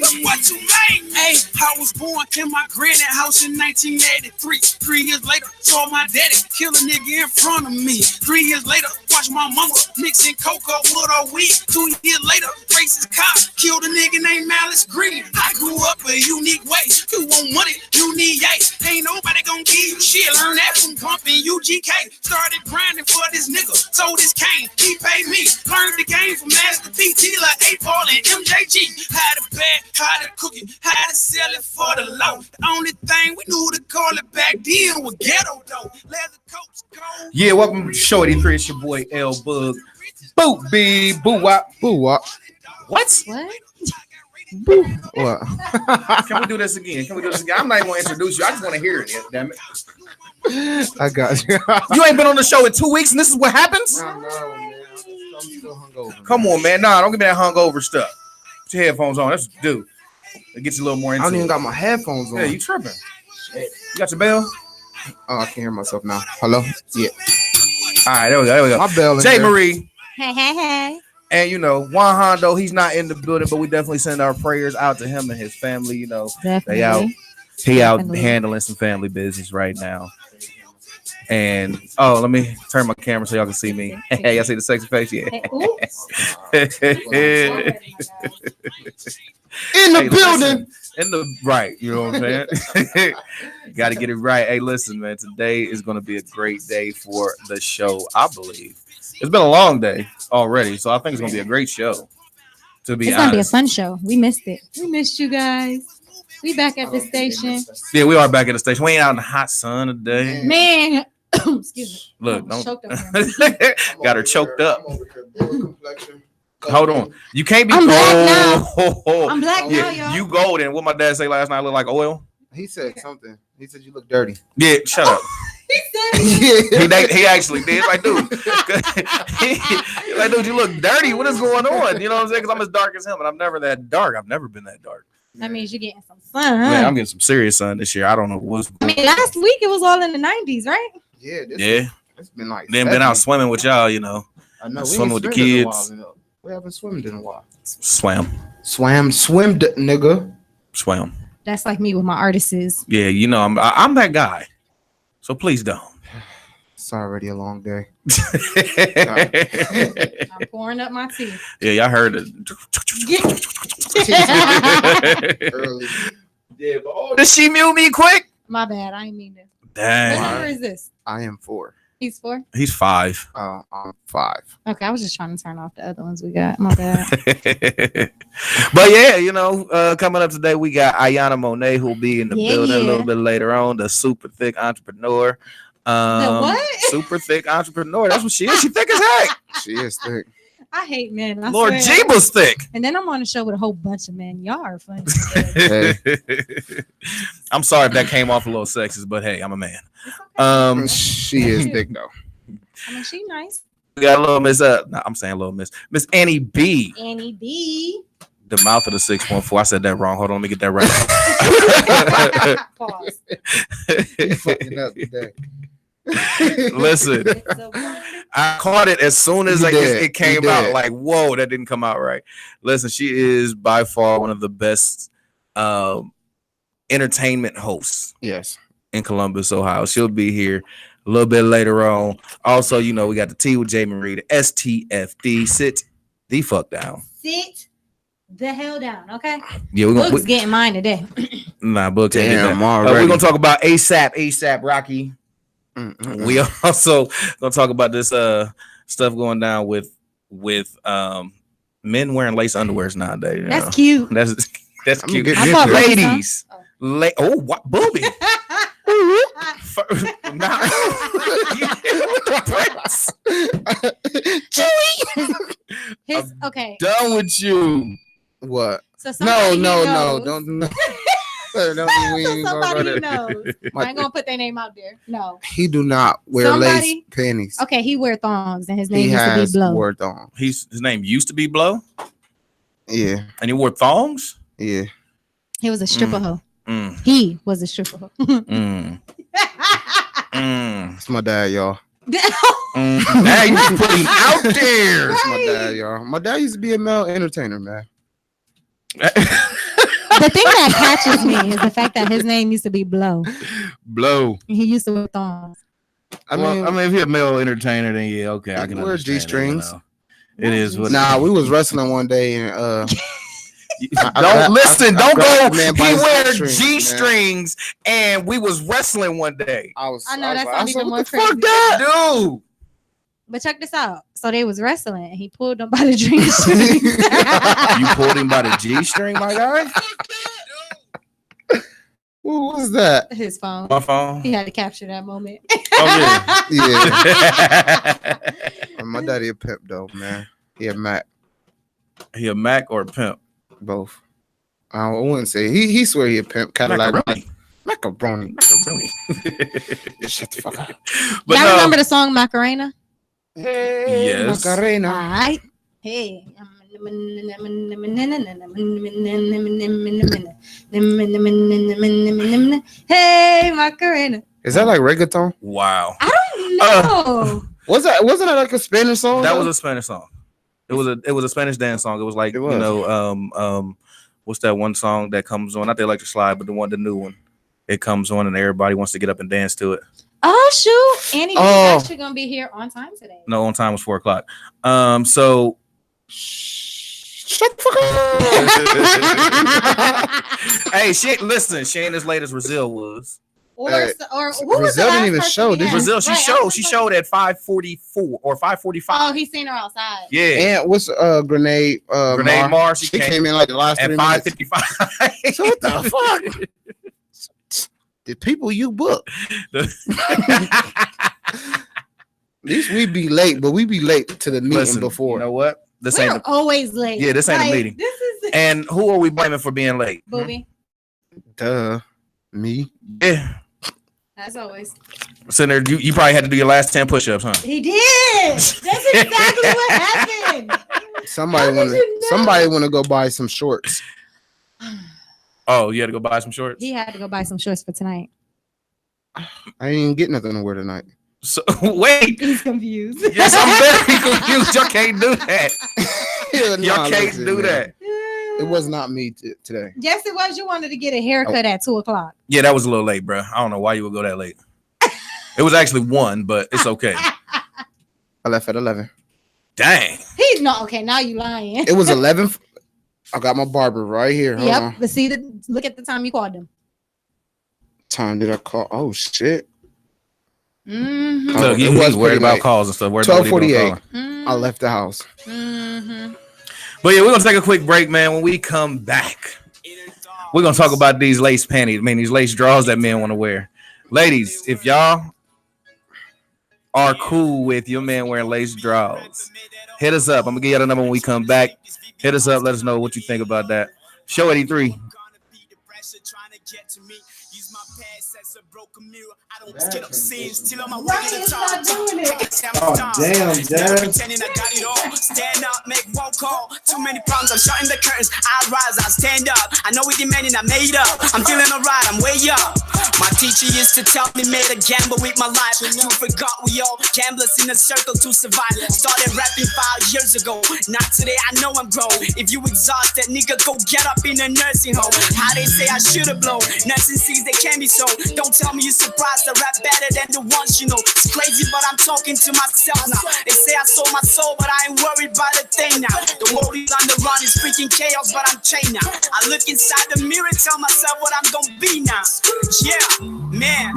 look what you made. Hey, I was born in my granny house in 1983. 3 years later, saw my daddy kill a nigga in front of me. 3 years later, watched my mama mixing cocoa with her weed. 2 years later, racist cop killed a nigga named Malice Green. I grew up a unique way. You want money, you need yay. Ain't nobody gonna give you shit. Learn that from pumping UGK. Started grinding for this nigga, sold his cane. He paid me. Learned the game from Master PT like 8 Ball and MJG. How to bag, how to cook it, how to sell it for the low. The only thing we knew to call it back then was ghetto dough. Leather coats, gold. Yeah, welcome to Show 83. It's your boy L Bug. Boo B Boo Wop. Boo Wop. What? Boo. What? Can we do this again? I'm not even gonna introduce you. I just want to hear it. Damn it. I got you. You ain't been on the show in 2 weeks, and this is what happens. I know, man. I'm still hungover. Come on, man. Nah, don't give me that hungover stuff. Put your headphones on. That's what you do. It gets you a little more into I don't even it. got my headphones on. Yeah, you tripping. You got your bell? Oh, I can't hear myself now. Hello? Yeah. All right, there we go. My bell. J.Marieee. Hey. And, you know, Juan Hondo, he's not in the building, but we definitely send our prayers out to him and his family. You know, Definitely. he out handling some family business right now. And, let me turn my camera so y'all can see me. Hey, y'all see the sexy face? Yeah. In the building. Right, you know what I'm saying? Got to get it right. Hey, listen, man, today is going to be a great day for the show, I believe. It's been a long day already, so I think it's going to be a great show, to be honest. It's going to be a fun show. We missed it. We missed you guys. We back at the station. Yeah, we are back at the station. We ain't out in the hot sun today. Man. Excuse me. Look, don't. Got her choked up. Hold on. You can't be. I'm black now. I'm black yeah, now, y'all. You golden. What my dad say last night look like oil. He said something. He said you look dirty. Yeah, shut up. He said he actually did. Like, dude, he's like, dude, you look dirty. What is going on? You know what I'm saying? Because I'm as dark as him, and I'm never that dark. I've never been that dark. that means you're getting some sun, huh? Man, I'm getting some serious sun this year. I don't know what's. I mean, last week it was all in the 90s, right? Yeah. It's been like. Then been out swimming with y'all, you know. I know. Swimming with the kids. We haven't swimmed in a while. Swimmed, nigga. Swam. That's like me with my artists. Yeah, you know, I'm that guy. So please don't. It's already a long day. I'm pouring up my tea. Yeah, y'all heard it. Early. Yeah, but did she mute me quick? My bad. I didn't mean to. Dang. What number is this? I am 4. He's 4? He's 5. I'm 5. Okay, I was just trying to turn off the other ones we got. My bad. But yeah, you know, coming up today, we got Iyana Monet, who'll be in the building a little bit later on, the super thick entrepreneur. The what? Super thick entrepreneur. That's what she is. She thick as heck. She is thick. I hate men. I Lord swear. Jeebus thick. And then I'm on a show with a whole bunch of men. Y'all are funny. Hey. I'm sorry if that came off a little sexist, but hey, I'm a man. Okay. She is thick though. I mean, she nice. We got a little Miss. I'm saying little Miss Annie B. Annie B. The mouth of the 614. I said that wrong. Hold on, let me get that right. Pause. You fucking up today. Listen, I caught it as soon as it came out. Like, whoa, that didn't come out right. Listen, she is by far one of the best entertainment hosts. Yes. In Columbus, Ohio. She'll be here a little bit later on. Also, you know, we got the T with J.Marieee, the STFD. Sit the fuck down. Sit the hell down, okay? Yeah, Book's getting mine today. Nah, Book. Damn, we're gonna talk about ASAP Rocky. Mm-hmm. We also gonna talk about this stuff going down with men wearing lace underwears nowadays. That's cute. That's cute. Ladies. What booby? Okay. Done with you. What? So No. Don't. Don't. Somebody knows. I ain't gonna put their name out there. No. He do not wear lace panties. Okay, he wear thongs, and his name He used to be has Blow. wore thongs. His name used to be Blow. Yeah. And he wore thongs. Yeah. He was a stripper hoe. Mm. He was a stripper hoe. It's my dad, y'all. Now you just put him out there. That's my dad, y'all. My dad used to be a male entertainer, man. The thing that catches me is the fact that his name used to be Blow. Blow. He used to wear thongs. I mean, if you're a male entertainer, then yeah, okay, I can wear understand G-strings. It is what. Nah, we was wrestling one day and don't go. He wears G-strings, G-strings, and we was wrestling one day. I know that's not even more what the crazy. fuck that? Dude. But check this out. So they was wrestling, and he pulled them by the G-strings. You pulled him by the G-string, my guy? What was that? His phone. My phone? He had to capture that moment. Oh, yeah. Yeah. My daddy a pimp though, man. He a Mac. He a Mac or a pimp? Both. I wouldn't say he swear he a pimp. Cadillac. Macaroni. Shut the fuck up. But Y'all remember the song Macarena? Hey, Yes. Macarena. All right. Hey. Hey, Macarena. Is that like reggaeton? Wow. I don't know. Wasn't that like a Spanish song? That was a Spanish song. It was a Spanish dance song. It was like, what's that one song that comes on? Not the Electric Slide, but the new one. It comes on and everybody wants to get up and dance to it. Oh shoot. Annie is actually gonna be here on time today. No, on time was 4:00. So shut the fuck up. hey, listen, she ain't as late as Brazil was. Or who was Brazil didn't even show. Brazil, she showed at 5:44 or 5:45. Oh, he's seen her outside. Yeah. And what's Grenade Mars? She came in like the last at 5:55. So what the fuck? The people you book. At least we be late, but we be late to the meeting before. You know what? We're always late. Yeah, this ain't a meeting. This is And who are we blaming for being late? Booby. Duh. Me. Yeah. As always. So there, you probably had to do your last 10 push-ups, huh? He did. That's exactly what happened. Somebody want to go buy some shorts. Oh, you had to go buy some shorts? He had to go buy some shorts for tonight. I ain't get nothing to wear tonight. So wait. He's confused. Yes, I'm very confused. Y'all can't do that. Y'all can't do that. It was not me today. Yes, it was. You wanted to get a haircut at 2:00. Yeah, that was a little late, bro. I don't know why you would go that late. It was actually 1, but it's okay. I left at 11. Dang. He's not okay. Now you lying. It was 11. I got my barber right here. Hold on. But see, look at the time you called him. Time did I call? Oh shit. Mm-hmm. So he was worried about calls and stuff. 12:48. I left the house. Mm-hmm. But yeah, we're gonna take a quick break, man. When we come back, we're gonna talk about these lace panties. I mean, these lace drawers that men want to wear. Ladies, if y'all are cool with your man wearing lace drawers, hit us up. I'm gonna give you the number when we come back. Hit us up. Let us know what you think about that. Show 83. I don't get up scenes till I'm way to the top. Oh, damn, Dad. Pretending I got it all. Stand up, make one call. Too many problems, I'm shutting the curtains. I rise, I stand up. I know it demanding, I made up. I'm feeling alright, I'm way up. My teacher used to tell me, made a gamble with my life. You forgot we all gamblers in a circle to survive. Started rapping 5 years ago. Not today, I know I'm grown. If you exhausted, nigga, go get up in a nursing home. How they say I should've blown. Nursing seeds, they can be so. Don't tell me you surprised. I rap better than the ones you know. It's crazy, but I'm talking to myself now. They say I sold my soul, but I ain't worried about a thing now. The world is on the run, it's freaking chaos, but I'm chained now. I look inside the mirror, tell myself what I'm gonna be now. Yeah, man,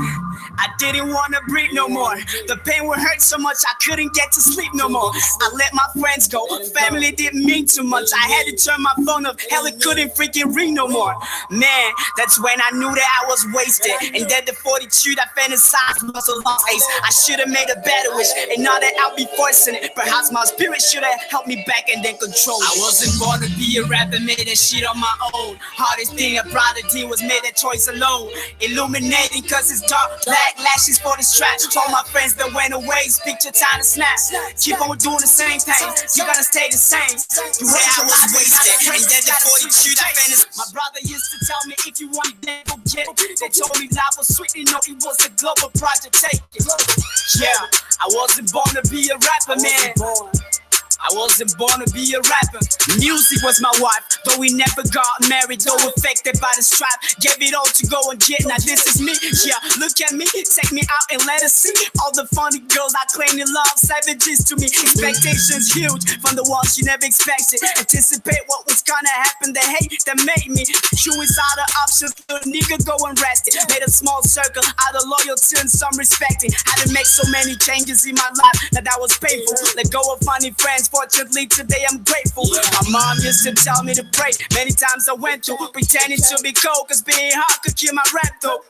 I didn't wanna breathe no more. The pain would hurt so much I couldn't get to sleep no more. I let my friends go, family didn't mean too much. I had to turn my phone off, hell it couldn't freaking ring no more. Man, that's when I knew that I was wasted. And then the 42 that fantasized was a lost ace. I should've made a better wish, and now that I'll be forcing it. Perhaps my spirit should've helped me back and then control it. I wasn't born to be a rapper, made that shit on my own. Hardest thing I probably did was made that choice alone. Illuminating cause it's dark, black lashes for the strap. All my friends that went away, speak your time to snap. Keep on doing the same thing, you gotta stay the same. The way I was wasted, and then the 42 that fantasized. My brother used to tell me if you want it, then go get it. They told me life was sweet, you know it was a global project, take it. Yeah, I wasn't born to be a rapper, man. I wasn't born to be a rapper. Music was my wife, though we never got married. Though affected by the strife, gave it all to go and get. Now this is me, yeah. Look at me, take me out and let us see all the funny girls I claim to love. Savages to me, expectations huge from the ones you never expected. Anticipate what was gonna happen. The hate that made me choose out of options. The nigga go and rest it. Made a small circle out of loyalty and some respecting. Had to make so many changes in my life that was painful. Let go of funny friends. Fortunately today I'm grateful. My mom used to tell me to pray. Many times I went through pretending to be cold, cause being hot could kill my rap though.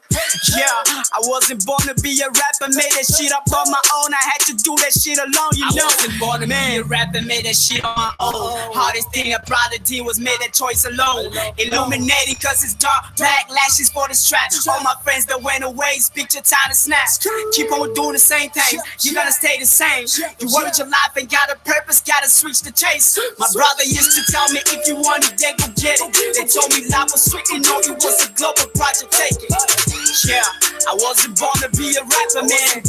Yeah, I wasn't born to be a rapper. Made that shit up on my own. I had to do that shit alone, you know. I wasn't born to be a rapper. Made that shit on my own. Hardest thing I probably did was made that choice alone. Illuminating cause it's dark. Black lashes for the strap. All my friends that went away, speak your time to snap. Keep on doing the same thing. You gotta stay the same. You worried your life ain't got a purpose. Gotta switch the chase. My brother used to tell me if you want it, then go get it. They told me life was sweet and all it was a global project. Take it. Yeah, I wasn't born to be a rapper, man.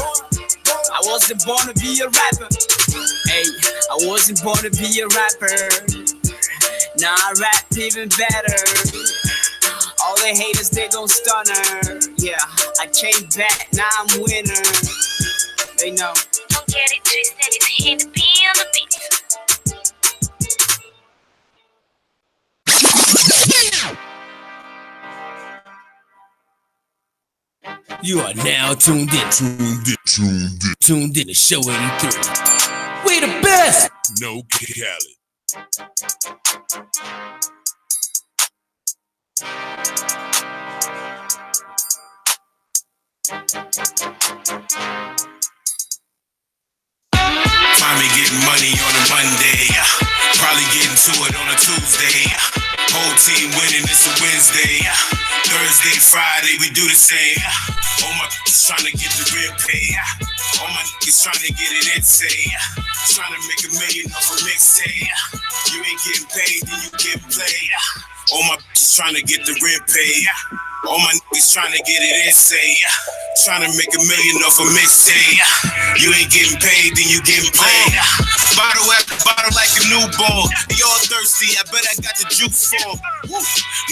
I wasn't born to be a rapper. Hey, I wasn't born to be a rapper. Now I rap even better. All the haters, they gon' stun her. Yeah, I came back, now I'm winner. They know. Don't get it twisted, it's here to be on the beat. You are now tuned in to Show 83. We the best. No Khaled. Finally getting money on a Monday, probably getting to it on a Tuesday. Whole team winning, it's a Wednesday. Thursday, Friday, we do the same. All my niggas trying to get the real pay. All my niggas trying to get it in, say. Trying to make $1 million off a mixtape. You ain't getting paid, then you get played. All my bitches trying to get the rent paid. All my niggas trying to get it in, say. Trying to make $1 million off a mixtape. You ain't getting paid, then you getting played. Bottle after bottle like a newborn. They all thirsty, I bet I got the juice for 'em.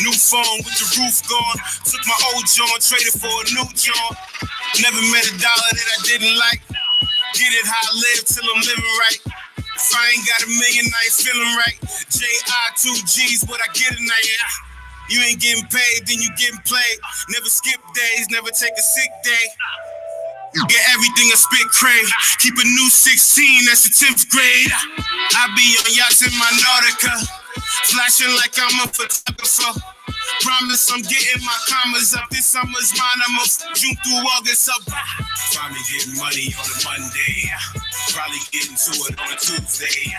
New phone with the roof gone. Took my old John, traded for a new John. Never met a dollar that I didn't like. Get it how I live till I'm living right. If I ain't got $1 million, I ain't feeling right. J.I. 2 G's, what I get tonight. You ain't getting paid, then you getting played. Never skip days, never take a sick day. Get everything a spit crane. Keep a new 16, that's the 10th grade. I be on yachts in my Nautica, flashing like I'm a photographer. Promise I'm getting my commas up. This summer's mine, I'm up June through August up. Finally getting money on a Monday, probably getting to it on a Tuesday.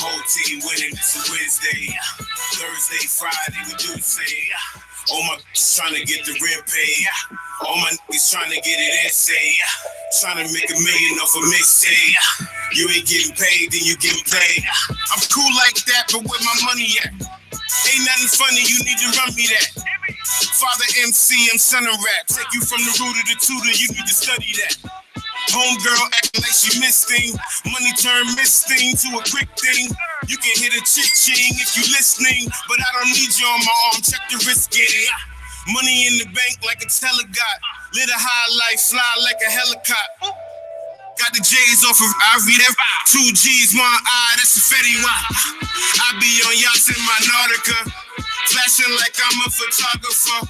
Whole team winning, it's a Wednesday. Thursday, Friday, we do the same. All my bitches trying to get the rent paid. All my niggas trying to get it in, say. Trying to make $1 million off a mixtape. You ain't getting paid, then you getting played. I'm cool like that, but where my money at? Ain't nothing funny, you need to run me that. Father MC, I'm son of rap. Take you from the root of the tutor, you need to study that. Homegirl acting like she missed thing. Money turn miss thing to a quick thing. You can hit a chick-ching if you listening, but I don't need you on my arm, check the wrist game. Money in the bank like a telegot. Live a high life, fly like a helicopter. Got the J's off of Ivory, that 2 G's, 1 eye, that's a Fetty Wap. I be on yachts in my Nautica, flashing like I'm a photographer.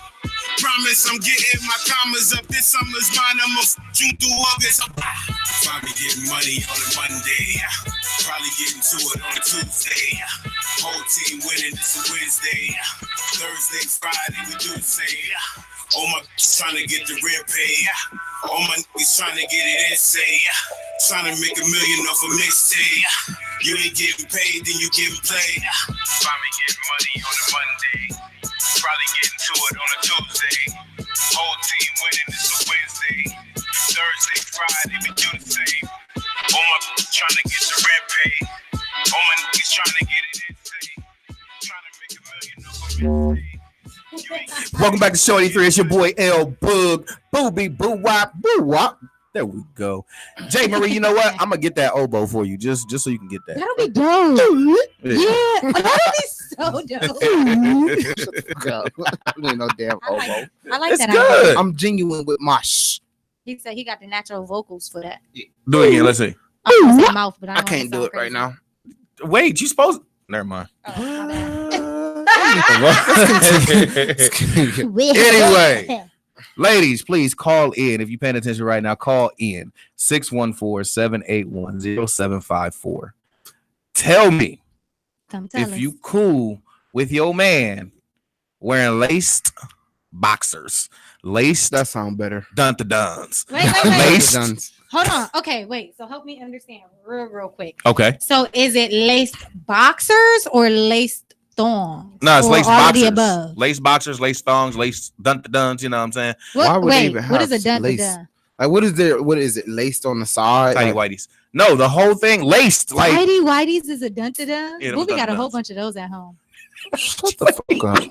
Promise I'm getting my commas up. This summer's mine, I'm up June through August. Probably getting money on a Monday, probably getting to it on a Tuesday. Whole team winning, it's a Wednesday. Thursday, Friday, we do the same. All my bitches trying to get the rent paid. All my niggas trying to get it in, say. Trying to make $1 million off a mixtape. You ain't getting paid, then you getting played. Probably getting money on a Monday, probably getting to it on a Tuesday. Whole team winning, it's a Wednesday. Thursday, Friday, we do the same. All my bitches trying to get the rent paid. All my niggas trying to get it in, say. Trying to make $1 million off a mixtape. Welcome back to Show 83. It's your boy L Bug. Booby Boo Wop Boo Wop. There we go. J.Marieee, you know what? I'm gonna get that oboe for you, just so you can get that. That'll be dope. Yeah, that'll be so dope. I don't no damn I like, oboe. I like It's that. good. Idea. I'm genuine with my shh. He said he got the natural vocals for that. Do it again. Let's see. I was gonna say mouth, but I, I don't can't do it right now. Wait, you supposed? Never mind. Oh, Anyway, ladies, please call in. If you're paying attention right now, call in 614-781-0754. Tell me Come tell if us. you cool with your man wearing laced boxers, laced That sound better. dun-to-duns, Wait. laced. Hold on. Okay, wait. So help me understand real quick. Okay, So is it laced boxers or laced thongs? no, it's or laced all of boxers, the above? laced boxers, laced thongs, laced dun-to-duns. You know what I'm saying? Why would they even what have is a dun lace? dun? Like, what is there? What is it? Laced on the side? Tidy Like, whiteys. No, the whole thing laced. Like Tidy whiteys is a dun dun. Yeah, them Booby got a whole dun-dun-duns. bunch of those at home. shut the fuck up.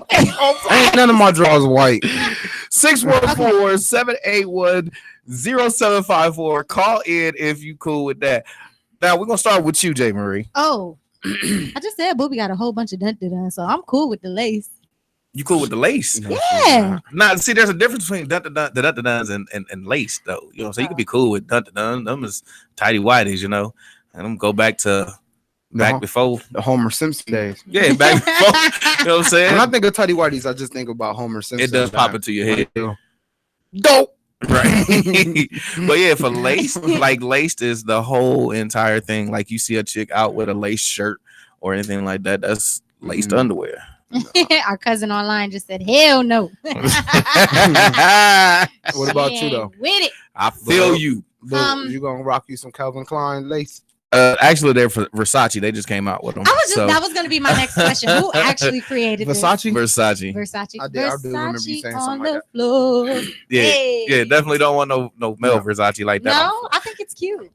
Ain't none of my drawers white. 614-781-0754. Call in if you cool with that. Now we're gonna start with you, J.Marieee. Oh, I just said Booby got a whole bunch of dun dun, so I'm cool with the lace. You cool with the lace? No, Yeah. Now, see, there's a difference between dun-to-duns and lace, though. You know, so you could be cool with dun-to-dun. Them is tidy whities, you know. And them go back to before. the Homer Simpson days. Yeah, back before. You know what I'm saying? When I think of Tidy Whities, I just think about Homer Simpson. It does pop into your head. Dope. Right. But yeah, for lace, like laced is the whole entire thing. Like you see a chick out with a lace shirt or anything like that, that's laced underwear. Our cousin online just said, "Hell no." What about you though? With it. I feel you. But you gonna rock you some Calvin Klein lace? Actually, they're for Versace. They just came out with them. That was gonna be my next question. Who actually created Versace? Versace. Versace. I do remember you saying on something the like that. floor. Yeah, Hey. yeah, definitely don't want no male Versace like that. No, I think it's cute.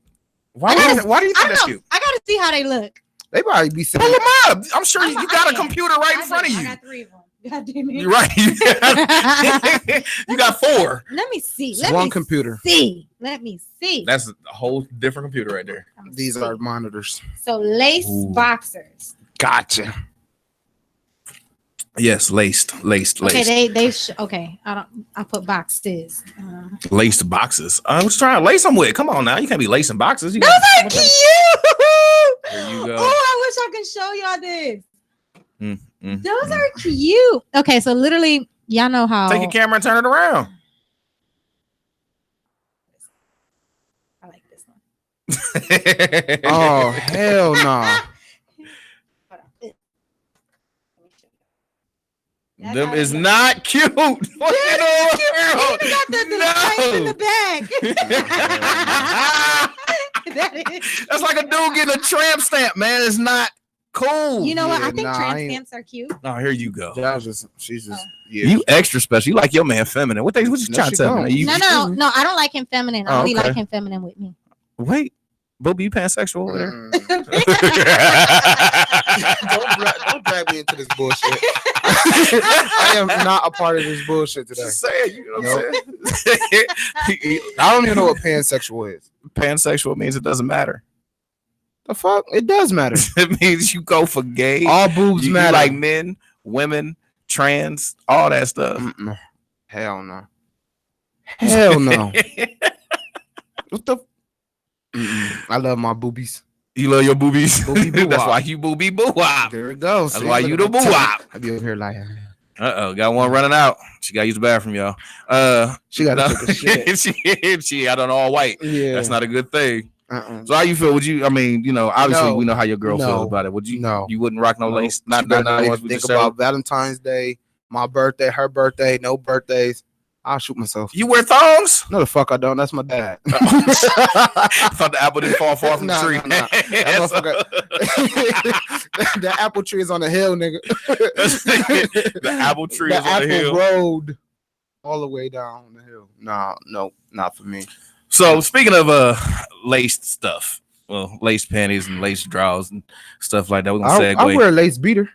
Why do you think I that's don't know. cute? I gotta see how they look. They probably be Pull saying them up. I'm sure you got a can. computer right in I front do. of I you. got 3 of them. God damn it. You're right. You got 4. Let me see. it's Let one me computer. see. Let me see. That's a whole different computer right there. Let me These see. are monitors. So lace Ooh. boxers. Gotcha. Yes, laced. Okay, okay. I put boxes. Laced boxes. I was trying to lace them with. Come on now, you can't be lacing boxes. You Those got- are cute. There you go. Oh, I wish I could show y'all this. Mm. Those are cute. Okay, so literally, y'all know how. Take your camera and turn it around. I like this one. Oh hell no! Hold on. That's Them how is they look. not cute. What Even got the lights in the back. That is. That's like a dude getting a tramp stamp, man. It's not cool. You know what? I Yeah, think nah, tramp I ain't- stamps are cute. Oh, here you go. That was just she's just yeah. You extra special. You like your man feminine. What you No, trying she to tell me? don't. You- No, I don't like him feminine. I Oh, only okay. like him feminine with me. Wait, Booby, you pansexual over there? Don't drag me into this bullshit. I am not a part of this bullshit today. Just saying, you know what I'm saying? I don't even know what pansexual is. Pansexual means it doesn't matter. The fuck? It does matter. It means you go for gay. All boobs you matter. like men, women, trans, all that stuff. Mm-mm. Hell no. Hell no. What the? Mm-mm. I love my boobies. You love your boobies. Booby boo That's wop. why you booby boo wop. There it goes. That's See, why look you at the my boo tongue. wop. I be over here like, Got one running out. She got to use the bathroom, y'all. she got to take a shit. she got on all white. Yeah. That's not a good thing. Uh-uh. So how you feel? Would you? I mean, you know, obviously No. we know how your girl No. feels about it. Would you? No. You wouldn't rock no No. lace. She better not even think about Valentine's Day, my birthday, her birthday, no birthdays. I'll shoot myself. You wear thongs? No, the fuck I don't. That's my dad. I thought the apple didn't fall far from the Nah, tree. nah, nah. That motherfucker- the apple tree is on the hill, nigga. The apple tree the is on apple the hill. road all the way down the hill. No, not for me. So speaking of laced stuff, well, laced panties and laced drawers and stuff like that, we're gonna segue. I wear a lace beater.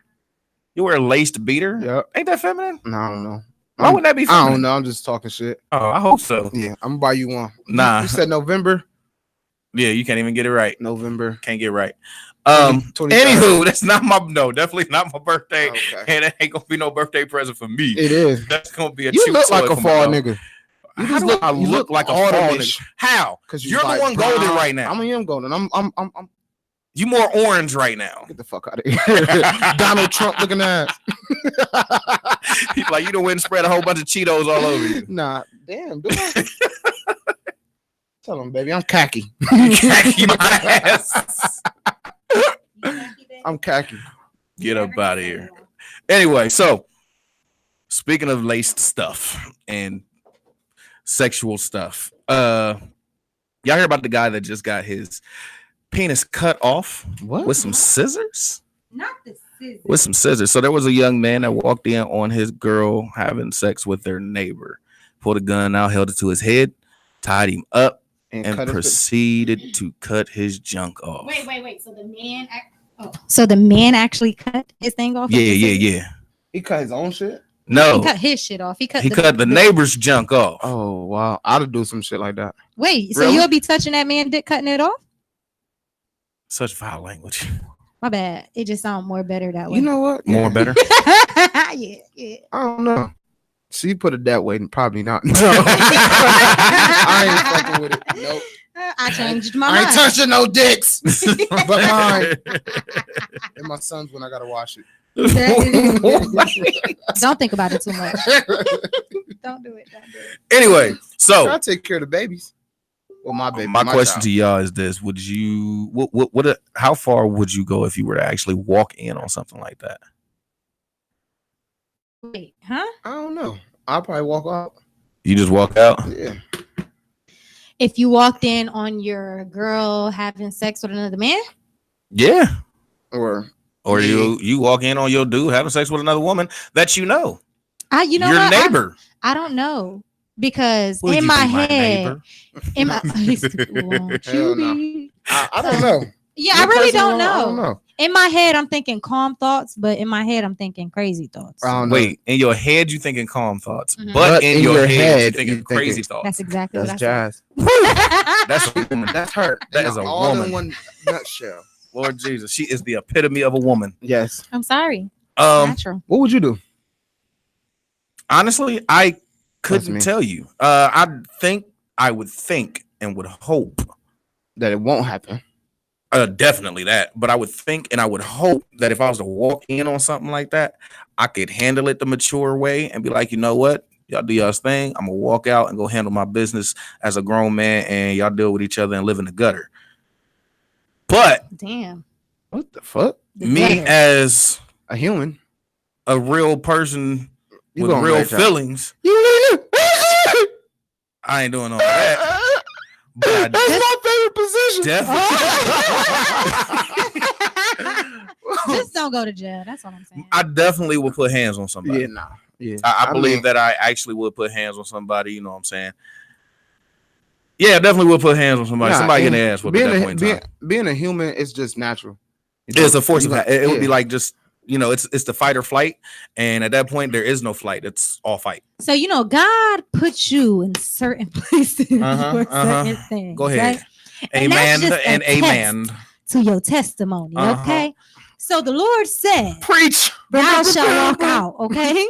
You wear a laced beater? Yeah. Ain't that feminine? No, I don't know. Why would that be I funny? don't know. I'm just talking shit. Oh, I hope so. Yeah, I'm gonna buy you one. Nah. You said November. Yeah, you can't even get it right. November. Can't get right. 23rd. Anywho, that's not my definitely not my birthday. Okay. And it ain't gonna be no birthday present for me. It is. That's gonna be a You cheap look like toy a for my fall dog. nigga. You How do I you look like a fall autumnish. nigga? How? Because You're the one golden right now. I am golden. I'm You more orange right now. get the fuck out of here. Donald Trump looking ass. Like you done went and spread a whole bunch of Cheetos all over you. Nah, damn, dude. Tell him, baby, I'm khaki. Khaki my ass. I'm khaki. Get up out of here. Anyway, so speaking of laced stuff and sexual stuff, y'all hear about the guy that just got his penis cut off What? with some scissors? Not the scissors. With some scissors. So there was a young man that walked in on his girl having sex with their neighbor, pulled a gun out, held it to his head, tied him up, and cut his- proceeded to cut his junk off. Wait. So the man actually cut his thing off? Yeah. He cut his own shit. No, He cut his shit off. He cut the neighbor's junk off. Oh wow, I'd do some shit like that. Wait, so Really? you'll be touching that man dick cutting it off? Such foul language. My bad. It just sounds more better that way. You know what? More better. yeah. I don't know. She put it that way, and probably not. No. I ain't fucking with it. Nope. I changed my I mind. ain't touching no dicks, but mine and my sons when I gotta wash it. Don't think about it too much. Don't do it. Anyway, so I take care of the babies. Well, my baby. my question child. to y'all is this: would you how far would you go if you were to actually walk in on something like that? Wait, huh? I don't know. I'll probably walk out. You just walk out? Yeah. If you walked in on your girl having sex with another man? Yeah. Or you walk in on your dude having sex with another woman that you know. You know your what? neighbor. I don't know. Because Would in you my be my head, neighbor? in my won't Hell you no. be? I don't know. Yeah, Me I really personally, don't I don't know. know. In my head, I'm thinking calm thoughts, but in my head, I'm thinking crazy thoughts. I don't know. Wait, in your head you thinking calm thoughts, Mhm. but in your head you thinking you crazy thinking- thoughts. That's exactly That's what jazz. I That's a woman. That's her. That is a all woman. in one nutshell. Lord Jesus, she is the epitome of a woman. Yes. I'm sorry. Natural. What would you do? Honestly, I That's couldn't me. tell you. I would think and would hope. That it won't happen. Definitely that. But I would think and I would hope that if I was to walk in on something like that, I could handle it the mature way and be like, you know what? Y'all do y'all's thing. I'm gonna walk out and go handle my business as a grown man, and y'all deal with each other and live in the gutter. But Damn. What the fuck? The me gutter. as A human. a real person You with gonna real let y'all- feelings, I ain't doing all that. But That's my favorite position. Just don't go to jail. That's what I'm saying. I definitely would put hands on somebody. Yeah, nah. Yeah. I believe that I actually would put hands on somebody. You know what I'm saying? Yeah, definitely would put hands on somebody. Nah, Somebody and getting their ass whipped at that point in time. being a human is just natural. It's a force of You it would be yeah. like just it's the fight or flight, and at that point there is no flight. It's all fight. So God puts you in certain places for certain things. Go ahead. Right? And that's Amen just a and amen. to your testimony. Uh-huh. Okay. So the Lord said, Preach. "Thou shalt walk out." Okay.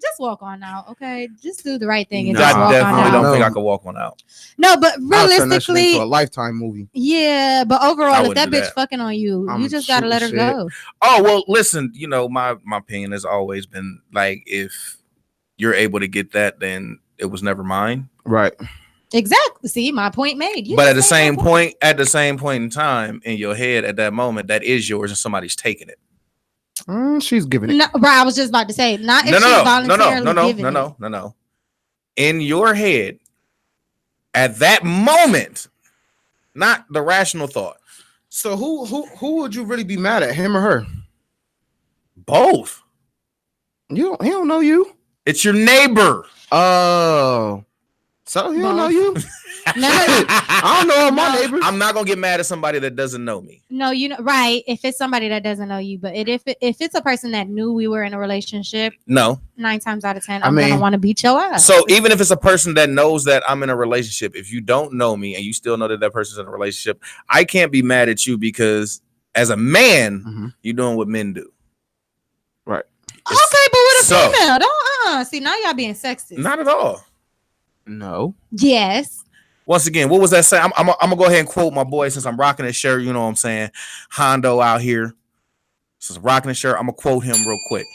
Just walk on out. Okay. Just do the right thing and Nah, just I walk on definitely out. don't No. think I could walk one out. No, but I'll turn that shit realistically, into a Lifetime movie. yeah. But I overall, if wouldn't that do bitch that. fucking on you, I'm you just gotta let her shooting shit. go. Oh well, listen. My opinion has always been like, if you're able to get that, then it was never mine. Right. Exactly. See, my point made. You But at the just made same my point, in time, in your head, at that moment, that is yours, and somebody's taking it. She's giving it. No, bro, I was just about to say, not if No, she's voluntarily giving it. no. In your head, at that moment, not the rational thought. So who would you really be mad at, him or her? Both. He don't know you. It's your neighbor. Oh, So he don't know you. No, I don't know my neighbors. I'm not gonna get mad at somebody that doesn't know me. no, you know, right? If it's somebody that doesn't know you, but if it's a person that knew we were in a relationship, No. 9 times out of 10, I I'm mean- gonna want to beat your ass. So even if it's a person that knows that I'm in a relationship, if you don't know me and you still know that person's in a relationship, I can't be mad at you because as a man, Mhm. you're doing what men do. Right. Okay, but with a So- female, don't see now y'all being sexist. Not at all. No. Yes. Once again, what was that saying? I'm gonna go ahead and quote my boy since I'm rocking his shirt. You know what I'm saying? Hondo out here. Since I'm rocking his shirt, I'm gonna quote him real quick.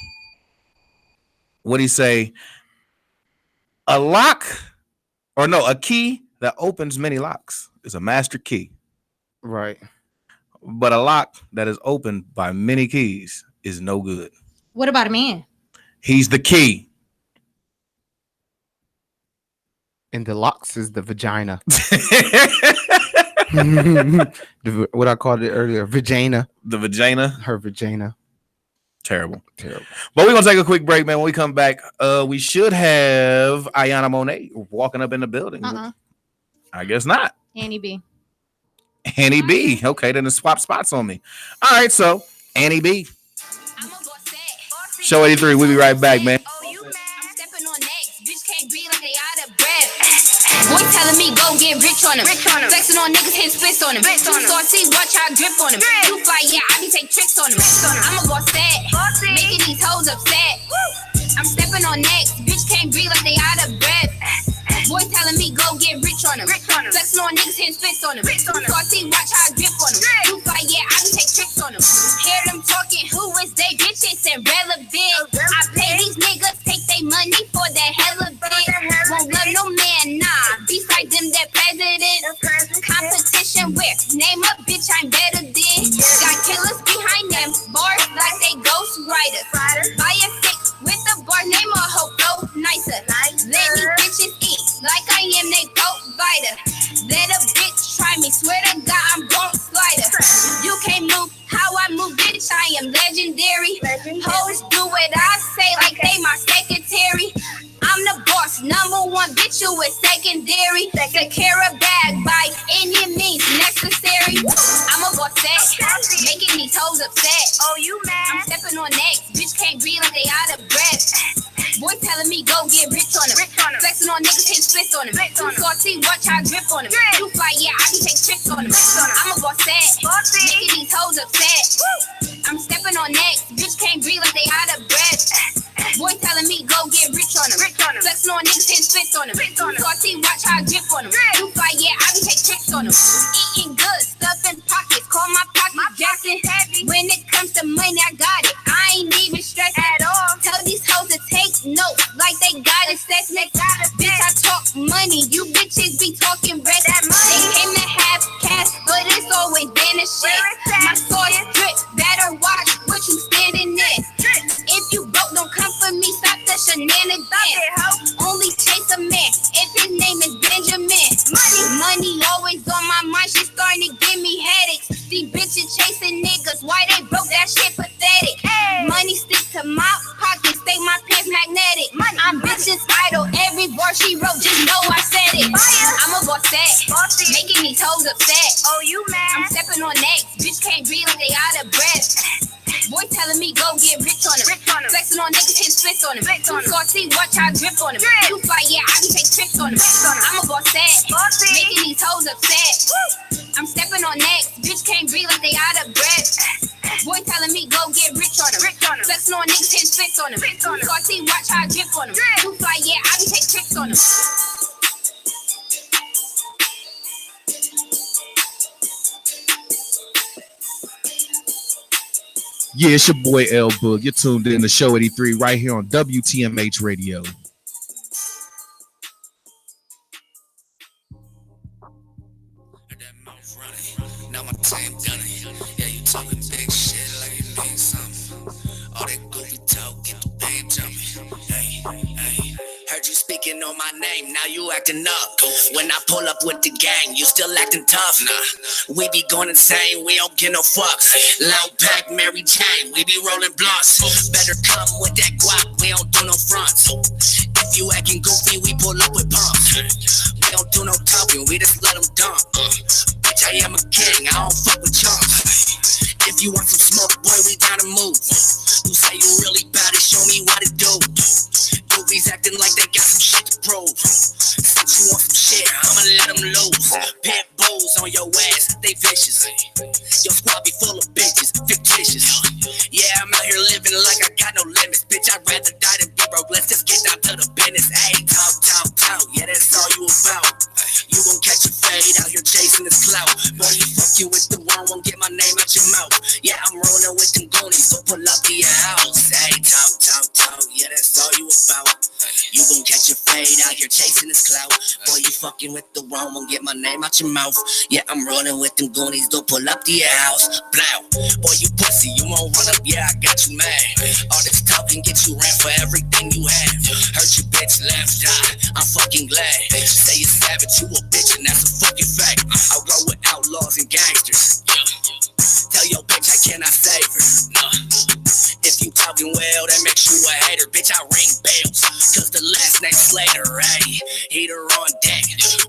What'd he say? A key that opens many locks is a master key. Right. But a lock that is opened by many keys is no good. What about a man? He's the key. And the locks is the vagina. The What I called it earlier, vagina. vagina. Her vagina. Terrible. Terrible. But we're gonna take a quick break, man. When we come back, we should have Iyana Monet walking up in the building. I guess not. Annie B. Annie B. Okay, then swap spots on me. All right, so Annie B. Show 83. We'll be right back, man. Boy telling me go get rich on him. Flexing on niggas, hit splits on him. Too saucy, watch how I drip on him. Too fly, yeah, I can take tricks on him. I'm a boss that, making these hoes upset. I'm stepping on necks, bitch can't breathe like they out of breath. Boy telling me go get rich on him. Flexing on niggas, hit splits on him. Too saucy, watch how I drip on him. Too fly, yeah, I can take tricks on him. Hear them talking, who is they? Bitch, it's irrelevant. I pay these niggas, take they money for the hell of it. Won't love no man, nah. Beside them, that president. Competition where? Name a bitch, I'm better than. Got killers behind them, bars like they ghost riders. Buy a stick with the bar, name a hoe, go nicer. Let these bitches eat like I am they provider. Let a bitch try me, swear to God, I'm gon' slide her. You can't move how I move, bitch, I am legendary. Hoes do what I say like they my secretary. I'm the boss, number one, bitch, you is secondary. Secure a bag by any means necessary. I'm a boss that, making these hoes upset. Oh, you mad? I'm stepping on necks, bitch can't breathe like they out of breath. Boy telling me go get rich on him. Flexing on niggas, hit splits on him. Too saucy, watch how I grip on him. Too fly, yeah, I can take tricks on him. I'm a boss that, making these hoes upset. I'm stepping on necks, bitch can't breathe like they out of breath. Boy telling me go get rich on him. Flexing on niggas, hit splits on him. Too saucy, watch how I grip on him. Too fly, yeah, I can take tricks on him. Eating good, stuff in pockets, call my pockets Jackson. When it comes to money, I got it. I ain't even stressed at all. Tell these hoes to take notes like they got assessment. Bitch, I talk money, you bitches be talking rest. They came to have cash, but it's always been a shit. My sauce drip, better watch what you standing in. If you broke, don't come for me, stop the shenanigans. Only chase a man if his name is Benjamin. Money always on my mind, she starting to give me headaches. These bitches chasing niggas, why they broke, that shit pathetic. Money stick to my pocket, stay my pants magnetic. I'm bitches idle, every bar she wrote, just know I said it. I'm a boss that, making these hoes upset. Oh, you mad? I'm stepping on necks, bitch can't breathe like they out of breath. Boy telling me go get rich on him. Flexing on niggas, hit splits on him. Too saucy, watch how I grip on him. Too fly, yeah, I can take tricks on him. I'm a boss that, making these hoes upset. I'm stepping on necks, bitch can't breathe like they out of breath. Boy telling me go get rich on him. Flexing on niggas, hit splits on him. Too saucy, watch how I grip on him. Too fly, yeah, I can take tricks on him. Yeah, it's your boy L Boog. You're tuned in to Show 83 right here on WTMH Radio. Now my team done it. Yeah, you talking big shit like it means something. All that goofy talk, get the band jumping. Hey. Heard you speaking on my name, now you acting up. When I pull up with the gang, you still acting tough. Nah, we be going insane, we don't get no fucks. Loud pack, Mary Jane, we be rolling blunts. Better come with that guap, we don't do no fronts. If you acting goofy, we pull up with pumps. don't do no talking, we just let them dump. Bitch, I am a king, I don't fuck with chumps. If you want some smoke, boy, we down to move. You say you really bad it, show me what it do. Movies acting like they got some shit to prove. Since you want some shit, I'ma let them loose. Pit bulls on your ass, they vicious. Your squad be full of bitches, fictitious. Yeah, I'm out here living like I got no limits. Bitch, I'd rather die than be broke. Let's just get down to the business. Ayy, talk. Yeah, that's all you about. You gon' catch a fade out here chasing this clout. Boy, you fuck you with the one, won't get my name out your mouth. Yeah, I'm rolling with them goonies, so pull up to your house. Ayy, talk. Yeah, that's all you about. You gon' catch a fade out here chasing this clout. Boy, you fucking with the wrong one, get my name out your mouth. Yeah, I'm rolling with them goonies, don't pull up to your house. Blow. Boy, you pussy, you won't run up, yeah, I got you mad. All this talking get you ran for everything you have. Hurt your bitch, left eye, I'm fucking glad. Say you're savage, you a bitch, and that's a fucking fact. I roll with outlaws and gangsters. Tell your bitch I cannot save her. If you talking well, that makes you a hater. Bitch, I ring bells, cause the last name Slater, ayy. Heater on deck,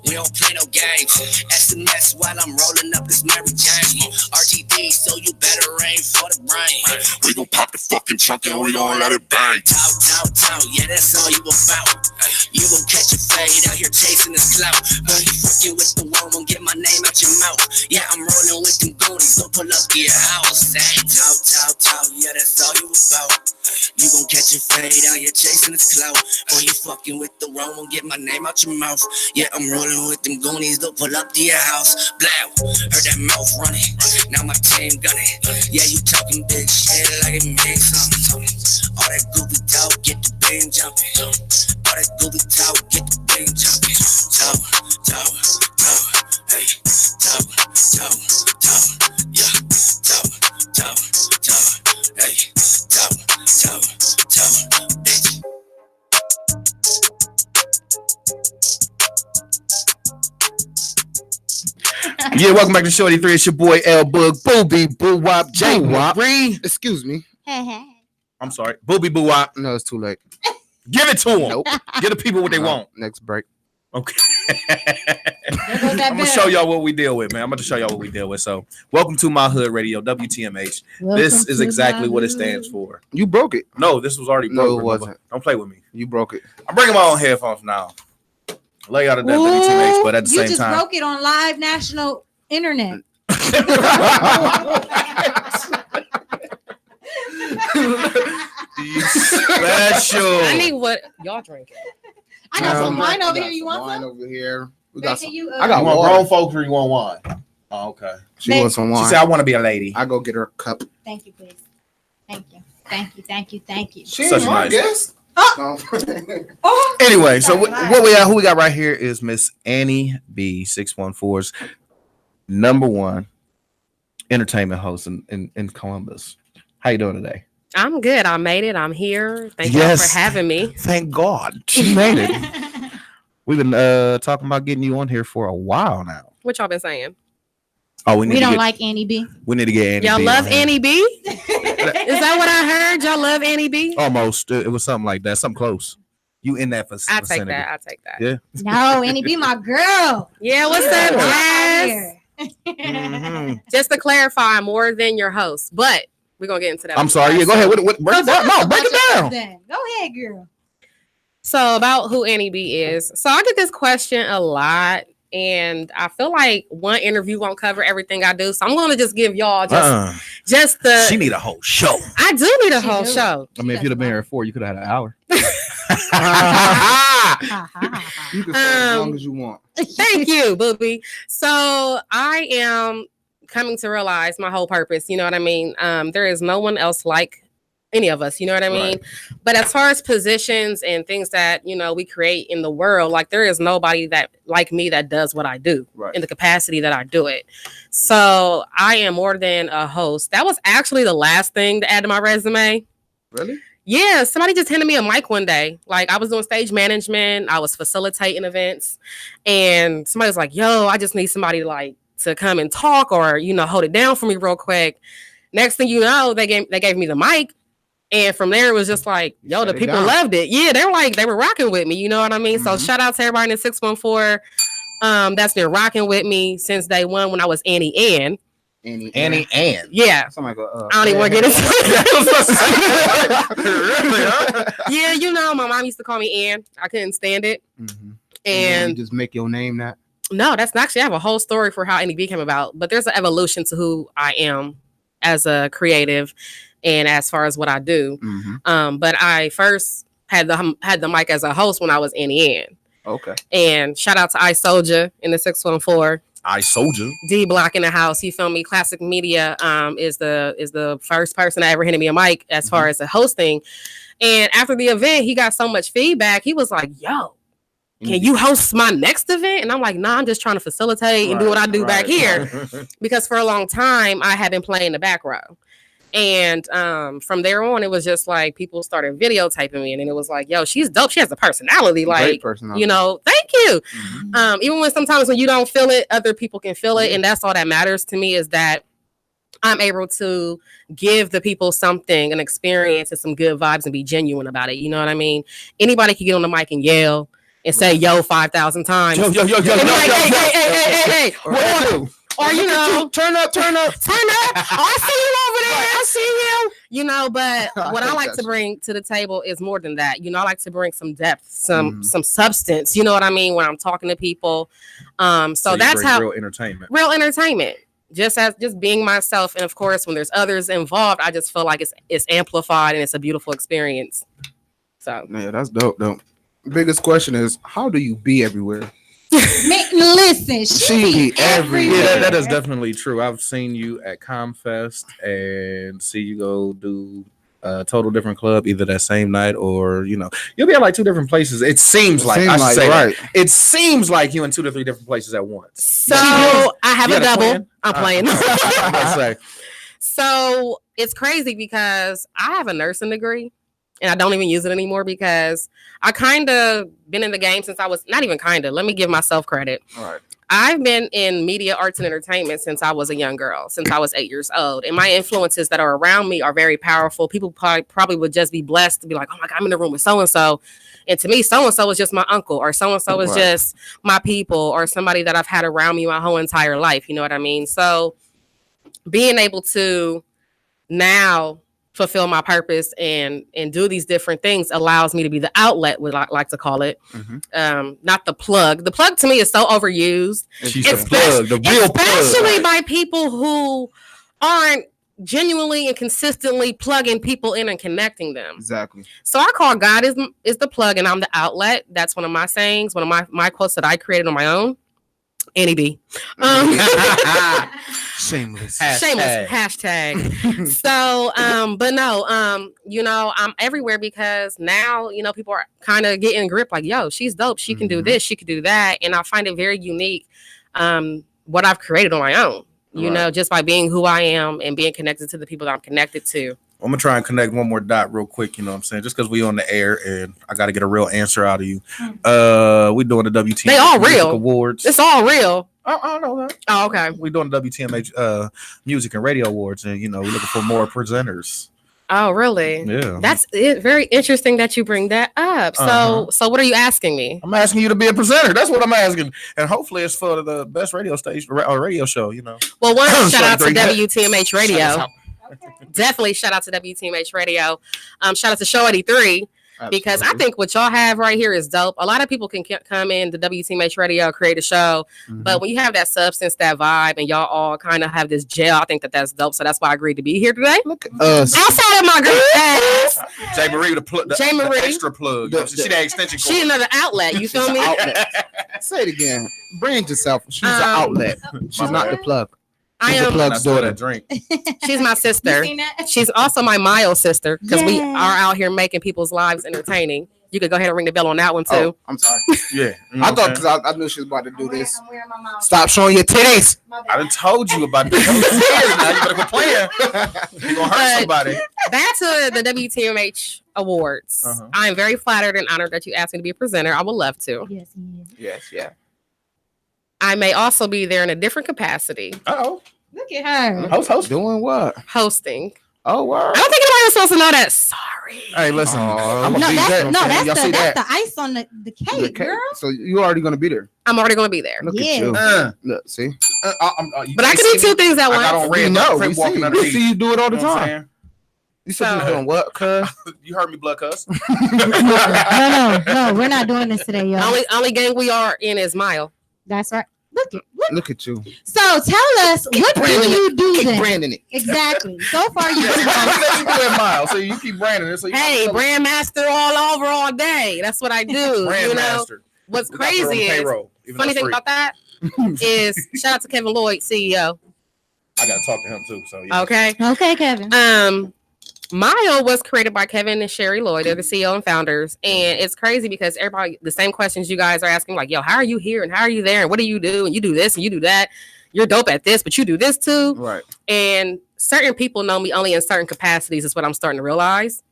we don't play no games. SMS while I'm rolling up this Mary Jane. RGD, so you better aim for the brain. We gon' pop the fucking trunk and we gon' let it bang. Talk, yeah, that's all you about. You gon' catch a fade out here chasing this clout. Boy, you fucking with the one, won't get my name out your mouth. Yeah, I'm rolling with them goonies, don't pull up to your house. Hey, talk, yeah, that's all you about. You gon' catch a fade out here chasing this clout. Boy, you fucking with the wrong, won't get my name out your mouth. Yeah, I'm rolling with them goonies, don't pull up to your house. Blow, heard that mouth running, now my team gunning. Yeah, you talking big shit like it means something. All that goofy talk, get the beam jumping. All that goofy talk, get the beam jumping. Talk, hey, talk, yeah, talk, hey, talk, bitch. Yeah, welcome back to Shorty 3. It's your boy L Bug, Booby Boo Wop, J.Marieee. Excuse me. I'm sorry, Booby Boo Wop. No, it's too late. Give it to them. Nope. Give the people what they want. Next break. Okay. I'm gonna show y'all what we deal with, man. I'm gonna show y'all what we deal with. So, welcome to My Hood Radio, WTMH. This is exactly what it stands for. You broke it. No, this was already broke. No, it wasn't. Don't play with me. You broke it. I'm bringing my own headphones now. Lay out of that WTMH, but at the same You time, just broke it on live national internet. special. I need what y'all drinking. I got some wine over here. Got You some want wine some? over here? We got some. I got You want water. grown folks or you want wine? Oh, okay. She wants some She wine. said, I want to be a lady. I go get her a cup. Thank you, please. Thank you. She Such ain't a my nice- guest. Oh, Anyway, so That's what we got? Who we got right here is Miss Annie B 614's #1 entertainment host in Columbus. How you doing today? I'm good. I made it. I'm here. Thank Yes. you for having me. Thank God she made it. We've been talking about getting you on here for a while now. What y'all been saying? Oh, we don't like Annie B. We need to get Annie. Y'all B love on here. Annie B? Is that what I heard? Y'all love Annie B? Almost. It was something like that. Something close. You in that I vicinity? take that. I take that. Yeah. No, Annie B, my girl. Yeah, what's up, Jazz? Mhm. Just to clarify, more than your host, but we're gonna get into that. I'm sorry. Yeah, go ahead. Break it down. No, break it down. Then. Go ahead, girl. So about who Annie B is. So I get this question a lot, and I feel like one interview won't cover everything I do. So I'm gonna just give y'all just the. She need a whole show. I do need a She whole do. show. I mean, if you'd have been here at 4, you could have had an hour. You can stay as long as you want. Thank you, booby. So I am coming to realize my whole purpose. You know what I mean? There is no one else like any of us. You know what I mean? Right. But as far as positions and things that, we create in the world, like there is nobody that like me that does what I do Right. in the capacity that I do it. So I am more than a host. That was actually the last thing to add to my resume. Really? Yeah, somebody just handed me a mic one day. Like I was doing stage management, I was facilitating events, and somebody was like, "Yo, I just need somebody to come and talk or hold it down for me real quick." Next thing you know, they gave me the mic, and from there it was just like, "Yo, Shut the it people down. loved it." Yeah, they were rocking with me. You know what I mean? So shout out to everybody in the 614. that's been rocking with me since day one when I was Annie Ann. Annie Ann. Yeah. Somebody go, I don't even want to get into Really? Yeah, you know, my mom used to call me Ann. I couldn't stand it. Mm-hmm. And you just make your name that. no, that's actually, I have a whole story for how Annie B came about, but there's an evolution to who I am as a creative and as far as what I do. Mm-hmm. But I first had the mic as a host when I was Annie Ann. Okay. And shout out to I Soldier in the 614. I Soldier. D Block in the house. You feel me? Classic Media is the first person that ever handed me a mic as far as the hosting. And after the event, he got so much feedback. He was like, "Yo, can you host my next event?" And I'm like, "Nah, I'm just trying to facilitate and do what I do back here." Because for a long time, I had been playing the back row. And from there on, it was just like people started videotaping me, and then it was like, "Yo, she's dope. She has a personality." Like, Great personality. you know, thank you. Mm-hmm. Even when sometimes when you don't feel it, other people can feel it, and that's all that matters to me is that I'm able to give the people something, an experience, and some good vibes, and be genuine about it. You know what I mean? Anybody can get on the mic and yell and say "yo" 5,000 times. Yo. And be like, hey. Or you know, turn up. Oh, I see you over there. I see you. You know, but what I like to bring to the table is more than that. You know, I like to bring some depth, some substance. You know what I mean? When I'm talking to people. So that's how real entertainment. Just being myself. And of course, when there's others involved, I just feel like it's amplified and it's a beautiful experience. So Yeah, that's dope. Biggest question is, how do you be everywhere? Listen, she be everywhere. Yeah, that is definitely true. I've seen you at ComFest and see you go do a total different club either that same night or, you know, you'll be at like two different places. It seems like it seems like you in 2 to 3 different places at once. So I have a double. I'm playing. Say. So it's crazy because I have a nursing degree. And I don't even use it anymore because I kind of been in the game since I was not even kind of. Let me give myself credit. All right. I've been in media, arts, and entertainment since I was a young girl, since I was 8 years old. And my influences that are around me are very powerful. People probably would just be blessed to be like, "Oh my God, I'm in the room with so-and-so." And to me, so-and-so is just my uncle or so-and-so is just my people or somebody that I've had around me my whole entire life. You know what I mean? So being able to now fulfill my purpose and do these different things allows me to be the outlet, what I like to call it. Not the plug. The plug to me is so overused. She's the plug, the real plug. Especially by people who aren't genuinely and consistently plugging people in and connecting them. Exactly. So I call God is the plug and I'm the outlet. That's one of my sayings, one of my quotes that I created on my own. Annie B. Shameless. Hashtag. So, but no, you know, I'm everywhere because now, you know, people are kind of getting grip like, "Yo, she's dope. She can do this. She can do that." And I find it very unique, what I've created on my own, you know, just by being who I am and being connected to the people that I'm connected to. I'm gonna try and connect one more dot real quick, you know what I'm saying? Just because we on the air and I gotta get a real answer out of you. We doing the WTMH They all real awards. It's all real. I know that. Oh, okay. We doing the WTMH music and radio awards, and you know, we're looking for more presenters. Oh, really? Yeah. That's it. Very interesting that you bring that up. So what are you asking me? I'm asking you to be a presenter. That's what I'm asking. And hopefully it's for the best radio station or radio show, you know. Well, one shout out to WTMH Radio. Definitely shout out to WTMH Radio. Shout out to Show 83. Because I think what y'all have right here is dope. A lot of people can come in to WTMH Radio, create a show, but when you have that substance, that vibe, and y'all all kind of have this gel, I think that's dope. So that's why I agreed to be here today. Look at us. Outside of my girl ass, J.Marieee, the extra plug. She that extension cord. She another outlet. You feel me? Say it again. Brand yourself. She's an outlet. She's not the plug. I am the plug's daughter. Drink. She's my sister. She's also my Mile sister because we are out here making people's lives entertaining. You could go ahead and ring the bell on that one too. Oh, I'm sorry. Yeah, you know I thought because I knew she was about to do this. Stop showing your titties. I done told you about this. Now you better quit playing. You gonna hurt somebody. Back to the WTMH Awards. I am very flattered and honored that you asked me to be a presenter. I would love to. Yes, he is. Yes, yeah. I may also be there in a different capacity. Look at her. Host. Doing what? Hosting. Oh, wow. I don't think anybody was supposed to know that. Sorry. Hey, listen, I'm No, gonna be there. Y'all see that's that? the ice on the cake, girl. So you already gonna be there. I'm already gonna be there. Look Yeah. at you. Look, see. But I can do two things at I got on once. red. No, Crip we walking see. We underneath. see you do it all the You know what I'm time. saying? You said you was doing what, cuz? You heard me, blood cuss. No, we're not doing this today, y'all. Only gang we are in is Mile. That's right. Look at you. So tell us, what do you do Keep then? branding it. Exactly. So far, you You doing miles, so you keep branding it. So you Hey, brand master all over all day. That's what I do. brand you know master. what's We got her on crazy the is payroll, even funny though thing it's about that is shout out to Kevin Lloyd, CEO. I gotta talk to him too. So yeah. Okay. Kevin. Mile was created by Kevin and Sherry Lloyd. They're the CEO and founders. And it's crazy because everybody, the same questions you guys are asking, like, yo, how are you here? And how are you there? And what do you do? And you do this and you do that. You're dope at this, but you do this too. Right. And certain people know me only in certain capacities is what I'm starting to realize.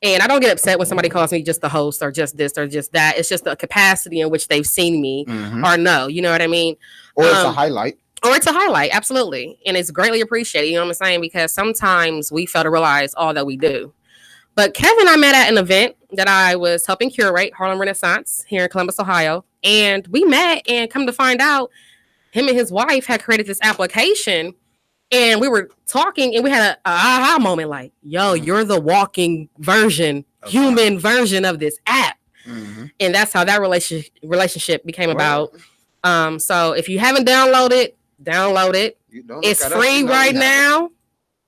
And I don't get upset when somebody calls me just the host or just this or just that. It's just the capacity in which they've seen me or know. You know what I mean? Or it's a highlight. Or it's a highlight, absolutely. And it's greatly appreciated, you know what I'm saying? Because sometimes we fail to realize all that we do. But Kevin, I met at an event that I was helping curate, Harlem Renaissance, here in Columbus, Ohio. And we met, and come to find out, him and his wife had created this application. And we were talking, and we had an aha moment like, yo, you're the walking version, human version of this app. And that's how that relationship became about. So if you haven't downloaded it. It's free right now.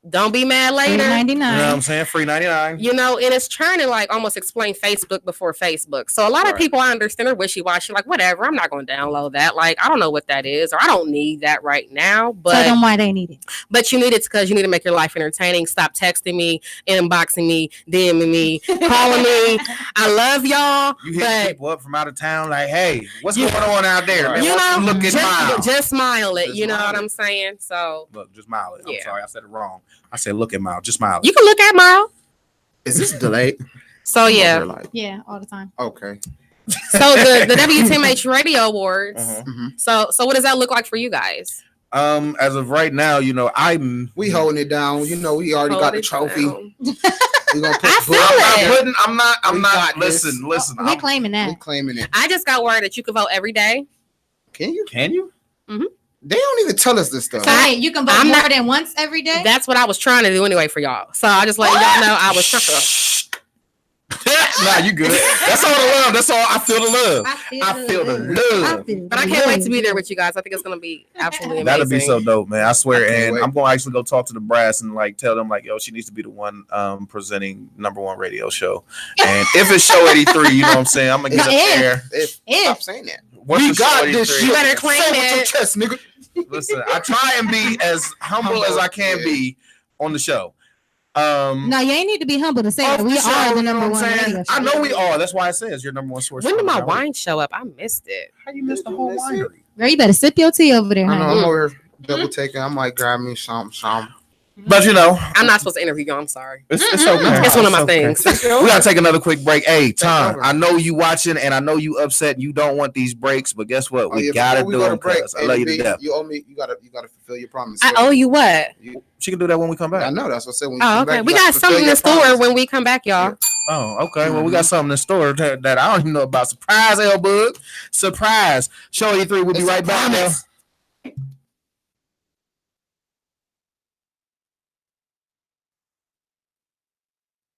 Don't be mad later. $3.99. You know what I'm saying? Free 99. You know, and it's trying to like almost explain Facebook before Facebook. So a lot of people I understand are wishy-washy, like, whatever, I'm not going to download that. Like, I don't know what that is, or I don't need that right now. But Tell them why they need it. But you need it because you need to make your life entertaining. Stop texting me, inboxing me, DMing me, calling me. I love y'all. You hit people up from out of town, like, hey, what's going on out there? Man? You know, look at Mile. just smile it. Just you know smile what it. I'm saying? So Look, just Mile it. I'm Yeah. sorry, I said it wrong. I said look at Mile. Just Mile it. you can look at Mile. Is this delayed? So yeah. Like, Yeah, all the time. okay. So the WTMH Radio Awards. So what does that look like for you guys? As of right now, you know, We holding it down. You know, we already got the trophy. Down. We gonna put I the feel book it. out. I'm We not. got this. Listen. We're claiming We that. claiming it. I just got word that you can vote every day. Can you? Can you? They don't even tell us this stuff. So wait, you can vote I'm more not- than once every day? That's what I was trying to do anyway for y'all. So I just let y'all know I was trying. Nah, you good. That's all the love. That's all. I feel the love. I feel the love. But I can't wait to be there with you guys. I think it's gonna be absolutely amazing. That'll be so dope, man. I swear. I can't And wait. I'm gonna actually go talk to the brass and like tell them like, yo, she needs to be the one presenting #1 radio show. And if it's show 83, you know what I'm saying? I'm gonna get up there. Stop saying that. What's We the show got 83? this shit. You better claim Say it with it. your chest, nigga. Listen, I try and be as humble as I can be on the show. No, you ain't need to be humble to say that. We are the number one radio show. I know we are. That's why it says you're #1 source. When did my for wine show up? I missed it. How you missed the whole winery? Girl, you better sip your tea over there, I know, honey. I'm over here double taking. I might grab me some. But you know, I'm not supposed to interview you. I'm sorry. it's okay. It's one of my okay. things. We gotta take another quick break. Hey, Tom, over. I know you watching, and I know you upset. You don't want these breaks, but guess what? We gotta do them. Cause I love you to death. You owe me. You gotta fulfill your promise. I owe you what? She can do that when we come back. I know that's what I said. When you Oh, come okay. back, We you got gotta something in fulfill store your promise. when we come back, y'all. Oh, okay. Well, we got something in store that I don't even know about. Surprise, L Bug. Surprise. Show 83. We'll be It's a right back now. promise.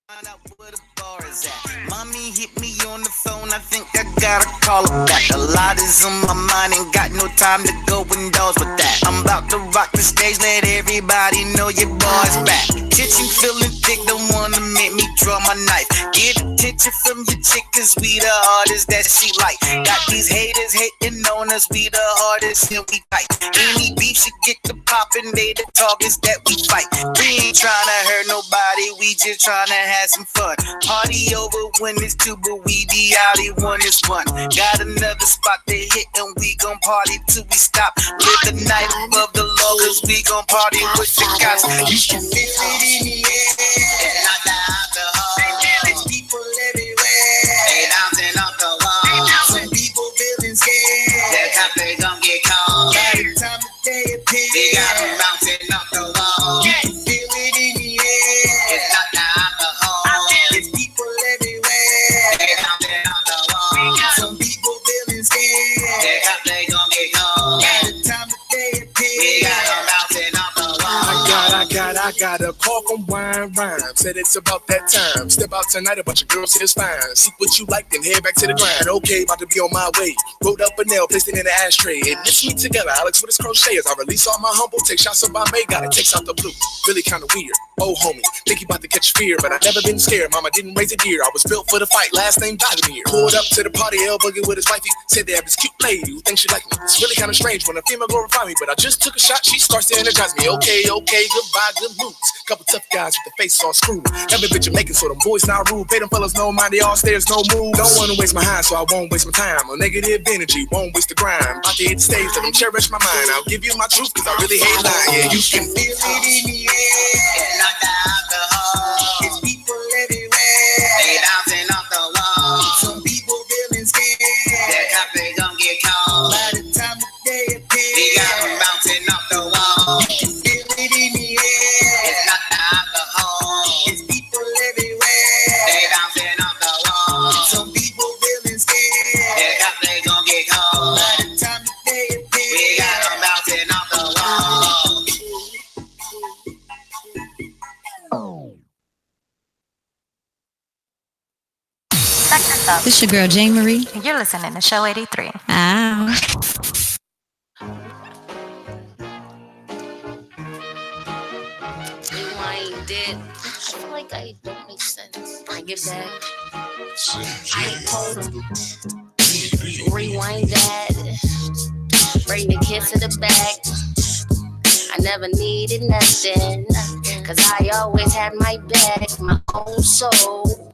Find out where the bar is at. Mommy hit me on the phone, I think I gotta call her back. A lot is on my mind, ain't got no time to go indoors with that. I'm about to rock the stage, let everybody know your boy's back. Kitchen feeling thick, don't wanna make me draw my knife. Get attention from your chick, cause we the hardest that she like. Got these haters hating on us, we the hardest and we fight. Any beef should get the poppin', they the targets that we fight. We ain't tryna hurt nobody, we just tryna have some fun. Party over when it's two, but we be out here when it's one. Got another spot to hit and we gon' party till we stop. Live the night above the law, cause we gon' party with the cops. You can feel it in the air, and not the alcohol. There's people everywhere, they bouncing off the wall. Some people feeling scared, that cop they gon' get called. Every time the day appears, we got them bouncing off the wall. You can feel it in the air, it's not the alcohol. It's got a call from Wine Rhyme. Said it's about that time. Step out tonight, a bunch of girls here's fine. See what you like, then head back to the grind. Okay, about to be on my way. Rolled up a nail, placed it in the ashtray. It knits me together, Alex with his crochet. As I release all my humble, take shots of Bombay. Got it, takes out the blue. Really kinda weird. Oh, homie, think you about to catch fear, but I never been scared. Mama didn't raise a deer. I was built for the fight. Last name Vladimir. Pulled up to the party, L boogie with his wifey. Said they have this cute lady who thinks she like me. It's really kinda strange when a female glorify me, but I just took a shot. She starts to energize me. Okay, goodbye, good moods. Couple tough guys with the face on screw. Never been Jamaican, so them boys not rude. Pay them fellas no mind, they all stairs, no move. Don't wanna waste my high, so I won't waste my time. A negative energy, won't waste the grind. About to hit the stage, let them cherish my mind. I'll give you my truth, cause I really hate lying. Yeah, you can feel it in the air. It's not the alcohol. It's people everywhere. They bouncing off the wall. Some people feeling scared. Their coffee gon' get cold. By the time the day appears, we got them bouncing off the wall. You can feel it in the air. It's not the alcohol. It's people everywhere. They bouncing off the wall. Some people feeling scared. Their coffee gon' get cold. By the time the day appears, we got them bouncing off the wall. This your girl J.Marieee. You're listening to Show 83. Ah. Rewind it. I feel like I don't make sense. Bring it back. I told him. Rewind that. Bring the kids to the back. I never needed nothing. Cause I always had my back, my own soul.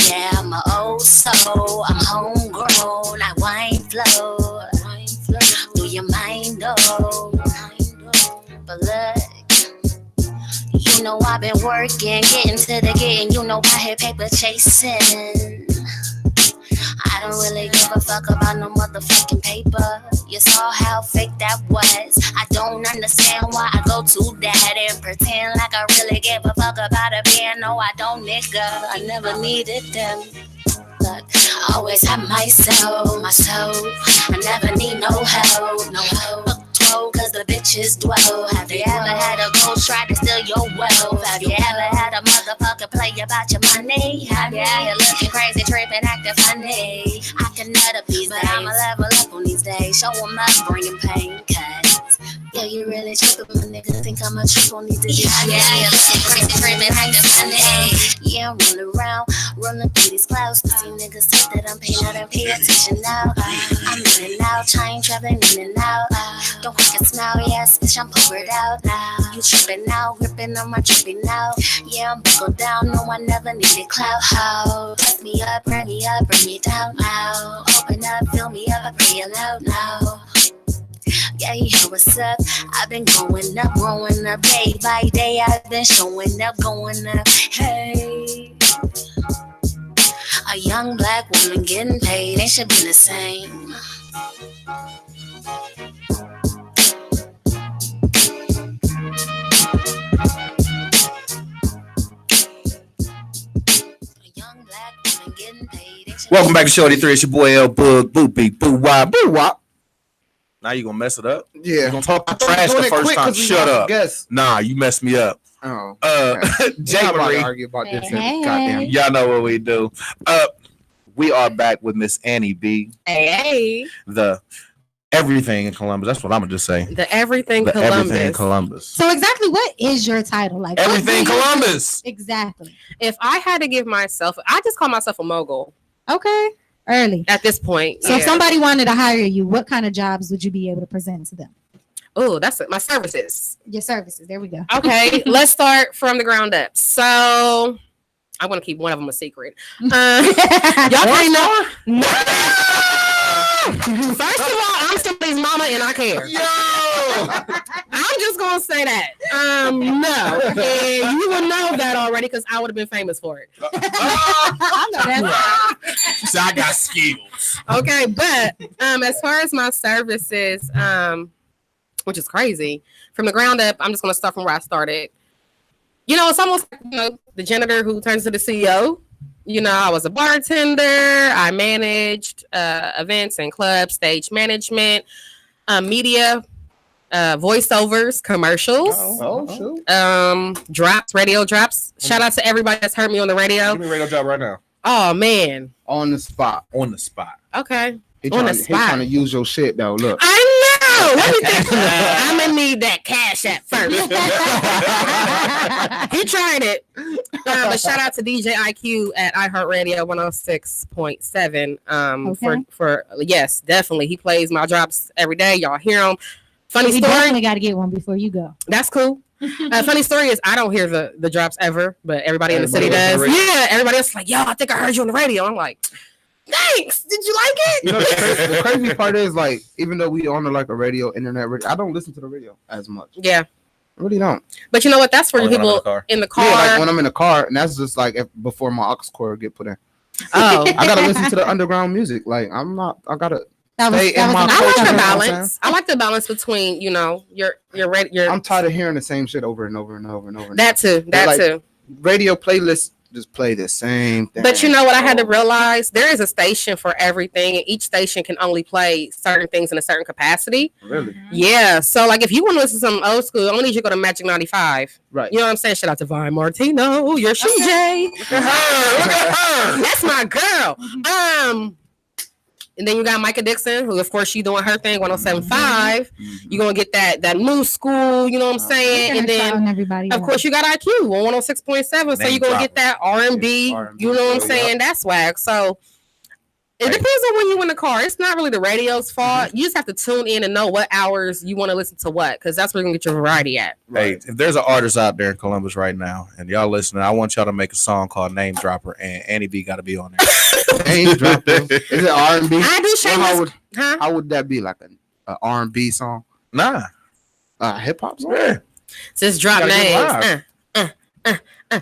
Yeah, I'm an old soul. I'm homegrown. I wine flow. Do your mind though? But look, you know I've been working, getting to the getting. You know I had paper chasing. I don't really give a fuck about no motherfucking paper. You saw how fake that was. I don't understand why I go to that and pretend like I really give a fuck about a band. No, I don't, nigga. I never needed them. Look, I always have myself. I never need no help, no help. Cause the bitches dwell. Have you ever had a ghost try to steal your wealth? Have you ever had a motherfucker play about your money? Have you out here looking crazy, tripping, acting funny? I can nut up these days, but I'ma level up on these days. Show 'em up, bringing pain, cause yeah, you really trippin', my nigga. Think I'm a trip on these days. Yeah, looking crazy, tripping, acting funny. Yeah, I'm rolling through these clouds. See niggas say that I'm paying out and pay attention now. I'm in and out, time traveling in and out. Don't quick and smile, yes, bitch, I'm puckered out now. You tripping now, gripping on my tripping now. Yeah, I'm buckled down, no, I never needed clout. How? Lift me up, bring me down now. Open up, fill me up, I pray you loud now. Yeah, you hear what's up? I've been going up, growing up day by day. I've been showing up, going up. Hey, a young black woman getting paid, ain't should be the same. Welcome back to Show 83. It's your boy L Bug, Boo Beat, Boo Wop, Boo Wop. Now you gonna mess it up? Yeah. You gonna talk trash the first time? Shut up. Nah, you messed me up. Oh. J.Marieee. Argue about this. Hey. Goddamn. Y'all know what we do. We are back with Miss Annie B. Hey. The everything in Columbus. That's what I'm gonna just say. The everything Columbus. Everything in Columbus. So exactly what is your title? Like Everything Columbus. Exactly. If I had to give myself, I just call myself a mogul. Okay. Early. At this point. So if somebody wanted to hire you, what kind of jobs would you be able to present to them? Oh, that's it. My services. Your services. There we go. Okay. Let's start from the ground up. So I want to keep one of them a secret. Y'all can't know. No. First of all, I'm somebody's mama and I care. Yo, I'm just gonna say that. No, and you would know that already because I would have been famous for it. I know that. so I got skills. Okay, but as far as my services, which is crazy, from the ground up, I'm just gonna start from where I started. You know, it's almost like, the janitor who turns to the CEO. You know, I was a bartender. I managed events and clubs, stage management, media, voiceovers, commercials, drops, radio drops. Shout out to everybody that's heard me on the radio. Give me a radio drop right now. Oh man, on the spot. Okay, he trying to use your shit though. Look, I know. Let me think. I'm gonna need that cash at first. He tried it. But shout out to DJ IQ at iHeartRadio 106.7. For yes, definitely. He plays my drops every day. Y'all hear him. Funny story. Definitely got to get one before you go. That's cool. Funny story is I don't hear the drops ever, but everybody in the city does. Yeah, everybody else is like, yo, I think I heard you on the radio. I'm like, thanks. Did you like it? You know, the crazy part is, like, even though we on like a radio, internet radio, I don't listen to the radio as much. Yeah. I really don't. But you know what? That's for people in the car. Yeah, like when I'm in the car, and that's just like before my aux cord get put in. Oh, I gotta listen to the underground music. Like I gotta. I like the balance. I like the balance between, you know, your. I'm tired of hearing the same shit over and over and over and over. That too. That too. Radio playlists just play the same thing. But you know what I had to realize? There is a station for everything, and each station can only play certain things in a certain capacity. Really? Yeah. So, like, if you want to listen to some old school, only need you to go to Magic 95. Right. You know what I'm saying? Shout out to Vine Martino. Your shoe, Jay. Look at her. That's my girl. And then you got Micah Dixon, who, of course, she doing her thing, 107.5. You're going to get that new school, you know what I'm saying? And then, of course, you got IQ on 106.7. So you're going to get that R&B, you know what I'm saying? That's swag. So it depends on when you in the car. It's not really the radio's fault. You just have to tune in and know what hours you want to listen to what, because that's where you're going to get your variety at. Hey, if there's an artist out there in Columbus right now, and y'all listening, I want y'all to make a song called Name Dropper, and Annie B got to be on there. Name Dropper. Is it R&B? I do shameless. How would that be? Like a R&B song? Nah. Hip hop song? Yeah. Just drop names.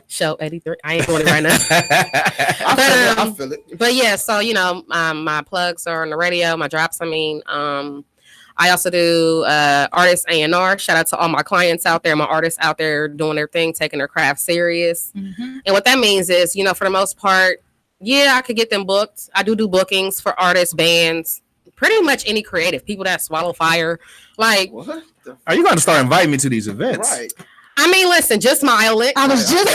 Show 83. I ain't doing it right now. I feel it. But yeah, so you know, my plugs are on the radio, my drops. I mean, I also do artist A&R. Shout out to all my clients out there, my artists out there doing their thing, taking their craft serious. And what that means is, you know, for the most part, yeah, I could get them booked. I do bookings for artists, bands, pretty much any creative people that swallow fire. Like, are you going to start inviting me to these events? Right. I mean, listen, just smile it. I was just going to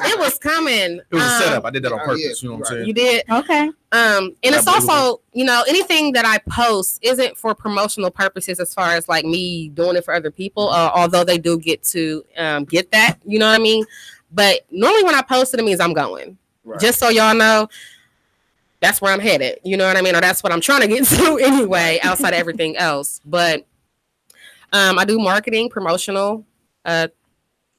say it was coming. It was a setup. I did that on purpose. You know what I'm saying? You did? Okay. And it's also, you know, anything that I post isn't for promotional purposes as far as like me doing it for other people, although they do get to get that, you know what I mean? But normally when I post it means I'm going. Right. Just so y'all know, that's where I'm headed. You know what I mean? Or that's what I'm trying to get to anyway, outside of everything else. But I do marketing, promotional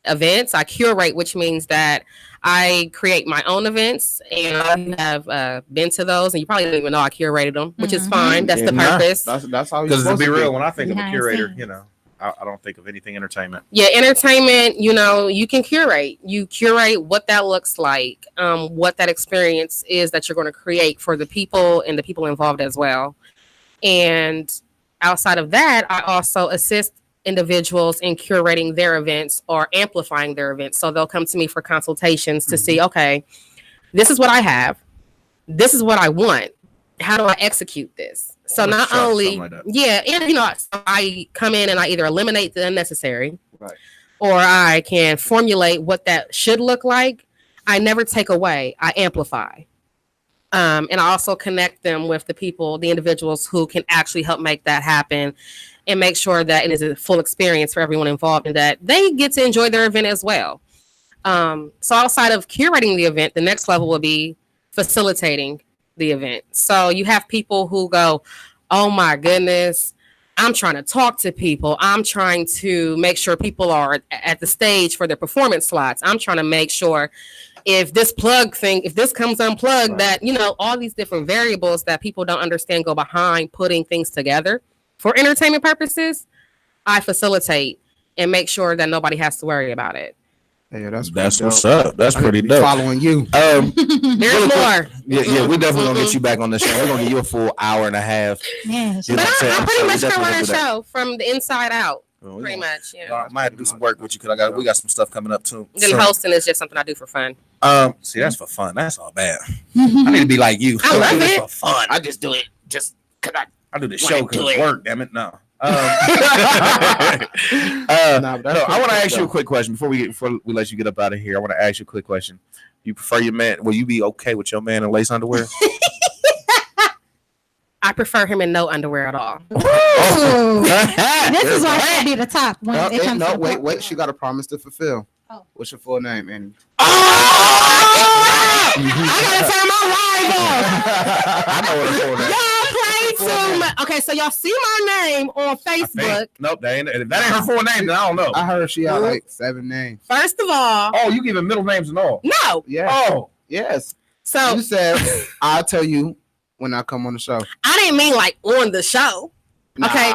events. I curate, which means that I create my own events, and I have been to those, and you probably didn't even know I curated them, which is fine. That's the purpose. That's how. Because to be real, when I think of a curator, you know, I don't think of anything entertainment. Yeah, entertainment, you know, you can curate. You curate what that looks like, what that experience is that you're going to create for the people and the people involved as well. And outside of that, I also assist individuals in curating their events or amplifying their events. So they'll come to me for consultations to see, okay, this is what I have. This is what I want. How do I execute this? So not only, and you know, I come in and I either eliminate the unnecessary, right, or I can formulate what that should look like. I never take away, I amplify. And I also connect them with the people, the individuals who can actually help make that happen and make sure that it is a full experience for everyone involved and that they get to enjoy their event as well. So outside of curating the event, the next level will be facilitating the event. So you have people who go, oh my goodness, I'm trying to talk to people. I'm trying to make sure people are at the stage for their performance slots. I'm trying to make sure if this comes unplugged, right, that, you know, all these different variables that people don't understand go behind putting things together for entertainment purposes, I facilitate and make sure that nobody has to worry about it. Yeah, that's what's up. That's pretty dope. Following you. There's more. Yeah, we definitely gonna get you back on the show. We're gonna give you a full hour and a half. Yeah, but I'm pretty much gonna run a show from the inside out. Pretty much, yeah. I might have to do some work with you because we got some stuff coming up too. Then hosting is just something I do for fun. See, that's for fun. That's all bad. I need to be like you. I love it for fun. I just do it just because I do the show because it's work. Damn it, no. No, I want to ask you a quick question before we let you get up out of here. I want to ask you a quick question. You prefer your man? Will you be okay with your man in lace underwear? I prefer him in no underwear at all. This is why I be the top. Wait. She got a promise to fulfill. Oh. What's your full name, Annie? I gotta turn my live off. I know what her full name. Y'all play too much. Okay, so y'all see my name on Facebook. Nope, if that ain't her full name, then I don't know. I heard she had like 7 names. First of all, oh, you giving middle names and all? No. Yeah. Oh, yes. So you said I'll tell you when I come on the show. I didn't mean like on the show. Nah. Okay.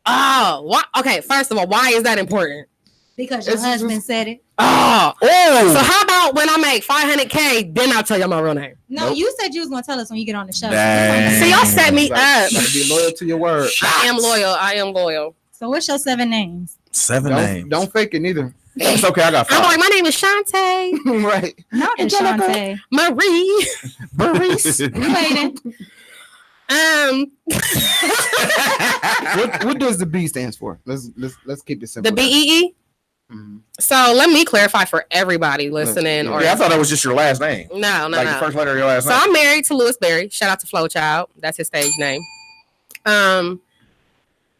Oh, what? Okay. First of all, why is that important? Because your husband said it. Oh. So how about when I make $500K, then I'll tell you my real name? No, you said you was gonna tell us when you get on the show. See, y'all set me up. Gotta be loyal to your word. I am loyal. So what's your 7 names? 7 names. Don't fake it neither. It's okay. I got 5. I'm like, my name is Shantae. Right. Not Shante. Marie. Maurice. Waiting. What does the B stands for? Let's keep it simple. The BEE. Mm-hmm. So let me clarify for everybody listening. I thought that was just your last name. No. Like the first letter of your last name. So I'm married to Louis Berry. Shout out to Flo Child. That's his stage name.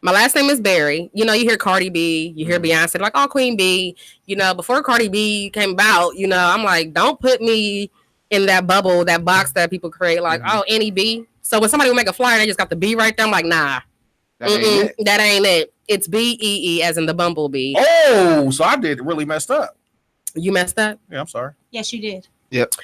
My last name is Berry. You know, you hear Cardi B, you hear Beyonce, like, oh, Queen B. You know, before Cardi B came about, you know, I'm like, don't put me in that bubble, that box that people create, like, oh, Annie B. So when somebody will make a flyer, they just got the B right there. I'm like, nah, that ain't it. It's BEE as in the bumblebee. Oh, so I did really messed up. You messed up? Yeah, I'm sorry. Yes, you did. Yep.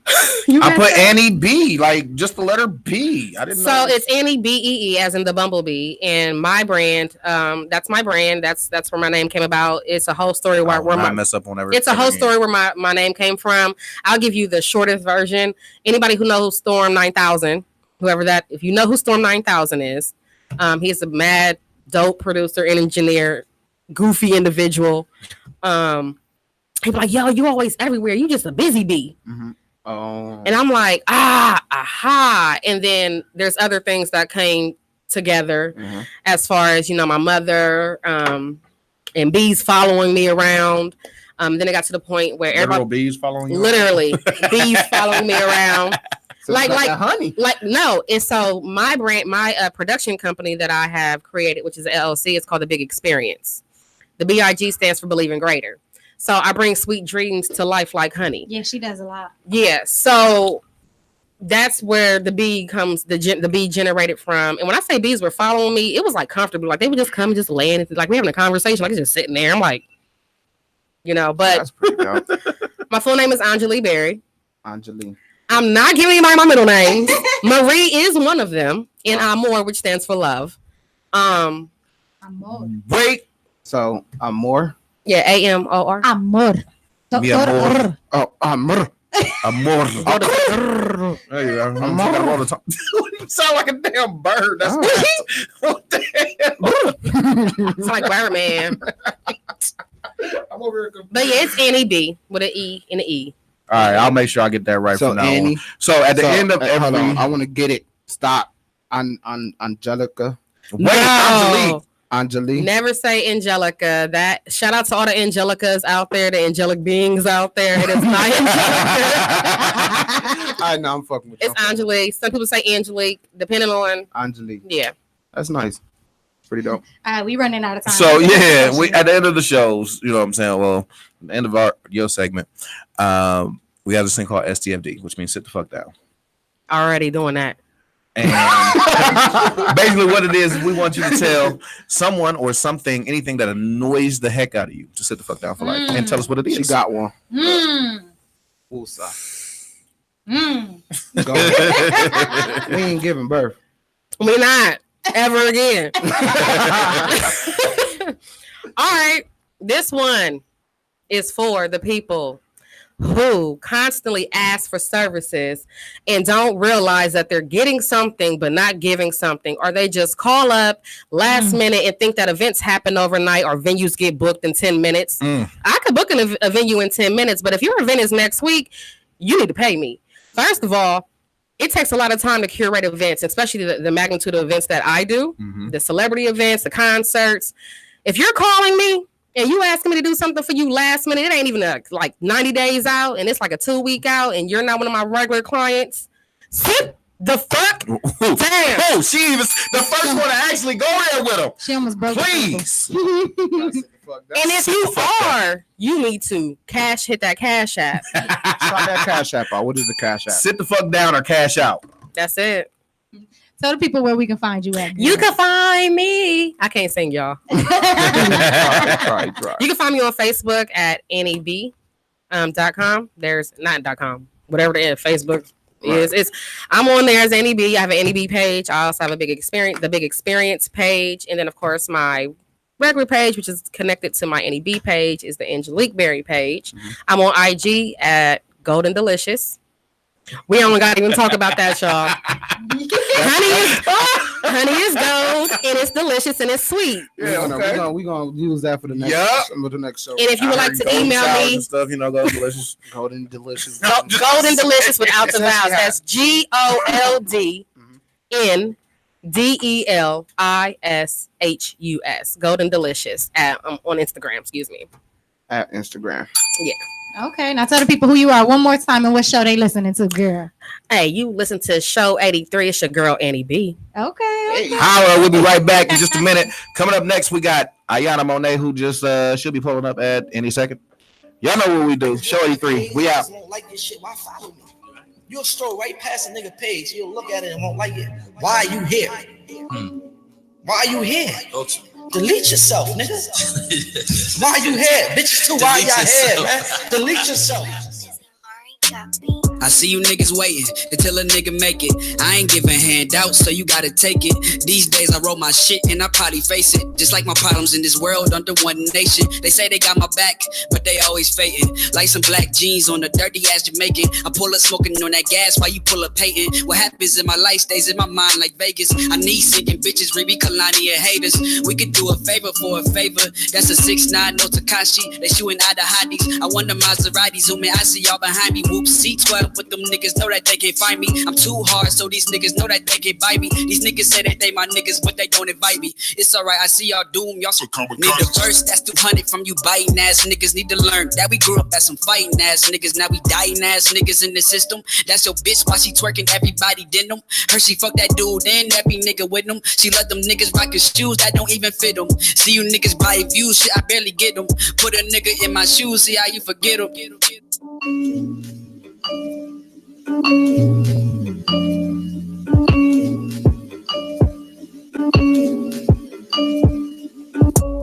I put Annie B, like just the letter B. I didn't know. So it's Annie BEE as in the bumblebee, and my brand. That's my brand. That's where my name came about. It's a whole story where I mess up on everything. It's a whole story where my name came from. I'll give you the shortest version. Anybody who knows Storm 9000, if you know who Storm 9000 is, he's a mad dope producer and engineer, goofy individual. He'd be like, yo, you always everywhere. You just a busy bee. Mm-hmm. Oh. And I'm like, aha. And then there's other things that came together as far as, you know, my mother and bees following me around. Then it got to the point where everybody bees following you literally bees following me around. So like honey. Like no. And so my brand, my production company that I have created, which is LLC, it's called The Big Experience. The BIG stands for Believe in Greater. So I bring sweet dreams to life like honey. Yeah, she does a lot. Yeah, so that's where the bee comes, the bee generated from. And when I say bees were following me, it was like comfortable. Like they would just come and just land. Like we're having a conversation. Like it's just sitting there. I'm like, you know, but my full name is Anjali Berry. Anjali. I'm not giving anybody my middle name. Marie is one of them. And Amor, which stands for love. Amor. Wait. So Amor. Yeah, AMOR. Amor. Mi amor. Oh, Amor. Amor. Hey, you sound like a damn bird. That's what the hell? It's like Birdman. I'm over here. But yeah, it's Annie B with an E and an E. All right, I'll make sure I get that right from now on. So at the end of every, hold on, I want to get it. Stop. Angelica. Wait, Anjali. Never say Angelica. That shout out to all the Angelicas out there, the angelic beings out there. It is not Angelica. I know I'm fucking with you. It's Angelique. Some people say Angelique, depending on Angelique. Yeah. That's nice. Pretty dope. We running out of time. So yeah, we at the end of the shows, you know what I'm saying? Well, at the end of your segment, we have this thing called STFD, which means sit the fuck down. Already doing that. And basically what it is, we want you to tell someone or something, anything that annoys the heck out of you, to sit the fuck down for life and tell us what it is. She got one. We ain't giving birth. We not ever again. All right. This one is for the people who constantly ask for services and don't realize that they're getting something but not giving something, or they just call up last minute and think that events happen overnight or venues get booked in 10 minutes. I could book a venue in 10 minutes, but if your event is next week, you need to pay me. First of all, it takes a lot of time to curate events, especially the magnitude of events that I do, the celebrity events, the concerts. If you're calling me and you asking me to do something for you last minute, it ain't even like 90 days out, and it's like a 2-week out, and you're not one of my regular clients. Sit the fuck down. Oh, she even the first one to actually go there with him. She almost broke. Please. And if you are, you need to hit that cash app. Try that cash app out. What is the cash app? Sit the fuck down or cash out. That's it. Tell the people where we can find you at. You can find me. I can't sing, y'all. Try. You can find me on Facebook at NEB.com. There's not .com, whatever the Facebook is. I'm on there as NEB. I have an NEB page. I also have the big experience page, and then of course my regular page, which is connected to my NEB page, is the Angelique Berry page. I'm on IG at Golden Delicious. We only got to even talk about that, y'all. Honey is gold, and it's delicious, and it's sweet. Yeah, we're gonna use that for the next show. And if you would like to email me, stuff, Golden Delicious. Golden Delicious. Golden Delicious without the vowels. That's GOLDNDELISHUS. Golden Delicious on Instagram. Excuse me. At Instagram. Yeah. Okay, now tell the people who you are one more time and what show they listening to, girl. Hey, you listen to show 83. It's your girl Annie B. Okay. Holla, we'll be right back in just a minute. Coming up next, we got Iyana Monet, who just should be pulling up at any second. Y'all know what we do. Show 83. We out. Won't like this shit. Why follow me? You'll scroll right past a nigga page. You'll look at it and won't like it. Why are you here? Why are you here? Delete yourself, nigga. Why are you here? Bitches too, why y'all here, man? Delete yourself. I see you niggas waiting until a nigga make it. I ain't giving handouts, so you gotta take it. These days I roll my shit and I probably face it. Just like my problems in this world under one nation. They say they got my back, but they always faking. Like some black jeans on a dirty ass Jamaican. I pull up smoking on that gas while you pull up hating. What happens in my life stays in my mind like Vegas. I need sinking bitches, Riri, Kalani, and haters. We could do a favor for a favor. That's a 6'9", no Takashi. They shooting out the hotties. I want the Maserati zooming. I see y'all behind me. Whoop, C12. But them niggas know that they can't find me. I'm too hard, so these niggas know that they can't buy me. These niggas say that they my niggas, but they don't invite me. It's alright, I see y'all doom. Y'all so need the verse, that's 200 from you biting ass niggas. Need to learn that we grew up as some fighting ass niggas. Now we dying ass niggas in the system. That's your bitch, while she twerking, everybody denim. Her, she fuck that dude, then every nigga with them. She let them niggas rockin' shoes that don't even fit them. See you niggas buy views, shit, I barely get them. Put a nigga in my shoes, see how you forget them.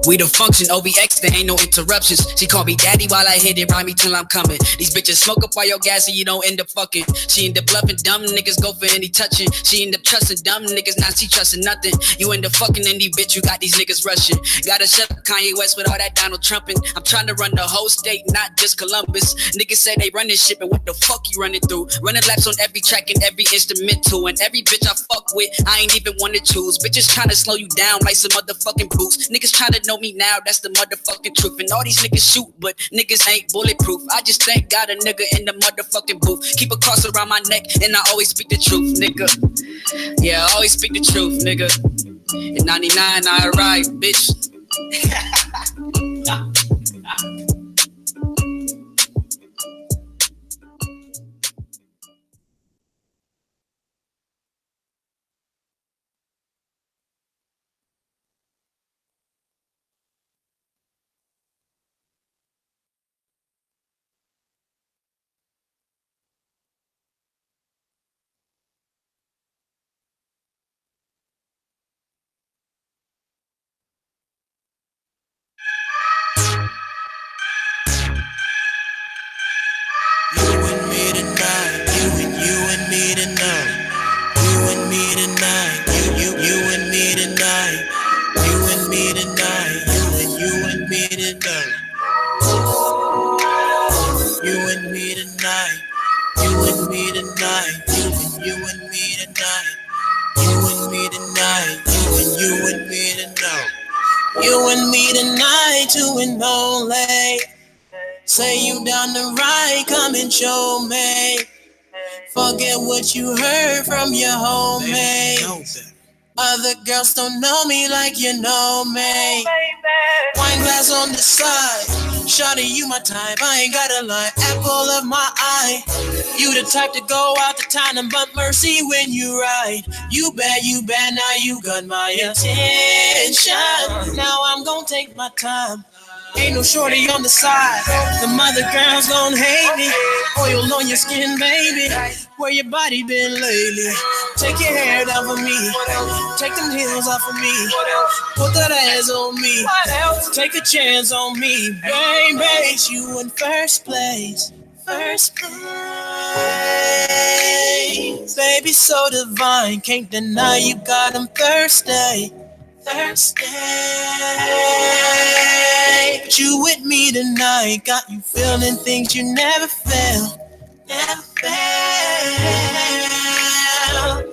We the function, OVX, there ain't no interruptions. She call me daddy while I hit it, rhyme me till I'm coming. These bitches smoke up all your gas and you don't end up fucking. She end up loving dumb niggas, go for any touching. She end up trusting dumb niggas, now she trusting nothing. You end up fucking any bitch, you got these niggas rushing. Gotta shut up Kanye West with all that Donald Trumping. I'm trying to run the whole state, not just Columbus. Niggas say they running shit, but what the fuck you running through? Running laps on every track and every instrumental. And every bitch I fuck with, I ain't even wanna choose. Bitches trying to slow you down like some motherfucking boots. Niggas trying to know me now, that's the motherfucking truth. And all these niggas shoot, but niggas ain't bulletproof. I just thank God a nigga in the motherfucking booth. Keep a cross around my neck, and I always speak the truth, nigga. Yeah, I always speak the truth, nigga. In 99, I arrived, bitch. You and me tonight, you and only. Say you down the right, come and show me. Forget what you heard from your homies. Other girls don't know me like you know me. Wine glass on the side. Shawty, you my type. I ain't gotta lie. Apple of my eye. You the type to go out the time and bump mercy when you ride. You bad, now you got my attention. Now I'm gonna take my time. Ain't no shorty on the side. The mother girls gon' hate me. Oil on your skin, baby. Where your body been lately? Take your hair down for me. Take them heels off of me. Put that ass on me. Take a chance on me, baby. You in first place. First place. Baby, so divine. Can't deny you got them thirsty. Thursday, but you with me tonight, got you feeling things you never felt, never felt.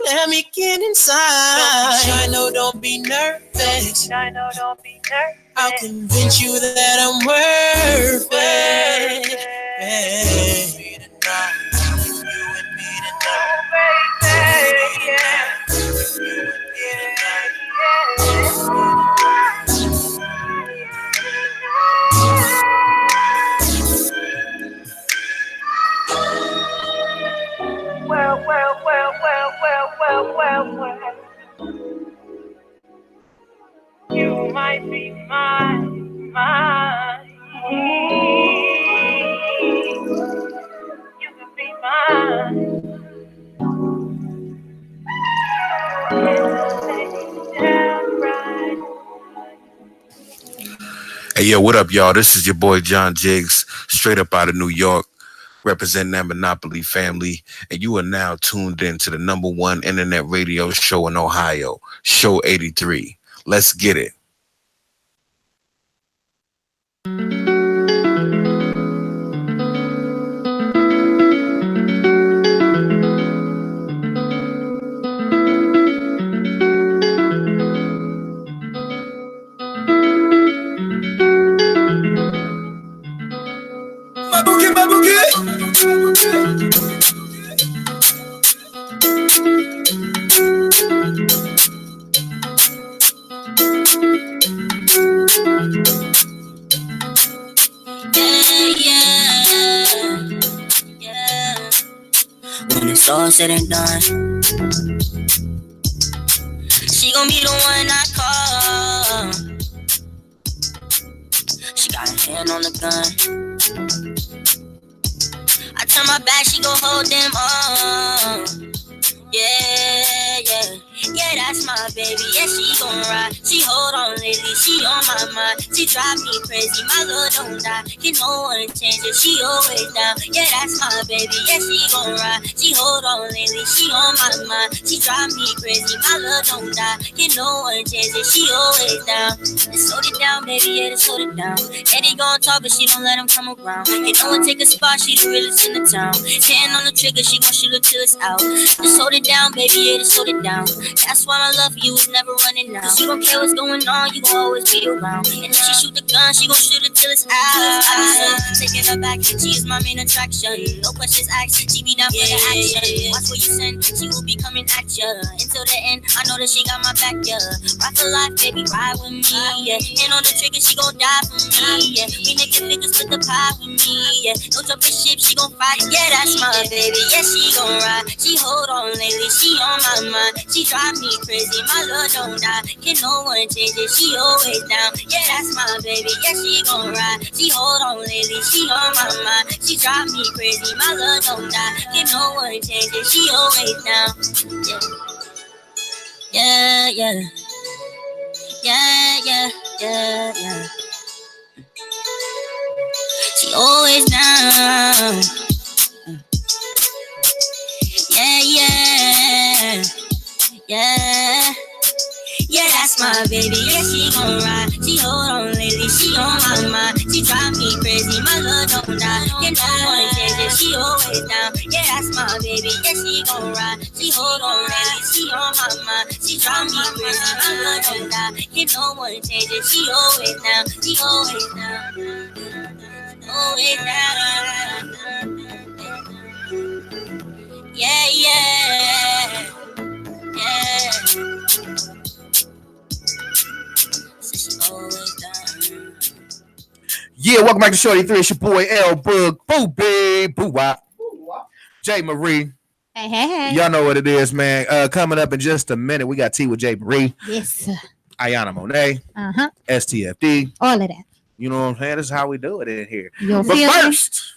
Let me get inside. I know, don't be nervous. I'll convince you that I'm worth it. Baby, tonight, you and me tonight, baby, yeah. Well. You might be mine. You could be mine. Hey, yo, what up, y'all? This is your boy John Jiggs, straight up out of New York, representing that Monopoly family, and you are now tuned in to the #1 internet radio show in Ohio, Show 83. Let's get it. When it's all said and done, she gon' be the one I call. She got her hand on the gun. I turn my back, she gon' hold them on. Yeah, that's my baby. Yeah, she gon' ride. She hold on lately, she on my mind. She drive me crazy, my love don't die. Can no one change it, she always down. Yeah, that's my baby. Yeah, she gon' ride. She hold on lately, she on my mind. She drive me crazy, my love don't die. Can no one change it, she always down. Let's hold it down, baby. Yeah, let's hold it down. Eddie gon' talk, but she don't let him come around. You know what, take a spot, she the realest in the town. Hand on the trigger, she gon' shoot it till it's out. Let's hold it down, baby. Yeah, let's hold it down. That's why my love for you is never running out. Cause you don't care what's going on, you gon' always be around. And if she shoot the gun, she gon' shoot it till it's out. Taking her back, she is my main attraction. No questions asked, she be down for the action. Watch what you send, she will be coming at ya. Until the end, I know that she got my back, yeah. Ride for life, baby, ride with me, yeah. Hand on the trigger, she gon' die for me, yeah. We make the niggas split the pie with me, yeah. No jumping ship, she gon' fight, yeah, that's my baby. Yeah, she gon' ride, she hold on lately, she on my mind. She drive me crazy, my love don't die. Can no one change it, she always down. Yeah, that's my baby, yeah, she gon' ride. She hold on lately, she on my mind. She drive me crazy, my love don't die. Can no one change it, she always down. Yeah. She always down. Yeah, that's my baby. Yeah, she gon' ride. She hold on lately, she on my mind. She drive me crazy, my love don't die. Yeah, no one change it, she always down. Yeah, that's my baby. Yeah, she gon' ride. She hold on lately, she on my mind. She drive me crazy, my love don't die. Yeah, no one change it, she always down. She always down. Always down. Yeah. Yeah, welcome back to Shorty 3. It's your boy L Boog, Boo Bee, Boo Wop, J.Marieee. Hey. Y'all know what it is, man. Coming up in just a minute, we got tea with J.Marieee. Yes. Iyana Monet. STFD. All of that. You know what I'm saying? This is how we do it in here. But first,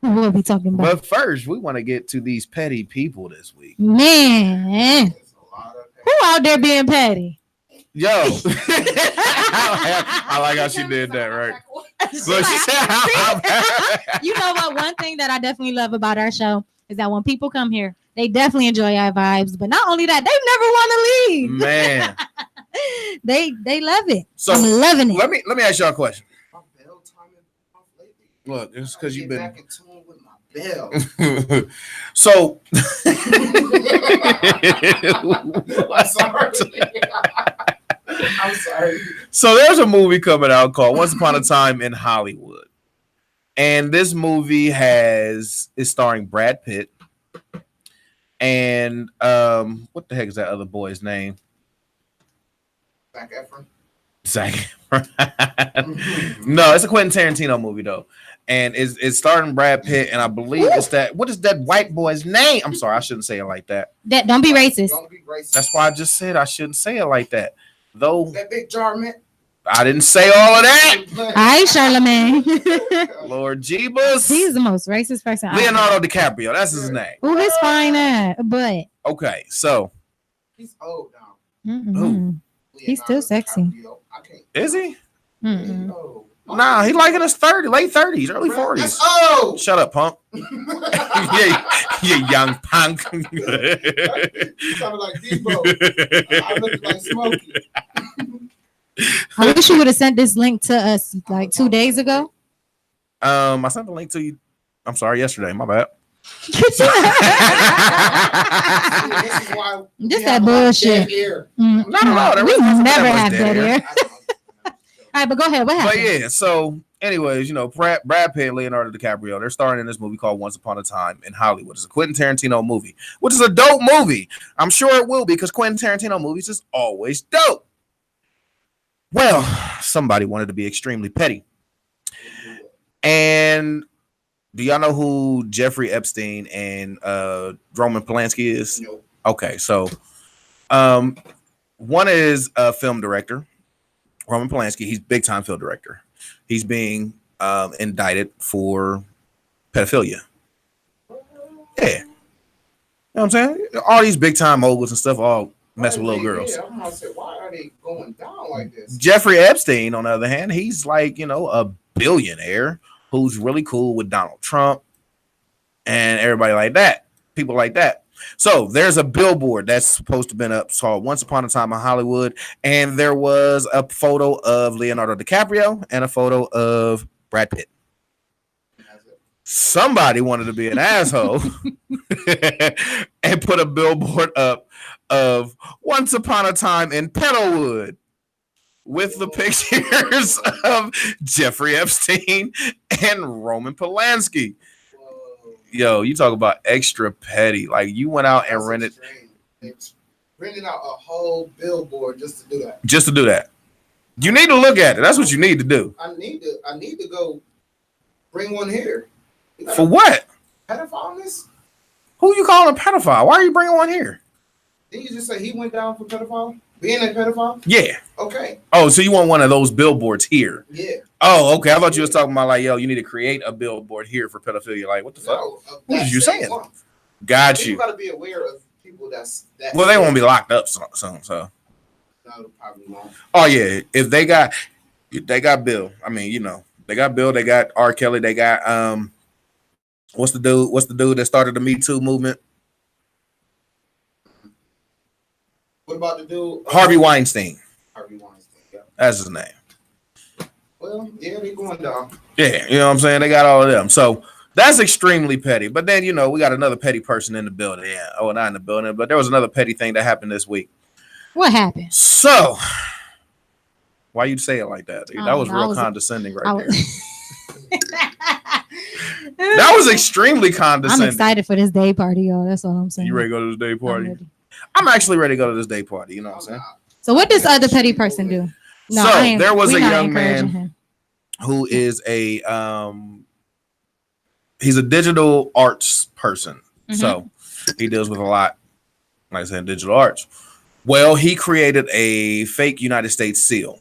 we'll be talking about. But first, we want to get to these petty people this week. Man, who out there being petty? Yo, I like how she did that, right? You know what? One thing that I definitely love about our show is that when people come here, they definitely enjoy our vibes. But not only that, they never want to leave. Man, they love it. So I'm loving it. Let me ask y'all a question. Look, it's because you've been back in tune with my bell. So, I'm sorry. So there's a movie coming out called Once Upon a Time in Hollywood, and this movie is starring Brad Pitt and what the heck is that other boy's name? Zac Efron. No, it's a Quentin Tarantino movie though, and it's starring Brad Pitt, and I believe it's that. What is that white boy's name? I'm sorry, I shouldn't say it like that. Don't be racist. That's why I just said I shouldn't say it like that. Though that big jar man. I didn't say all of that. Hi, Charlemagne. Lord Jeebus. He's the most racist person. Leonardo DiCaprio. That's his name. Who is fine at? But okay, so he's old now. Who? He's still sexy. Is he? No. Nah, he like in his late 30s, early 40s. Oh, shut up, punk. you young punk. You sounded like Debo. I looked like Smokey. I wish you would have sent this link to us like 2 days ago. I sent the link to you. I'm sorry, yesterday. My bad. This is why just that bullshit. Not at all. We never have dead air. All right, but go ahead. What happened? But yeah, so anyways, you know, Brad Pitt and Leonardo DiCaprio, they're starring in this movie called Once Upon a Time in Hollywood. It's a Quentin Tarantino movie, which is a dope movie. I'm sure it will be because Quentin Tarantino movies is always dope. Well, somebody wanted to be extremely petty. And do y'all know who Jeffrey Epstein and Roman Polanski is? Nope. Okay, so one is a film director. Roman Polanski, he's big time film director. He's being indicted for pedophilia. Yeah. You know what I'm saying? All these big time moguls and stuff all mess with little girls. I'm gonna say, why are they going down like this? Jeffrey Epstein, on the other hand, he's like, you know, a billionaire who's really cool with Donald Trump and everybody like that. People like that. So there's a billboard that's supposed to have been up called Once Upon a Time in Hollywood, and there was a photo of Leonardo DiCaprio and a photo of Brad Pitt. Somebody wanted to be an asshole and put a billboard up of Once Upon a Time in Petalwood with the pictures of Jeffrey Epstein and Roman Polanski. Yo, you talk about extra petty. Like you went out and rented out a whole billboard just to do that. Just to do that. You need to look at it. That's what you need to do. I need to go bring one here. For what? Pedophileness? Who you calling a pedophile? Why are you bringing one here? Didn't you just say he went down for pedophile? Being a pedophile? Yeah. Okay. Oh, so you want one of those billboards here? Yeah. Oh, okay. I thought you was talking about like, yo, you need to create a billboard here for pedophilia. Like, what the fuck? What are you saying? Got you. You got to be aware of people that's that. Well, they won't be locked up soon. So. No, probably not. Oh yeah, if they got Bill. I mean, you know, they got Bill. They got R. Kelly. They got what's the dude that started the Me Too movement? What about the dude? Harvey Weinstein. Harvey Weinstein. Yeah. That's his name. Well, yeah, they going down. Yeah, you know what I'm saying? They got all of them. So that's extremely petty. But then, you know, we got another petty person in the building. Yeah. Oh, not in the building, but there was another petty thing that happened this week. What happened? So, why you say it like that? Dude? That was real condescending right there. That was extremely condescending. I'm excited for this day party, y'all. That's all I'm saying. You ready to go to this day party? I'm actually ready to go to this day party. You know what I'm saying? So what does other petty person do? No, so there was a young man. who is a he's a digital arts person. So he deals with a lot, like I said, digital arts. Well, he created a fake United States seal.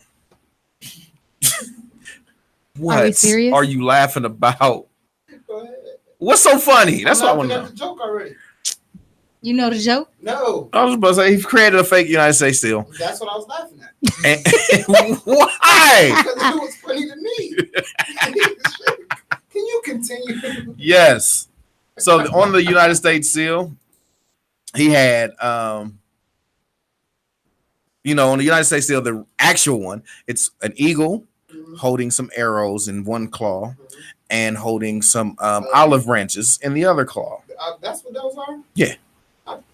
What serious? are you laughing about? What's so funny? That's what I want to know. The joke already. You know the joke? No. I was about to say he created a fake United States seal. That's what I was laughing at. Why? Because it was funny to me. Can you continue? Yes. So on the United States seal, he had on the United States seal, the actual one, it's an eagle holding some arrows in one claw and holding some olive branches in the other claw. That's what those are? Yeah.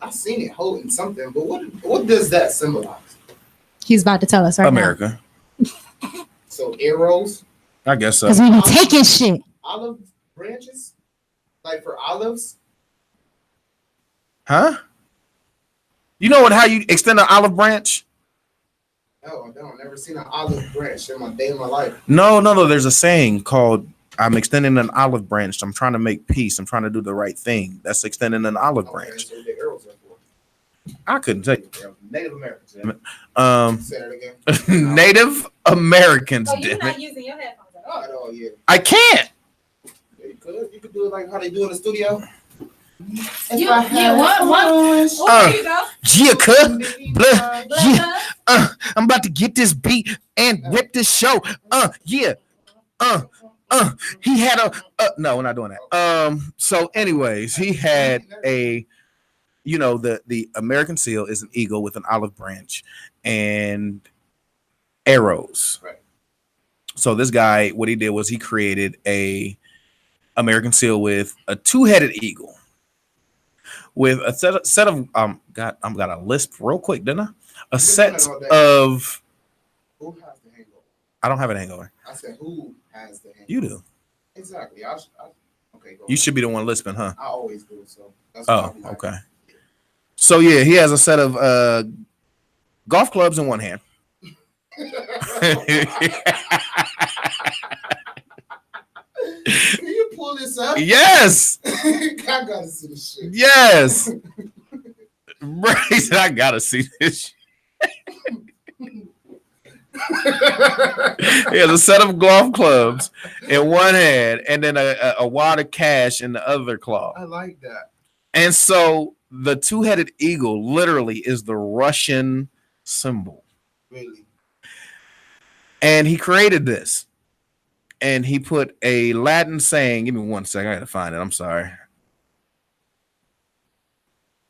I've seen it holding something, but what does that symbolize? He's about to tell us right America. now. So arrows? I guess so. Because we be taking shit. Olive branches? Like for olives? Huh? You know how you extend an olive branch? No, I don't. Never seen an olive branch in my day of my life. No. There's a saying called I'm extending an olive branch. I'm trying to make peace. I'm trying to do the right thing. That's extending an olive branch. So the arrows are for. I couldn't tell you. Native Americans. Say that again. Native Americans. Oh, you're not using your headphones at all. At all, yeah. I can't. Yeah, you could. You could do it like how they do in the studio. There you go. I'm about to get this beat and rip this show. He had a no, we're not doing that. So anyways, he had a the American seal is an eagle with an olive branch and arrows. Right. So this guy, what he did was he created a American seal with a two-headed eagle with a set of I'm got a lisp real quick, didn't I? A set of who has the hangover? I don't have an hangover. I said who has the hangover? You do. Exactly. Okay, go You should be the one lisping, huh? I always do, so that's okay. So yeah, he has a set of golf clubs in one hand. Can you pull this up? Yes. I gotta see this shit. Yes. Right. I gotta see this shit. He has a set of golf clubs in one hand and then a wad of cash in the other claw. I like that. And so the two-headed eagle literally is the Russian symbol. Really? And he created this. And he put a Latin saying, give me 1 second, I gotta find it. I'm sorry.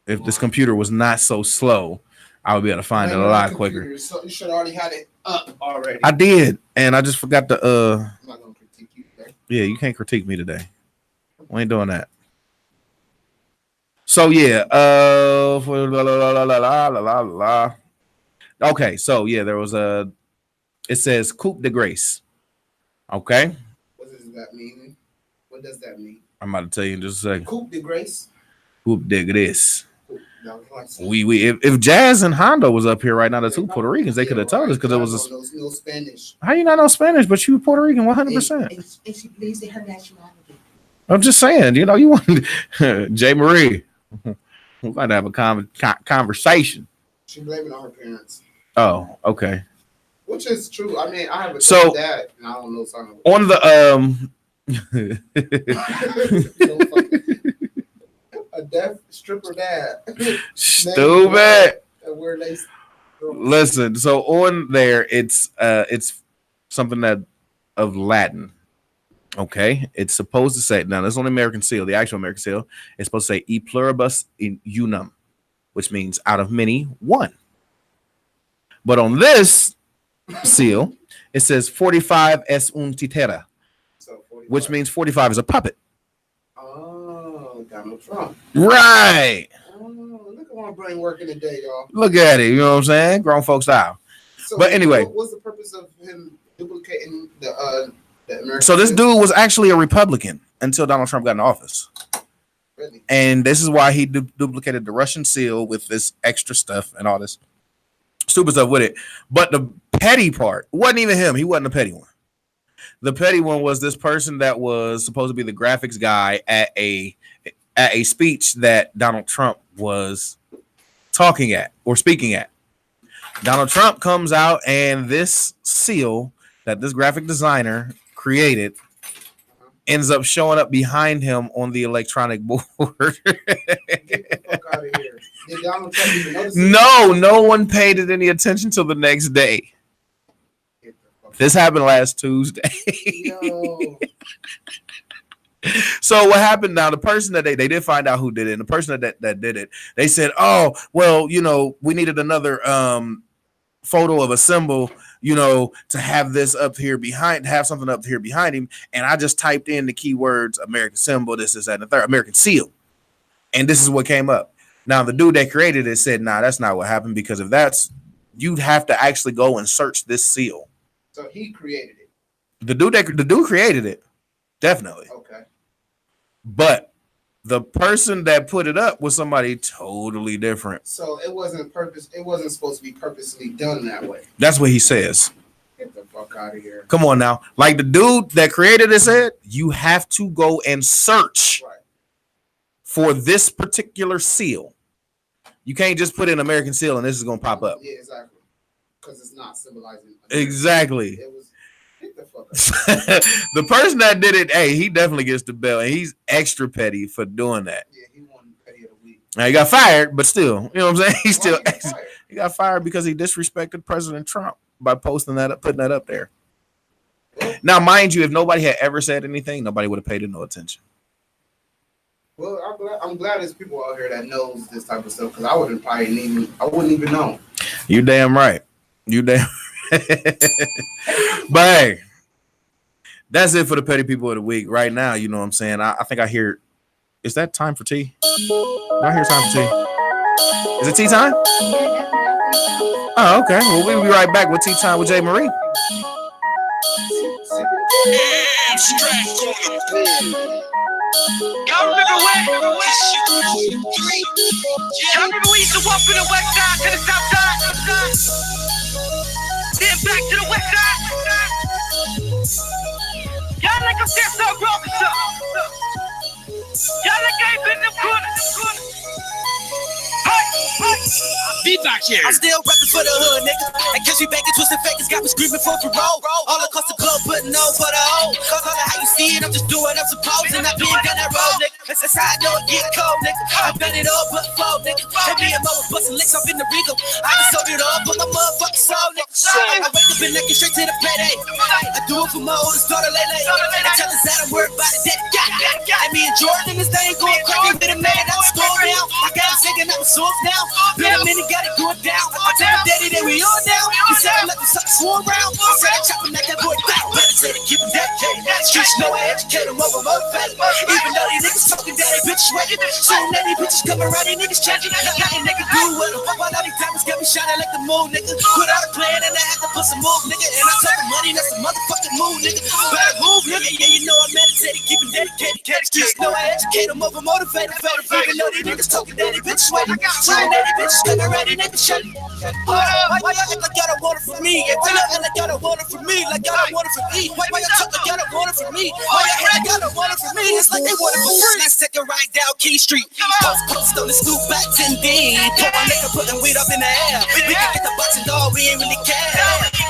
If this computer was not so slow, I would be able to find it a lot quicker. So you should already had it up already. I did, and I just forgot to I'm not gonna critique you today. Yeah, you can't critique me today. We ain't doing that. So yeah, okay, so yeah, there was it says Coupe de Grace. Okay. What does that mean? What does that mean? I'm about to tell you in just a second. Coupe de Grace. Coupe de Grace. If Jazz and Hondo was up here right now, the two Puerto Ricans, they could have told us because it was no Spanish. How you not know Spanish, but you Puerto Rican 100%. And she believes in her nationality. I'm just saying, you want J.Marieee. We're going to have a conversation. She blaming on her parents. Oh, okay. Which is true. I mean, I have a dad, and I don't know something. On the a deaf stripper dad. Stupid. Listen, so on there, it's something that of Latin. Okay, it's supposed to say now. That's on the American seal. The actual American seal is supposed to say "E pluribus in unum," which means out of many, one. But on this seal, it says 45 es un titera, so which means 45 is a puppet. Oh, Donald Trump. Right. Oh, look at my brain working today, y'all. Look at it. You know what I'm saying? Grown folk style. So but anyway, what was the purpose of him duplicating the American? So this dude was actually a Republican until Donald Trump got in office. Really? And this is why he duplicated the Russian seal with this extra stuff and all this stupid stuff with it. But the petty part wasn't even him. He wasn't a petty one. The petty one was this person that was supposed to be the graphics guy at a speech that Donald Trump was talking at or speaking at. Donald Trump comes out, and this seal that this graphic designer created ends up showing up behind him on the electronic board. No one paid it any attention till the next day. This happened last Tuesday. So what happened now, the person that they did find out who did it, and the person that did it, they said, oh, well, we needed another photo of a symbol, to have this up here behind, have something up here behind him. And I just typed in the keywords American symbol, this is that, and the third, American seal. And this is what came up. Now, the dude that created it said, nah, that's not what happened, because if that's, you'd have to actually go and search this seal. So he created it. The dude created it. Definitely. Okay. But the person that put it up was somebody totally different. So it wasn't supposed to be purposely done that way. That's what he says. Get the fuck out of here. Come on now. Like the dude that created it said, you have to go and search for this particular seal. You can't just put in American seal and this is going to pop up. Yeah, exactly. Because it's not symbolizing. Exactly. It was. Get the fuck out. The person that did it, hey, he definitely gets the bell, and he's extra petty for doing that. Yeah, he won petty of the week. Now he got fired, but still, you know what I'm saying? He got fired because he disrespected President Trump by posting that up, putting that up there. Now, mind you, if nobody had ever said anything, nobody would have paid it no attention. Well, I'm glad there's people out here that knows this type of stuff, because I wouldn't even know. You damn right. You damn. But hey, that's it for the petty people of the week. Right now, you know what I'm saying? I think I hear. Is that time for tea? Do I hear time for tea? Is it tea time? Oh, okay. Well, we'll be right back with tea time with J.Marieee. Y'all remember when? Y'all remember we used to walk from the west side to the south side? Then back to the west side. Y'all like I'm there so broke or something. Y'all like I ain't been in them corners. Be back here. I'm still repping for the hood, nigga. And cause we banking twisted fakers got me screaming for parole. All across the globe, putting on for the hoe. Cause all how you see it, I'm just doing up supposed. And I been down that road, nigga. That's how I know it get cold, nigga. I've done it all but fold, nigga. And me and Mo was busting licks up in the Rico. I just sold it all, but my motherfucking soul, nigga. I wake up and naked straight to the payday. I do it for my oldest daughter, Lele. I tell us that I'm worried about it, dead. And me and Jordan, this thing going crazy. Been a man out the store now. I got him singing out the source now. Been a minute, got it going down. I tell my daddy that we all down. He said I let the sucker swarm around. I said I chop him like that boy down. Better say to keep him dedicated. Streets know I educate him over motivated. Even though these niggas talking that they bitches waiting. Soon that these bitches come around, these niggas changing. Nothing they can do with them. While all these diamonds got me shining like the moon, nigga. Without a plan and I had to put some move, nigga. And I took the money, that's the motherfucking move, nigga. Better move, nigga. Yeah, you know I'm meditating, keep him dedicated. Streets know I educate him over motivated. Even though these niggas talking that they bitches waiting. Soon that these bitches come around, these niggas shutting. Why y'all act like y'all don't want it from me? Why y'all act like y'all don't want it from me? Like y'all don't want it from me? Why y'all talk like y'all don't want it from me? Why y'all act like y'all don't want it from me? It's like they want it for free. Let's take a ride down Key Street. Post on the stoop back 10 D. Pour my liquor, put them weed up in the air. We can get the box and dog, we ain't really care.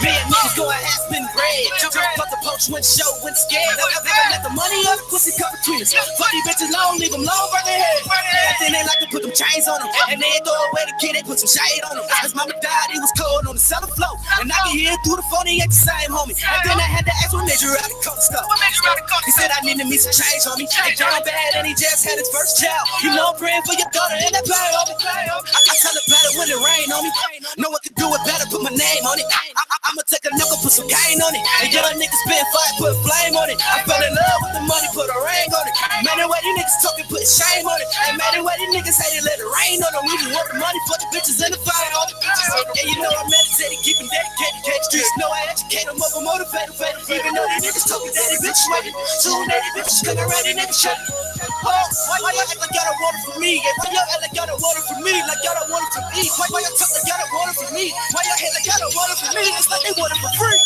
Me and niggas going half spin bread. Jump up the poach when show, when scared. Never let the money or the pussy come between us. Fuck these bitches long, leave them long, burn their head. And then they like to put them chains on them. And they throw away the kid, they put some shade on them. His mama died, he was cold on the cellar floor. And I can hear it through the phone, he ain't the same homie. And then I had to ask what made you out of coke stuff. He said I needed me some change on me. And John bad and he just had his first child. You know I'm praying for your daughter and that play on me. I tell her better when it rain on me. No one can do it better, put my name on it. I'ma take a knuckle, put some cane on it. And young niggas spin fire, put flame on it. I fell in love with the money, put a ring on it. Man, the way these niggas talking, put shame on it. And man, the way these niggas hate it, let it rain on them. We just want the money for the bitches in the fire on it. And you know I'm meditating, keeping dedicated. Catch streets, know I educate them over motivated. Even though these niggas talking, that these bitches waiting. Soon that these bitches come around, these niggas shut. Why y'all act like y'all don't want it from me? Why y'all act like y'all don't want it from me? Like y'all don't want it from me? Why y'all talk like y'all don't want it from me? Why y'all hate like y'all don't want it from me? It's like they want it for free.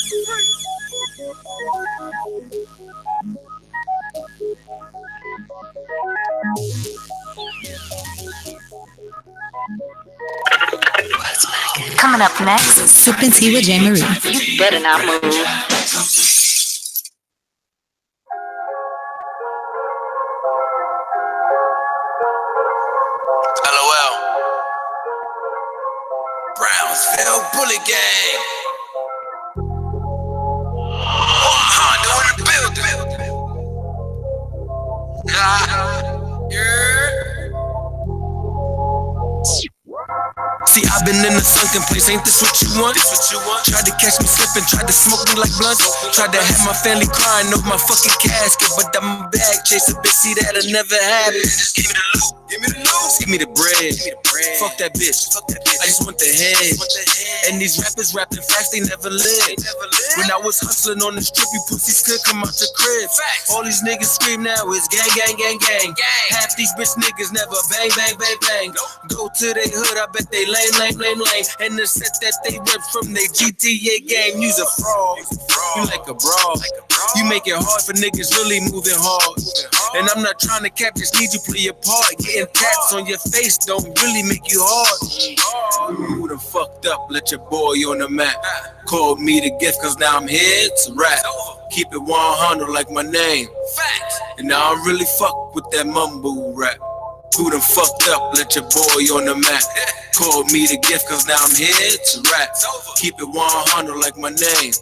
Coming up next, Sippin' Tea with J.Marieee. You better not move. LOL. Brownsville Bully Gang. Honda in the building. See, I've been in the sunken place, ain't this what you want? Tried to catch me slipping, tried to smoke me like blunts. Tried to have my family crying over my fucking casket, but I'm back, chase a bitch, see that'll never happen. Just give me the loot, give me the bread. Fuck that bitch, I just want the head. And these rappers rapping fast, they never lived. When I was hustling on the strip, you pussies could come out your crib. All these niggas scream now, it's gang, gang, gang, gang. Half these bitch niggas never bang, bang, bang, bang. Go to their hood, I bet they lame. And the set that they rip from their GTA game, you's a fraud. You like a brawl. You make it hard for niggas really moving hard. And I'm not trying to cap, just need you play your part. Getting tats on your face don't really make you hard. Who done fucked up, let your boy on the map. Called me the gift cause now I'm here to rap. Keep it 100 like my name. And now I really fuck with that mumble rap. Who done fucked up, let your boy on the map. Called me the gift cause now I'm here to rap. Keep it 100 like my name.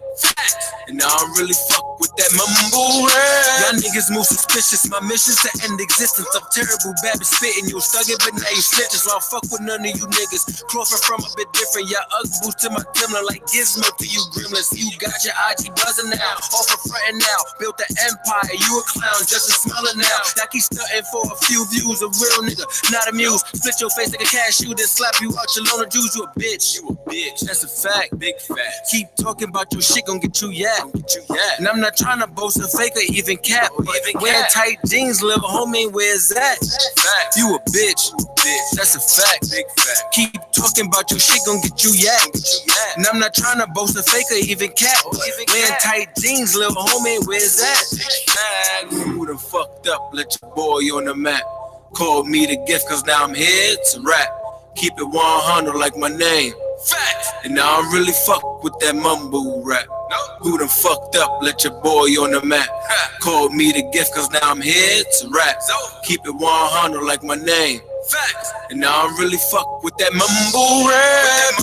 And now I really fuck with that mumble rap. Y'all niggas move suspicious. My mission's to end existence. I'm terrible, bad at spitting. You stuck it, but now you snitches. So I fuck with none of you niggas. Crawford from a bit different. Y'all Ugg boots to my Timberland like Gizmo to you gremlins. You got your IG buzzing now. Off of frontin' now. Built an empire. You a clown, just a smiling now. Y'all keep stunting for a few views. A real nigga, not amused. Split your face like a cashew, then slap you out your loner juice. You a bitch. That's a fact. Big fact. Keep talking about your shit, gon' get you yak. And I'm not trying to boast a fake or even cap. Wearing tight jeans, little homie, where's that? You a bitch. That's a fact. Big fact. Keep talking about your shit, gon' get you yak. And I'm not trying to boast a fake or even cap. Wearing tight jeans, little homie, where's that? Who done fucked up? Let your boy on the map. Called me the gift cause now I'm here to rap. Keep it 100 like my name. And now I really fuck with that mumble rap. Who done fucked up? Let your boy on the map. Called me the gift cause now I'm here to rap. Keep it 100 like my name. And now I really fuck with that mumble rap.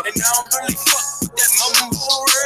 And now I really fuck with that mumble rap.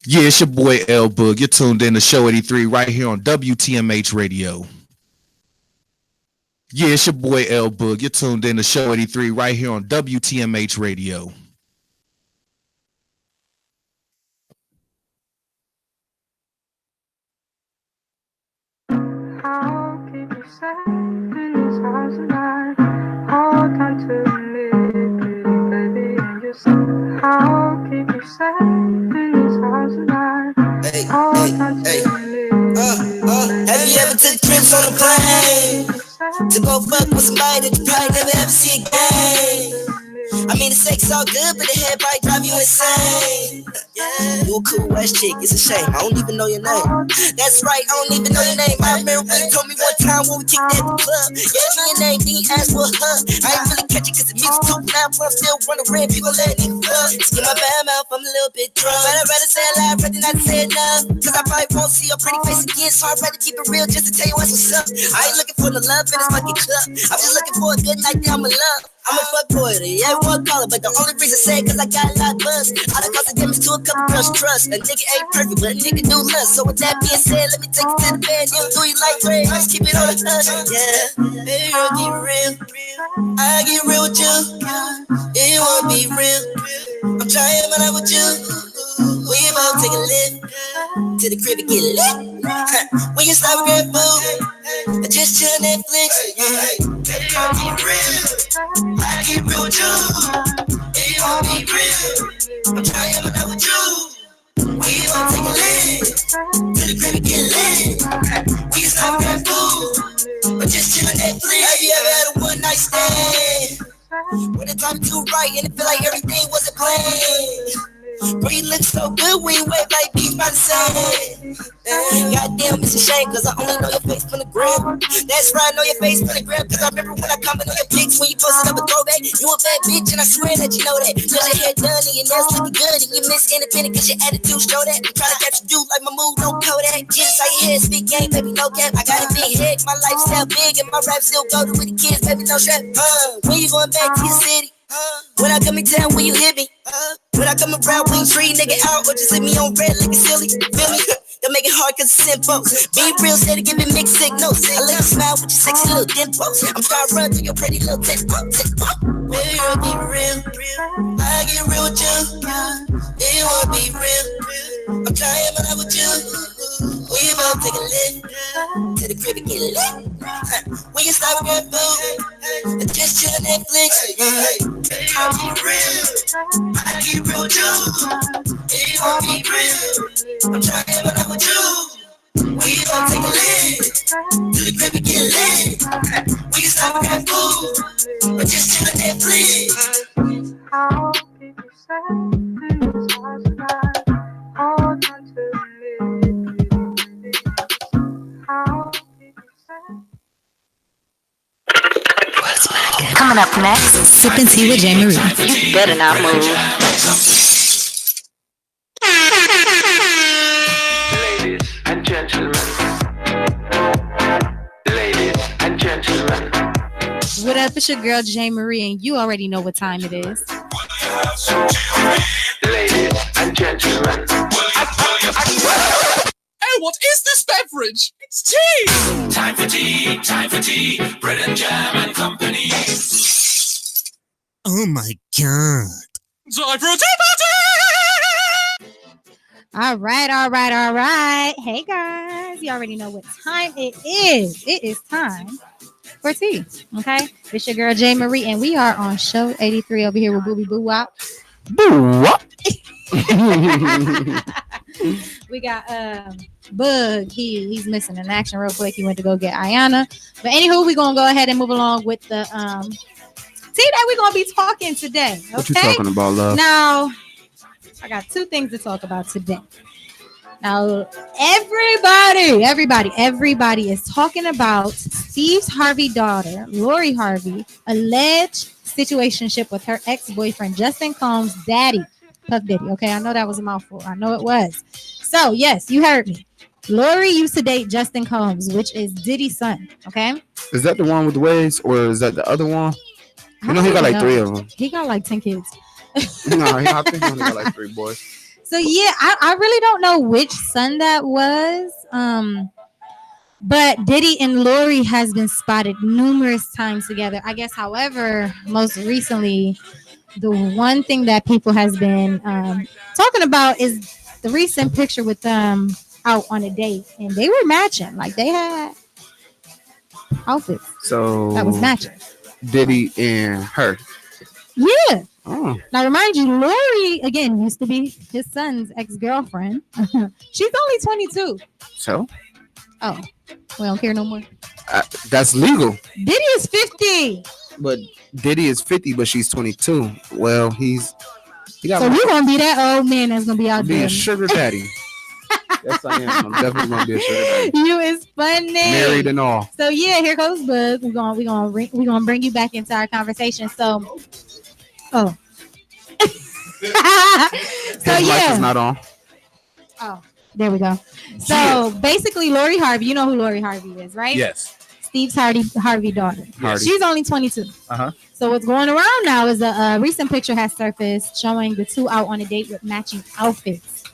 Yeah, it's your boy L Boog. You're tuned in to Show 83 right here on WTMH Radio. Yeah, it's your boy L Boog. You're tuned in to Show 83 right here on WTMH Radio. How keep you safe in this house tonight? Hold on to me, pretty baby, and just how keep you safe in this house tonight? Hold on to me. Have you ever took trips on a plane to go fuck with somebody that you probably never ever see again? I mean, the sex all good, but the head might drive you insane. Yeah, you a cool West chick, it's a shame. I don't even know your name. That's right, I don't even know your name. I remember when you told me one time when we kicked at the club. Yeah, me your name, then you asked for a hug. I ain't really catch it cause the music too loud, but I'm still running red, people letting it flood. Excuse my bad mouth, I'm a little bit drunk, but I'd rather say it loud, rather not say enough. Cause I probably won't see your pretty face again, so I'd rather keep it real just to tell you what's up. I ain't looking for the love in this fucking club. I'm just looking for a good night down with love. I'm a fuck boy, yeah, everyone call it, but the only reason I say it cause I got a lot of buzz. I done caused a damage to a couple girls' trust. A nigga ain't perfect, but a nigga do lust. So with that being said, let me take you to the bed. You do you like Dre, let's keep it on the hush. Yeah, baby, I'll get real. I get real with you. It won't be real. I'm trying when I'm with you. We about to take a lift to the crib and get lit. When you stop with food, I just chill Netflix. Baby, I'll be real. I keep real with you. Baby, I'll be real. I'm trying when I'm with you. We about to take a lift to the crib and get lit. When you stop with food, I just chill Netflix. Have you ever had a one night stand? When the time too right and it feel like everything wasn't planned. Bro, you look so good when you wave like beef by the sand. Goddamn, it's a shame, cause I only know your face from the gram. That's right, I know your face from the gram, cause I remember when I comment on your pics when you posted up a throwback. You a bad bitch, and I swear that you know that. Cause your hair done and your nails looking good, and you miss independent, cause your attitude show that. I'm trying to catch you like my mood, no Kodak. Get inside your head, speak game, baby, no cap. I got a big head, my lifestyle big, and my rap still go to with the kids, baby, no strap. When you going back to your city? When I come in town, when you hit me? When I come around, when you treat nigga out, or just leave me on red like a silly. Feel me? Don't make it hard cause it's simple. Be real, steady, give me mixed signals. I like to smile with your sexy little dimples. I'm trying to run through your pretty little tempo. Baby, I'll be real. I get real with you. Baby, I'll be real. I'm trying when I'm with you. We about to take a lift to the crib and get lit. When you stop with food, and just chill Netflix. Baby, I'll be real. I keep real with you. Baby, I'll be real. I'm trying when I'm with you. We about to take a lift to the crib and get lit. When you stop with food, and just chill Netflix. How did you say this was not? Hold on to me. How did you say? Coming up next, Sipping Tea with J.Marieee. You better not move. Ladies and gentlemen. Ladies and gentlemen. What up? It's your girl J.Marieee, and you already know what time it is. Ladies and gentlemen. Hey, what is this beverage? It's tea! Time for tea, bread and jam and company. Oh my god. Time for a tea party! All right. Hey guys, you already know what time it is. It is time for tea. Okay, it's your girl J.Marieee, and we are on show 83 over here with Booby Boo Wop. Boo Wop. We got Bug. He's missing in action real quick. He went to go get Iyana. But anywho, we're gonna go ahead and move along with the tea that we're gonna be talking today. Okay? What you talking about, love? Now, I got two things to talk about today. Now, everybody is talking about Steve Harvey's daughter, Lori Harvey, alleged situationship with her ex-boyfriend, Justin Combs' daddy, Puff Diddy. Okay, I know that was a mouthful. I know it was. So, yes, you heard me. Lori used to date Justin Combs, which is Diddy's son. Okay? Is that the one with the waves, or is that the other one? You know, he got like 3 of them. He got like 10 kids. No, I think he only got like 3 boys. So yeah, I really don't know which son that was. But Diddy and Lori has been spotted numerous times together. I guess, however, most recently, the one thing that people has been talking about is the recent picture with them out on a date, and they were matching. Like they had outfits. So that was matching. Diddy and her. Yeah. Oh. Now, remind you, Lori, again, used to be his son's ex-girlfriend. She's only 22. So? Oh, we don't care no more. That's legal. Diddy is 50. But Diddy is 50, but she's 22. Well, he got. So you're going to be that old man that's going to be out be there. a sugar daddy. Yes, I am. I'm definitely going to be a sugar daddy. You is funny. Married and all. So, yeah, here goes Buzz. We're gonna bring you back into our conversation. So, so His mic is not on. Oh, there we go. So basically, Lori Harvey, you know who Lori Harvey is, right? Yes. Steve's Harvey daughter. Hardy. She's only 22. Uh-huh. So what's going around now is a recent picture has surfaced showing the two out on a date with matching outfits.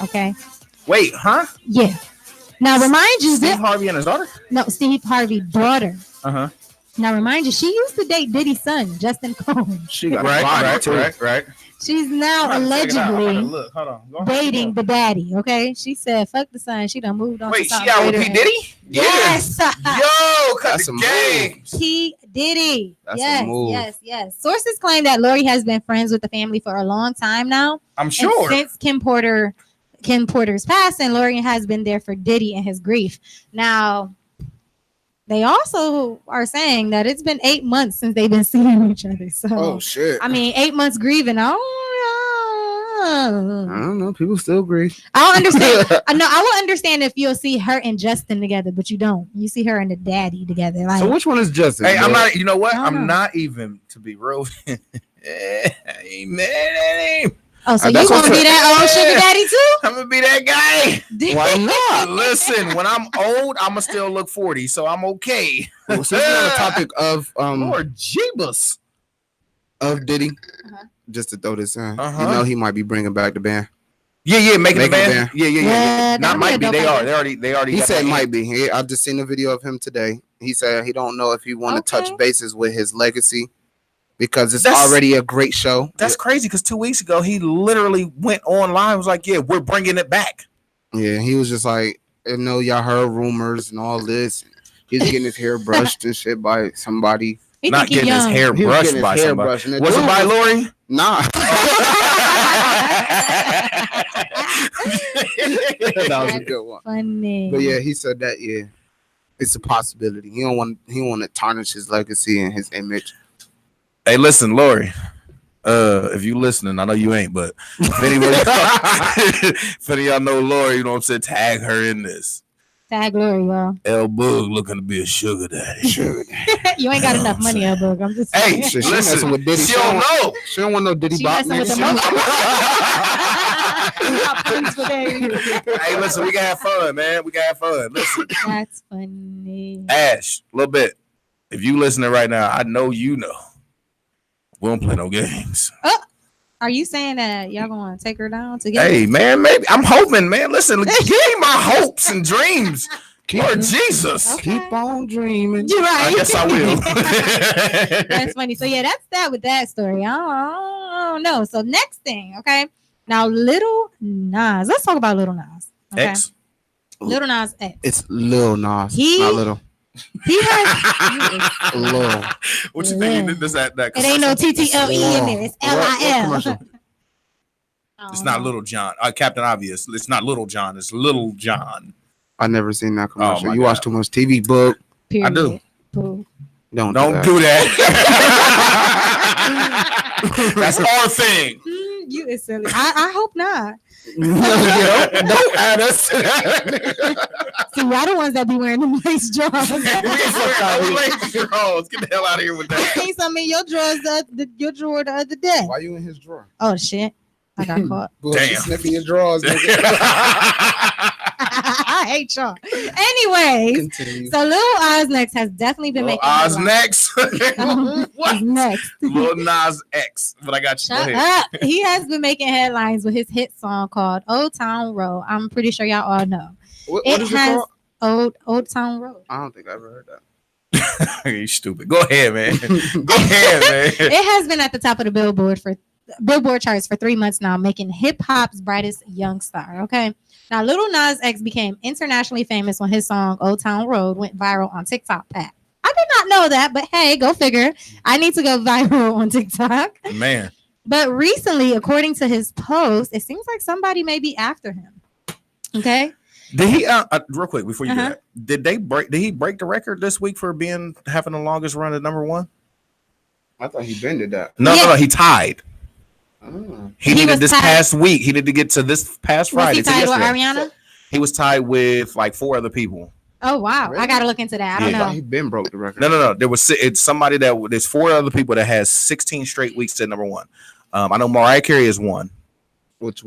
Okay. Wait, huh? Yeah. Now remind you, Steve Harvey and his daughter? No, Steve Harvey daughter. Uh-huh. Now, remind you, she used to date Diddy's son, Justin Combs. She got right. She's now allegedly Look, hold on. Go ahead. dating the daddy. Okay, she said, "Fuck the son." She done moved on. Wait, to she something out with greater. P Diddy? Yes. Yo, cut That's the a game. P Diddy. That's a yes, move. yes. Sources claim that Lori has been friends with the family for a long time now. I'm And sure. since Kim Porter's passing, Lori has been there for Diddy and his grief. Now, they also are saying that it's been 8 months since they've been seeing each other. So, Oh shit. I mean, 8 months grieving. I don't know. People still grieve. I don't understand. I know. I will understand if you'll see her and Justin together, but you don't. You see her and the daddy together. Like, So which one is Justin? Hey, I'm bro? not. You know what? I don't know. I'm not even to be real. Hey, man. oh, so you that's gonna what be that old sugar daddy too? I'm gonna be that guy. Why not? Listen, when I'm old, I'ma still look 40, so I'm okay. Well, since we're on the topic of Lord Jeebus. of Diddy, just to throw this in, Uh-huh. you know he might be bringing back the band. Yeah, making the Making the band. band. Yeah. Yeah, Not that'd might be be. a dope They idea. already. He got said that might in. be. I just seen a video of him today. He said he don't know if he want to Okay. touch bases with his legacy because it's That's- already a great show. That's crazy because 2 weeks ago he literally went online. Was like, "Yeah, we're bringing it back." Yeah, he was just like, I know y'all heard rumors and all this. He's getting his hair brushed and shit by somebody. He Not think he getting his young. hair He was brushed getting his by hair somebody. brushed, and the Was it dude by was- Lori? Nah. That was a good one. Funny. But yeah, he said that. Yeah, it's a possibility. He don't want to tarnish his legacy and his image. Hey, listen, Lori. If you listening, I know you ain't, but if anybody, if any of y'all know Lori, you know what I'm saying, tag her in this. Tag Lori, y'all. L Boog looking to be a sugar daddy. You ain't got enough money, Elbow. I'm just Hey, Shit, she listen, messing with Diddy. she don't know. She don't want no Diddy She bop. messing with the Hey, listen, we gotta have fun, man. We gotta have fun. Listen, That's funny. Ash, a little bit. If you listening right now, I know you know. We don't play no games. Are you saying that y'all gonna take her down together? Hey, man, maybe I'm hoping, man. Listen, give me my hopes and dreams. Lord Jesus. Okay. Keep on dreaming. You're right. I guess I will. That's funny. So yeah, that's that with that story. I don't know. So next thing, okay. Now, Little Nas. Let's talk about Little Nas. Okay. X. Little Nas X. It's Lil Nas, He- not Little. He has. Lil. What you think? This that It ain't no TTLE in there. It's What LIL. commercial? It's not Little John. Captain Obvious. It's not Little John. It's Little John. I never seen that commercial. my You God. watch too much TV, book. I do. Boo. Don't do that. That's our thing. You is silly. I hope not. Don't add us to that. See, y'all the ones that be wearing the nice drawers. Get the hell out of here with I that. seen some in your drawers your drawer the other day. Why you in his drawer? Oh shit. I got caught. Boy, she Damn. sniffing your drawers. Nigga. I hate y'all. Anyways, Continue. so Lil Oz Next has definitely been Lil making Oz headlines. next. What? Next. Lil Nas X. But I got you. Shut Go ahead. up. He has been making headlines with his hit song called Old Town Road. I'm pretty sure y'all all know. What It is it has called? Old Town Road. I don't think I ever heard that. You stupid. Go ahead, man. Go ahead, man. It has been at the top of the Billboard charts for 3 months now, making hip hop's brightest young star. Okay. Now, Little Nas X became internationally famous when his song Old Town Road went viral on TikTok. Pat, I did not know that, but hey, go figure. I need to go viral on TikTok. Man. But recently, according to his post, it seems like somebody may be after him. Okay. Did he real quick before you do Uh-huh. that? Did he break the record this week for having the longest run at number one? I thought he bended that. No, he tied. Oh. He He did it was this tied- past week. He did to get to this past Was Friday. he to tied with yesterday. Ariana? He was tied with like 4 other people. Oh, wow. Really? I got to look into that. I don't Yeah. I thought know. he been broke the record. No. There was it's somebody there's 4 other people that has 16 straight weeks at number one. I know Mariah Carey is one. What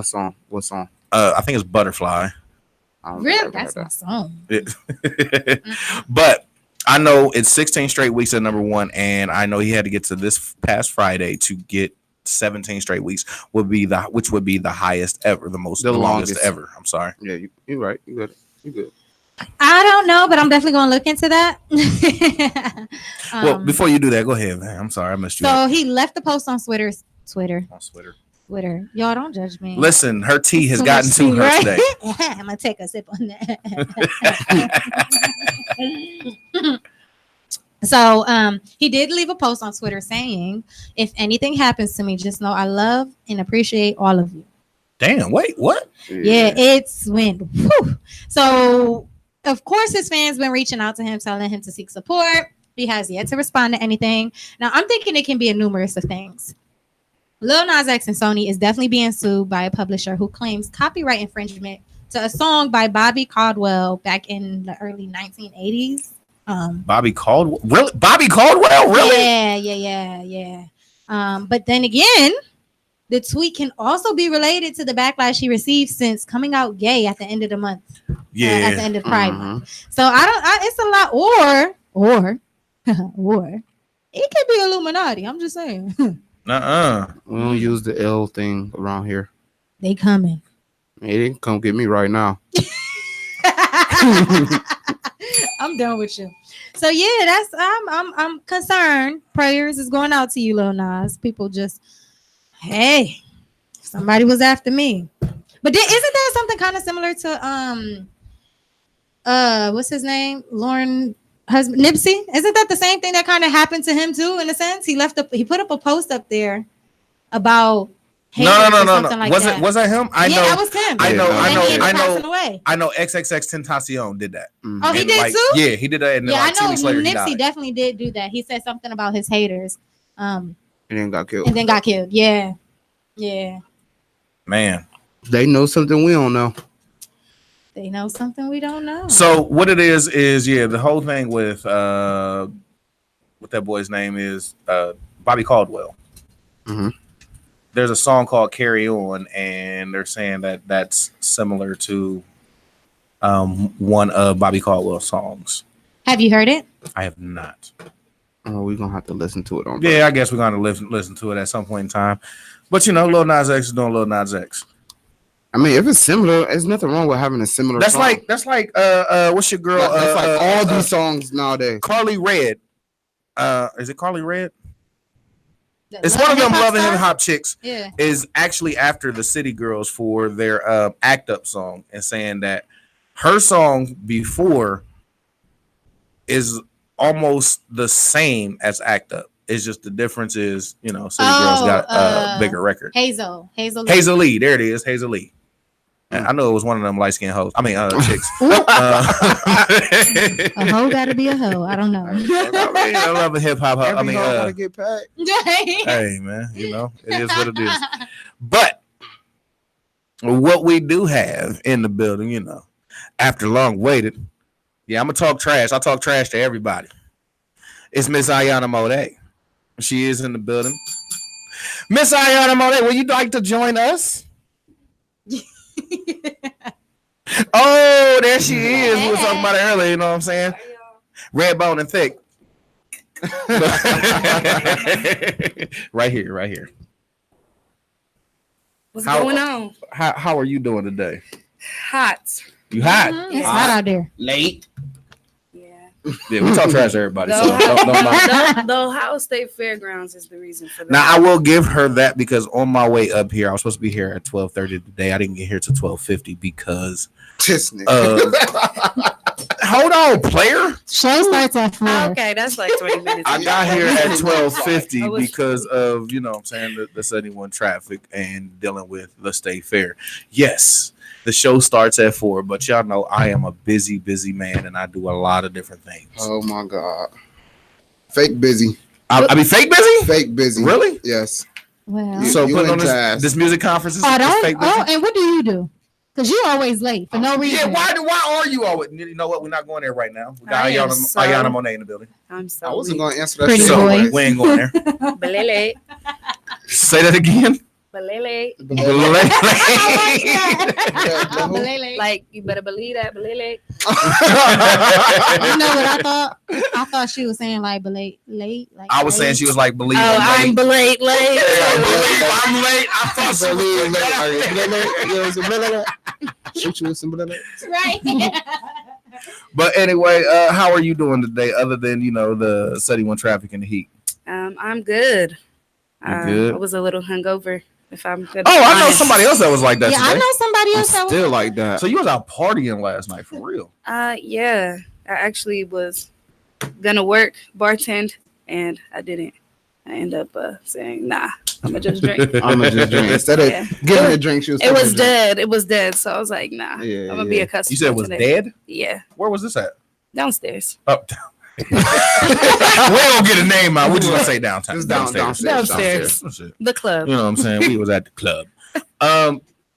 song? What song? I think it's Butterfly. I don't think I Really? ever That's heard my song. But I know it's 16 straight weeks at number one, and I know he had to get to this past Friday to get 17 straight weeks, which would be the highest ever, the longest longest ever. I'm sorry. Yeah, you're right. You good. I don't know, but I'm definitely gonna look into that. Well, before you do that, go ahead, man. I'm sorry, I missed you. So he left the post on Twitter. Twitter. On Twitter. Twitter. Y'all don't judge me. Listen, her tea has Too gotten much to tea, her right? today. I'm gonna take a sip on that. So he did leave a post on Twitter saying, if anything happens to me, just know I love and appreciate all of you. Damn, wait, what? Yeah, it's went. Whew. So of course his fans been reaching out to him, telling him to seek support. He has yet to respond to anything. Now I'm thinking it can be a numerous of things. Lil Nas X and Sony is definitely being sued by a publisher who claims copyright infringement to a song by Bobby Caldwell back in the early 1980s. Bobby Caldwell? Really? Bobby Caldwell? Really? Yeah. But then again, the tweet can also be related to the backlash he received since coming out gay at the end of the month. Yeah. At the end of Pride Month. So it's a lot. Or it could be Illuminati. I'm just saying. We don't use the L thing around here. They coming. Hey, they can come get me right now. I'm done with you. So yeah, that's I'm concerned. Prayers is going out to you, Lil Nas. People just, hey, somebody was after me. But isn't there something kind of similar to what's his name? Lauren husband Nipsey? Isn't that the same thing that kind of happened to him too? In a sense, he put up a post up there about. No. Like was that him? I know that was him. I know XXX Tentacion did that. Oh, he did too? Yeah, he did that. And I know 2 weeks later, Nipsey definitely did do that. He said something about his haters. And then got killed. Yeah. Man. They know something we don't know. They know something we don't know. So what it is the whole thing with what that boy's name is, Bobby Caldwell. Mm-hmm. There's a song called Carry On, and they're saying that that's similar to one of Bobby Caldwell's songs. Have you heard it? I have not. Oh, we're gonna have to listen to it on. Yeah, I guess we're gonna listen to it at some point in time. But Lil Nas X is doing Lil Nas X. I mean, if it's similar, there's nothing wrong with having a similar. That's song. like what's your girl? That's like all these songs nowadays. Carly Red. Is it Carly Red? It's one of them Love and Hip Hop chicks. Yeah. Is actually after the City Girls for their Act Up song and saying that her song before is almost the same as Act Up. It's just the difference is, City Girls got a bigger record. Hazel Lee. There it is. Hazel Lee. And I know it was one of them light skinned hoes. I mean, chicks. A hoe gotta be a hoe. I don't know. I love a hip hop. I mean, gotta get packed. Hey man, it is what it is. But what we do have in the building, after long waited, I'm gonna talk trash. I talk trash to everybody. It's Miss Iyana Monet. She is in the building. Miss Iyana Monet, would you like to join us? Oh, there she is. We were talking about it earlier, you know what I'm saying? Red bone and thick. Right here. What's going on? How are you doing today? Hot. You hot? It's hot out there. Late. Yeah, we talk trash to everybody. So don't mind. The Ohio State Fairgrounds is the reason for that. Now I will give her that because on my way up here, I was supposed to be here at 12:30 today. I didn't get here till 12:50 because. Hold on, player. Show starts at 4. Okay, that's like 20 minutes. I got here at 12:50 because of the 71 traffic and dealing with the state fair. Yes. The show starts at 4, but y'all know I am a busy man, and I do a lot of different things. Oh my god, fake busy. I mean, fake busy. Fake busy. Really? Yes. Well, so putting on this music conference is fake busy. And what do you do? Because you're always late for no reason. Yeah, why are you always? You know what? We're not going there right now. We got Iyana Monet in the building. I wasn't going to answer that. Pretty boy. We ain't going there. Balele. Say that again. Balele. Like, you better believe that. Balele. You know what I thought? I thought she was saying like late. Like I was saying she was like believe. Oh, I'm late. I'm late. I thought she was Shoot you with some balele. right. But anyway, how are you doing today? Other than the 71 traffic and the heat. I'm good. You good? I was a little hungover. If I'm good. Oh, I know somebody else that was like that. Yeah, today. I know somebody else that was Still like that. So you was out partying last night for real? Yeah. I actually was gonna work, bartend, and I didn't. I ended up saying, nah, I'm gonna just drink. Instead of giving a drink, she was. It was dead. It was dead. So I was like, nah, Yeah, I'm gonna be a customer. You said it was today. dead? Yeah. Where was this at? Downstairs. Up down. We don't get a name out. We just gonna say downtown. Just Downstairs. The club. You know what I'm saying? We was at the club.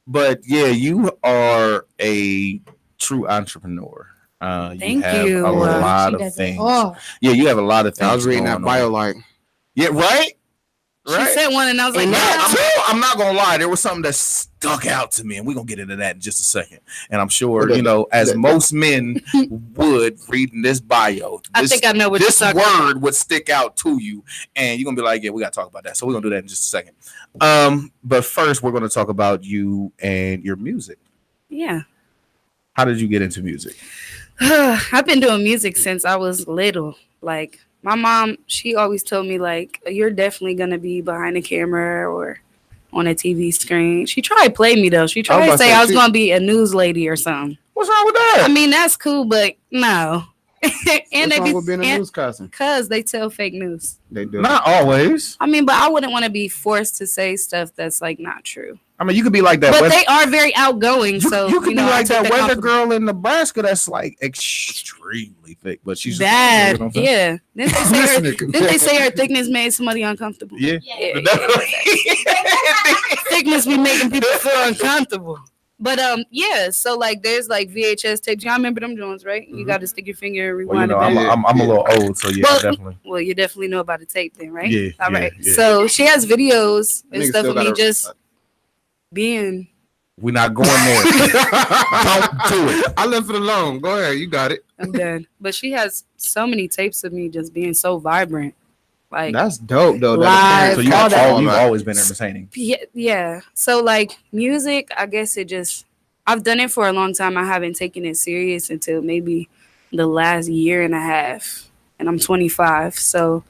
But yeah, you are a true entrepreneur. Thank have you. A lot of things. Oh. Yeah, you have a lot of things. I was reading that bio like. Yeah, right. She said one, and I was like, I'm not gonna lie. There was something that stuck out to me, and we're gonna get into that in just a second. And I'm sure as most men would reading this bio, I think I know what this you're word talking about. would stick out to you, and you're gonna be like, "Yeah, we gotta talk about that." So we're gonna do that in just a second. But first, we're gonna talk about you and your music. Yeah. How did you get into music? I've been doing music since I was little. Like, my mom, she always told me, like, you're definitely going to be behind the camera or on a TV screen. She tried to play me, though. She tried to say I was going to be a news lady or something. What's wrong with that? I mean, that's cool, but no. And What's wrong with being a newscaster? Because they tell fake news. They do. Not always. I mean, but I wouldn't want to be forced to say stuff that's, like, not true. I mean, you could be like that. But they are very outgoing. You could be like that weather girl in Nebraska that's like extremely thick, but she's that. Yeah. Didn't they say her thickness made somebody uncomfortable? Yeah. Thickness be making people feel uncomfortable. But yeah. So like, there's like VHS tapes. Y'all remember them Jones, right? You got to stick your finger and rewind it back. I'm a little old, so yeah, definitely. Well, you definitely know about the tape then, right? Yeah. All right. Yeah. So she has videos and stuff of me just being. We're not going there. Don't do it. I left it alone. Go ahead. You got it. I'm done. But she has so many tapes of me just being so vibrant. Like, that's dope, though. Live, so you've always been entertaining. Yeah. So like music, I guess I've done it for a long time. I haven't taken it serious until maybe the last year and a half. And I'm 25. So,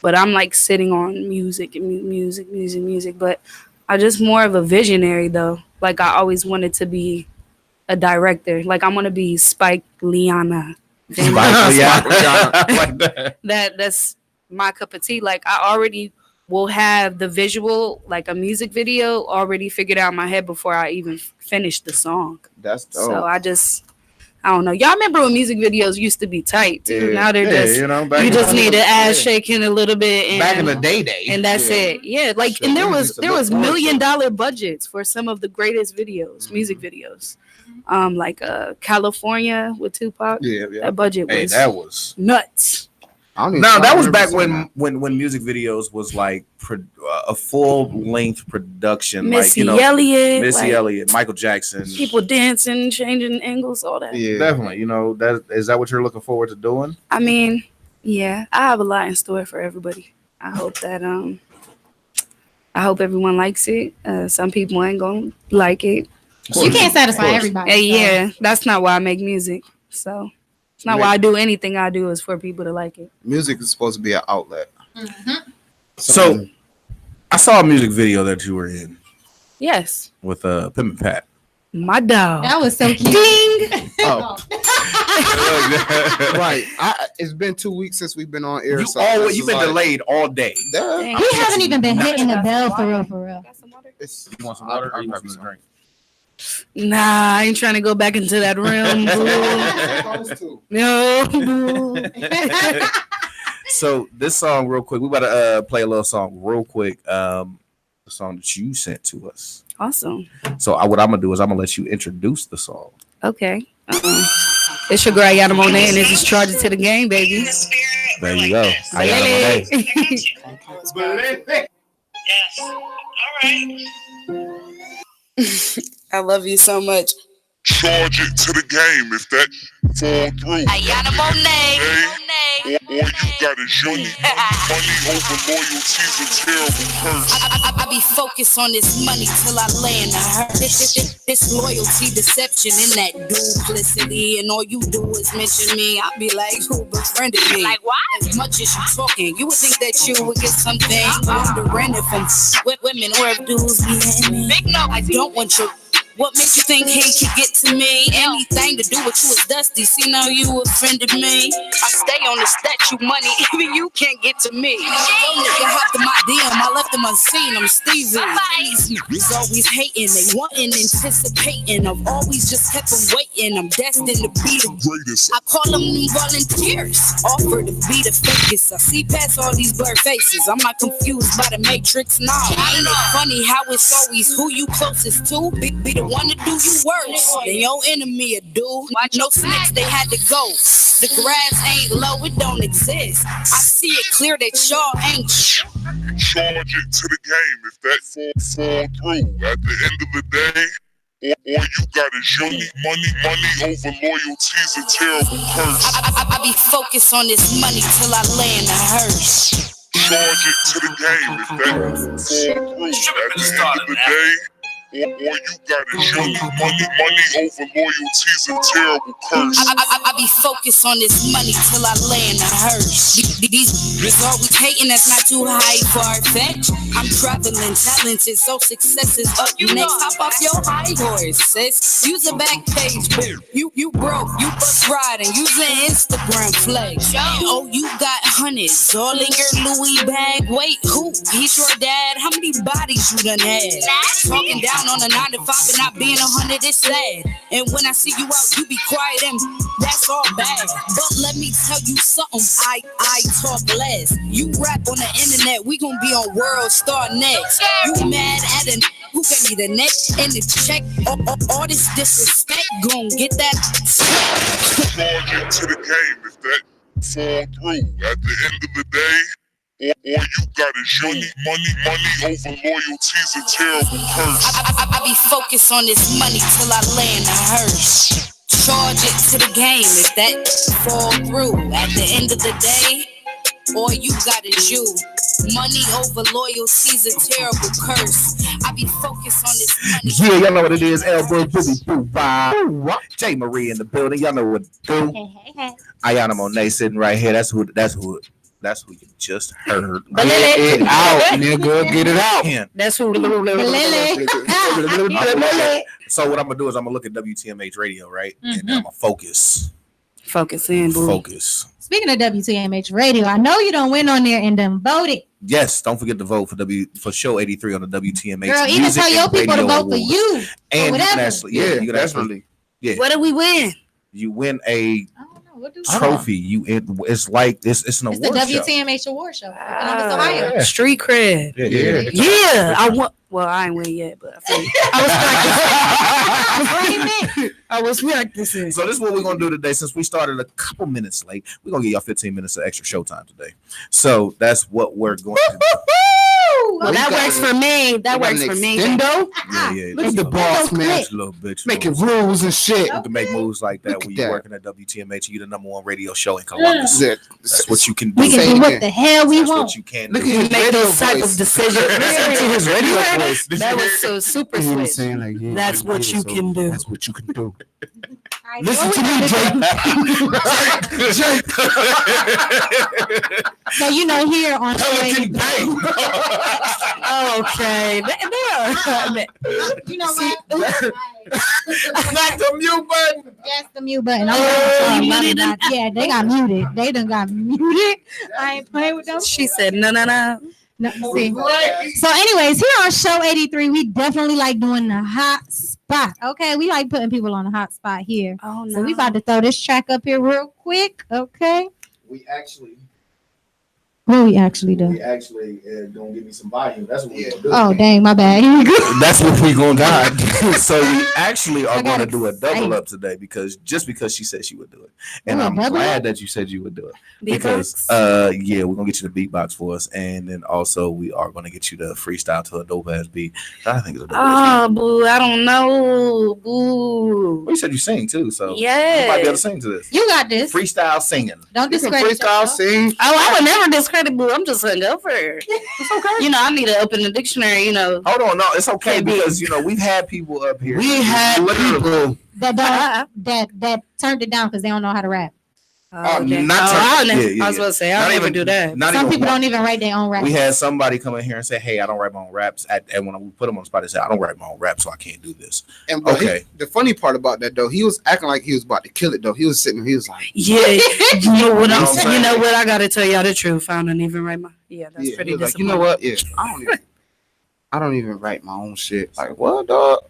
but I'm like sitting on music and music. But I'm just more of a visionary though. Like I always wanted to be a director. Like I want to be Spike Liana. That's my cup of tea. Like I already will have the visual, like a music video already figured out in my head before I even finish the song. That's dope. So I don't know. Y'all remember when music videos used to be tight too? Yeah. Now they're just, you just need an ass shaking a little bit. And, back in the day. And that's it. Yeah. Like, and there was $1 million budgets for some of the greatest videos, music videos. Like California with Tupac. Yeah. That budget was nuts. No, that was back when music videos was like a full length production. Missy Elliott, Michael Jackson, people dancing, changing angles, all that. Yeah, definitely. Is that what you're looking forward to doing? I mean, yeah, I have a lot in store for everybody. I hope that I hope everyone likes it. Some people ain't gonna like it. You can't satisfy everybody. Yeah, that's not why I make music. So. Not why I do anything I do is for people to like it. Music is supposed to be an outlet. Mm-hmm. So I saw a music video that you were in. Yes. With Pimp Pat. My dog. That was so cute. Ding. Oh. Right. It's been 2 weeks since we've been on air. You've been delayed all day. We haven't even been hitting the bell for real. You want some water or you want some drink? Nah, I ain't trying to go back into that realm. No. So this song, real quick, we about to play a little song real quick. The song that you sent to us. Awesome. So what I'm gonna do is I'm gonna let you introduce the song. Okay. It's your girl Iyana Monet, and this is Charge It to the Game, baby. There you go. Iyana Monet. Yes. All right. I love you so much. Charge it to the game. If that fall through. Iyana Monet. Or you got a money over loyalty's a terrible curse. I be focused on this money till I land her. This loyalty, deception, and that duplicity, and all you do is mention me. I be like, who befriended me? Like what? As much as you talking, you would think that you would get something underrated from women or if dudes be hitting me. Big no, I don't want you. What makes you think he could get to me? Anything to do with you is dusty. See now you offended me. I stay on the statue money, even you can't get to me. Yo nigga hopped in my DM, I left them unseen. I'm Stevie. These niggas always hating, they wanting, anticipating. I've always just kept them waiting. I'm destined to be the greatest. I call them volunteers, offer to be the fakest. I see past all these blurred faces. I'm not confused by the matrix. Nah, ain't it funny how it's always who you closest to? Be the one to do you worse than your enemy, a dude. No snakes, they had to go. The grass ain't low, it don't exist. I see it clear that y'all ain't. Charge it to the game if that fall through. At the end of the day, or you got is money over loyalty's a terrible curse. I be focused on this money till I land a hearse. Charge it to the game if that fall through. At the end of the day. Or you got is money over loyalty's a terrible curse. I be focused on this money till I land a hearse. These always hating, that's not too high far-fetched. I'm traveling, talented, so success is up next. Hop off your high horse, sis. Use a back page, boo. You broke, you bus riding, use an Instagram flex. Oh, you got hundreds all in your Louis bag. Wait, who? He's your dad? How many bodies you done had? Talking down on a 9 to 5 and not being 100 is sad. And when I see you out, you be quiet and that's all bad. But let me tell you something, I talk less. You rap on the internet, we gon' be on World Star next. You mad at a who gave me the neck and the check? All this disrespect, gon' get that. Charge it to the game if that fall through. At the end of the day. Or you got is money over loyalty's a terrible curse. I be focused on this money till I land a hearse. Charge it to the game if that fall through. At the end of the day, all you got is you. Money over loyalty's a terrible curse. I be focused on this money. Yeah, y'all know what it is. Elbow Booby Boo Bye. J.Marieee in the building. Y'all know what to do. Hey. Iyana Monet sitting right here. That's who you just heard. Get it out, nigga. Get it out. That's who. So what I'm gonna do is I'm gonna look at WTMH radio, right? And then I'm gonna focus. Focus in, boo. Focus. Speaking of WTMH radio, I know you don't win on there and done voted. Yes, don't forget to vote for show 83 on the WTMH. Girl, even tell your people to vote for you. And whatever. You can actually, What did we win? You win a trophy. It's an award the show. WTMH award show. Ohio. Street cred. Yeah. I won. Well, I ain't win yet, but I was practicing. So this is what we're gonna do today. Since we started a couple minutes late, we're gonna give y'all 15 minutes of extra showtime today. So that's what we're going to do. Well, that works for me. That works for me. Yeah. Look at the boss, man. Little bitch. Making rules and shit. You can make moves like that when you're working at WTMH. You're the number one radio show in Columbus. That's what you can do. We can do what the hell we That's want. what you can Look do. at his Make radio those type voice. of decisions. Listen to his radio voice. That was so super He was sweet. saying like, yeah, That's what you can do. That's what you can do. I Listen know to we me, gotta Jake. So here on Pelican Bay. Okay. you know what? Not the mute button. That's the mute button. Yeah, they got muted. They done got muted. I ain't playing with them. She said, no. No, see. So, anyways, here on show 83, we definitely like doing the hot spot. Okay, we like putting people on the hot spot here. Oh, no. So we about to throw this track up here real quick. Okay. We actually What we actually do? We actually gonna give me some volume. That's what we're gonna do. Oh dang, my bad. Here you go. That's what we gonna do. So we actually are I got going to do a double excited. up today because she said she would do it, and Oh, a I'm double glad up? that you said you would do it Beatbox? because yeah, we're gonna get you the beatbox for us, and then also we are gonna get you the freestyle to a dope ass beat. I think it's a dope ass Oh, boo, I don't know. Boo. beat. You said you sing too, so Yeah. you might be able to sing to this. You got this. Freestyle singing. Don't You can discredit freestyle, yourself. sing. Oh, I would never discredit boo. I'm just hungover. It's okay. You know, I need to open the dictionary, you know. Hold on, no, it's okay Can't be- because we've had people up here. We had people. that turned it down because they don't know how to rap. Okay. not I turn- was yeah, supposed to say, Not I'll never even- do that. not Some even people one. don't even write their own rap. We had somebody come in here and say, "Hey, I don't write my own raps." And when we put them on the spot, they said, "I don't write my own raps, so I can't do this." And but Okay. the funny part about that though, he was acting like he was about to kill it though. He was sitting, he was like, Yeah, you know what You know I'm what I'm saying? You know saying? what? I gotta tell y'all the truth. I don't even write my. Yeah, that's yeah, pretty he was like, you disappointing. know what? Yeah, I don't even write my own shit. Like what, dog?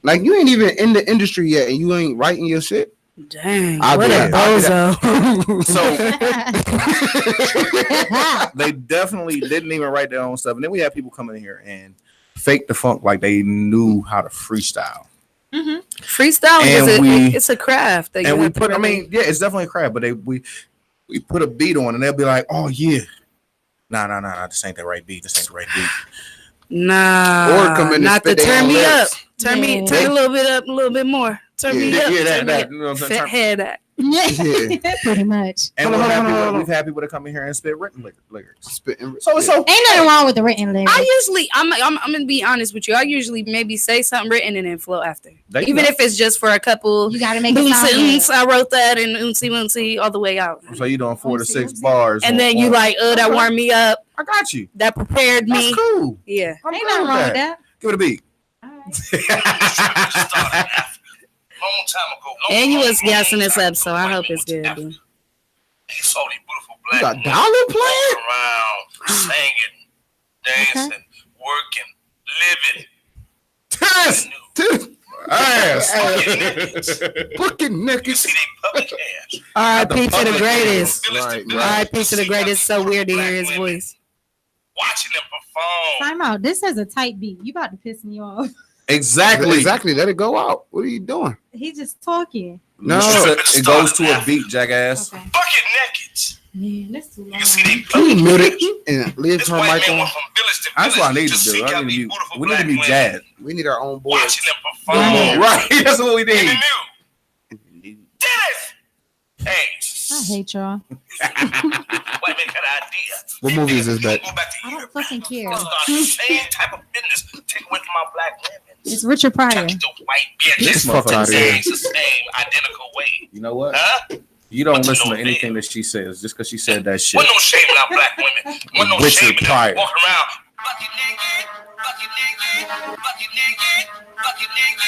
Like you ain't even in the industry yet, and you ain't writing your shit. Dang, I'll what be a that- bozo. So they definitely didn't even write their own stuff. And then we had people come in here and fake the funk like they knew how to freestyle. Freestyle And it's a craft. That And you we have to put, I really- mean, yeah, it's definitely a craft, but we put a beat on and they'll be like, "Oh yeah, nah, this ain't the right beat. This ain't the right beat." nah, Or come in and not to spit their turn own me up. lyrics. Turn me, Yeah. turn a little bit up, a little bit more. Turn me up. Yeah, turn me that, up. you know what I'm saying? Fat Turn- head act. Yeah. Pretty much. And Hold on. we've had people to come in here and spit written lyrics. Spitting. So it's okay. Ain't nothing wrong with the written lyrics. I usually, I'm gonna be honest with you. I usually maybe say something written and then flow after, There you even go. if it's just for a couple. You gotta make it sound Boonsies, good. I wrote that and oonsie all the way out. So you doing 4 to 6 bars, And then you like, that warmed me up. I got you. That prepared me. That's cool. Yeah. I'm Ain't good nothing with wrong with that. Give it a beat. Long time ago. And you was gassing this up, so I hope it's good. Dude. You saw these beautiful You black got Dollar playing? around, singing, dancing, working, living. Test. Ass. Fucking naked. See they public ass. R.I.P. to the greatest. Right. R.I.P. to the greatest. So weird to hear his voice. Watching them perform. Time out. This has a tight beat. You about to piss me off. Exactly. Let it go out. What are you doing? He just talking. No. It goes to a beat, jackass. Okay. Bucket naked. Man, that's too long. You see they Can you mute it and leave This her white mic man on? went from village to That's what I village need to seek do. I out need to these mute. beautiful We need to black mute women. Jad. We need our own boys. Watching them perform. Right. That's what we In the need. new. Dennis! Hey. I hate y'all. White man got an idea. What movie is this, Go bet? back to I Europe. don't fucking care. Start the same type of business. Take away from my black women. It's Richard Pryor. Touch the white bitch. This Fuck motherfucker outta here. It's the same identical way. You know what? Huh? You don't But you listen to know anything that she says just because she said that shit. Wasn't no shame in our black women. Wasn't no Richard shame in them Pryor. walking around. Bucket naked, bucket naked, bucket naked, bucket naked,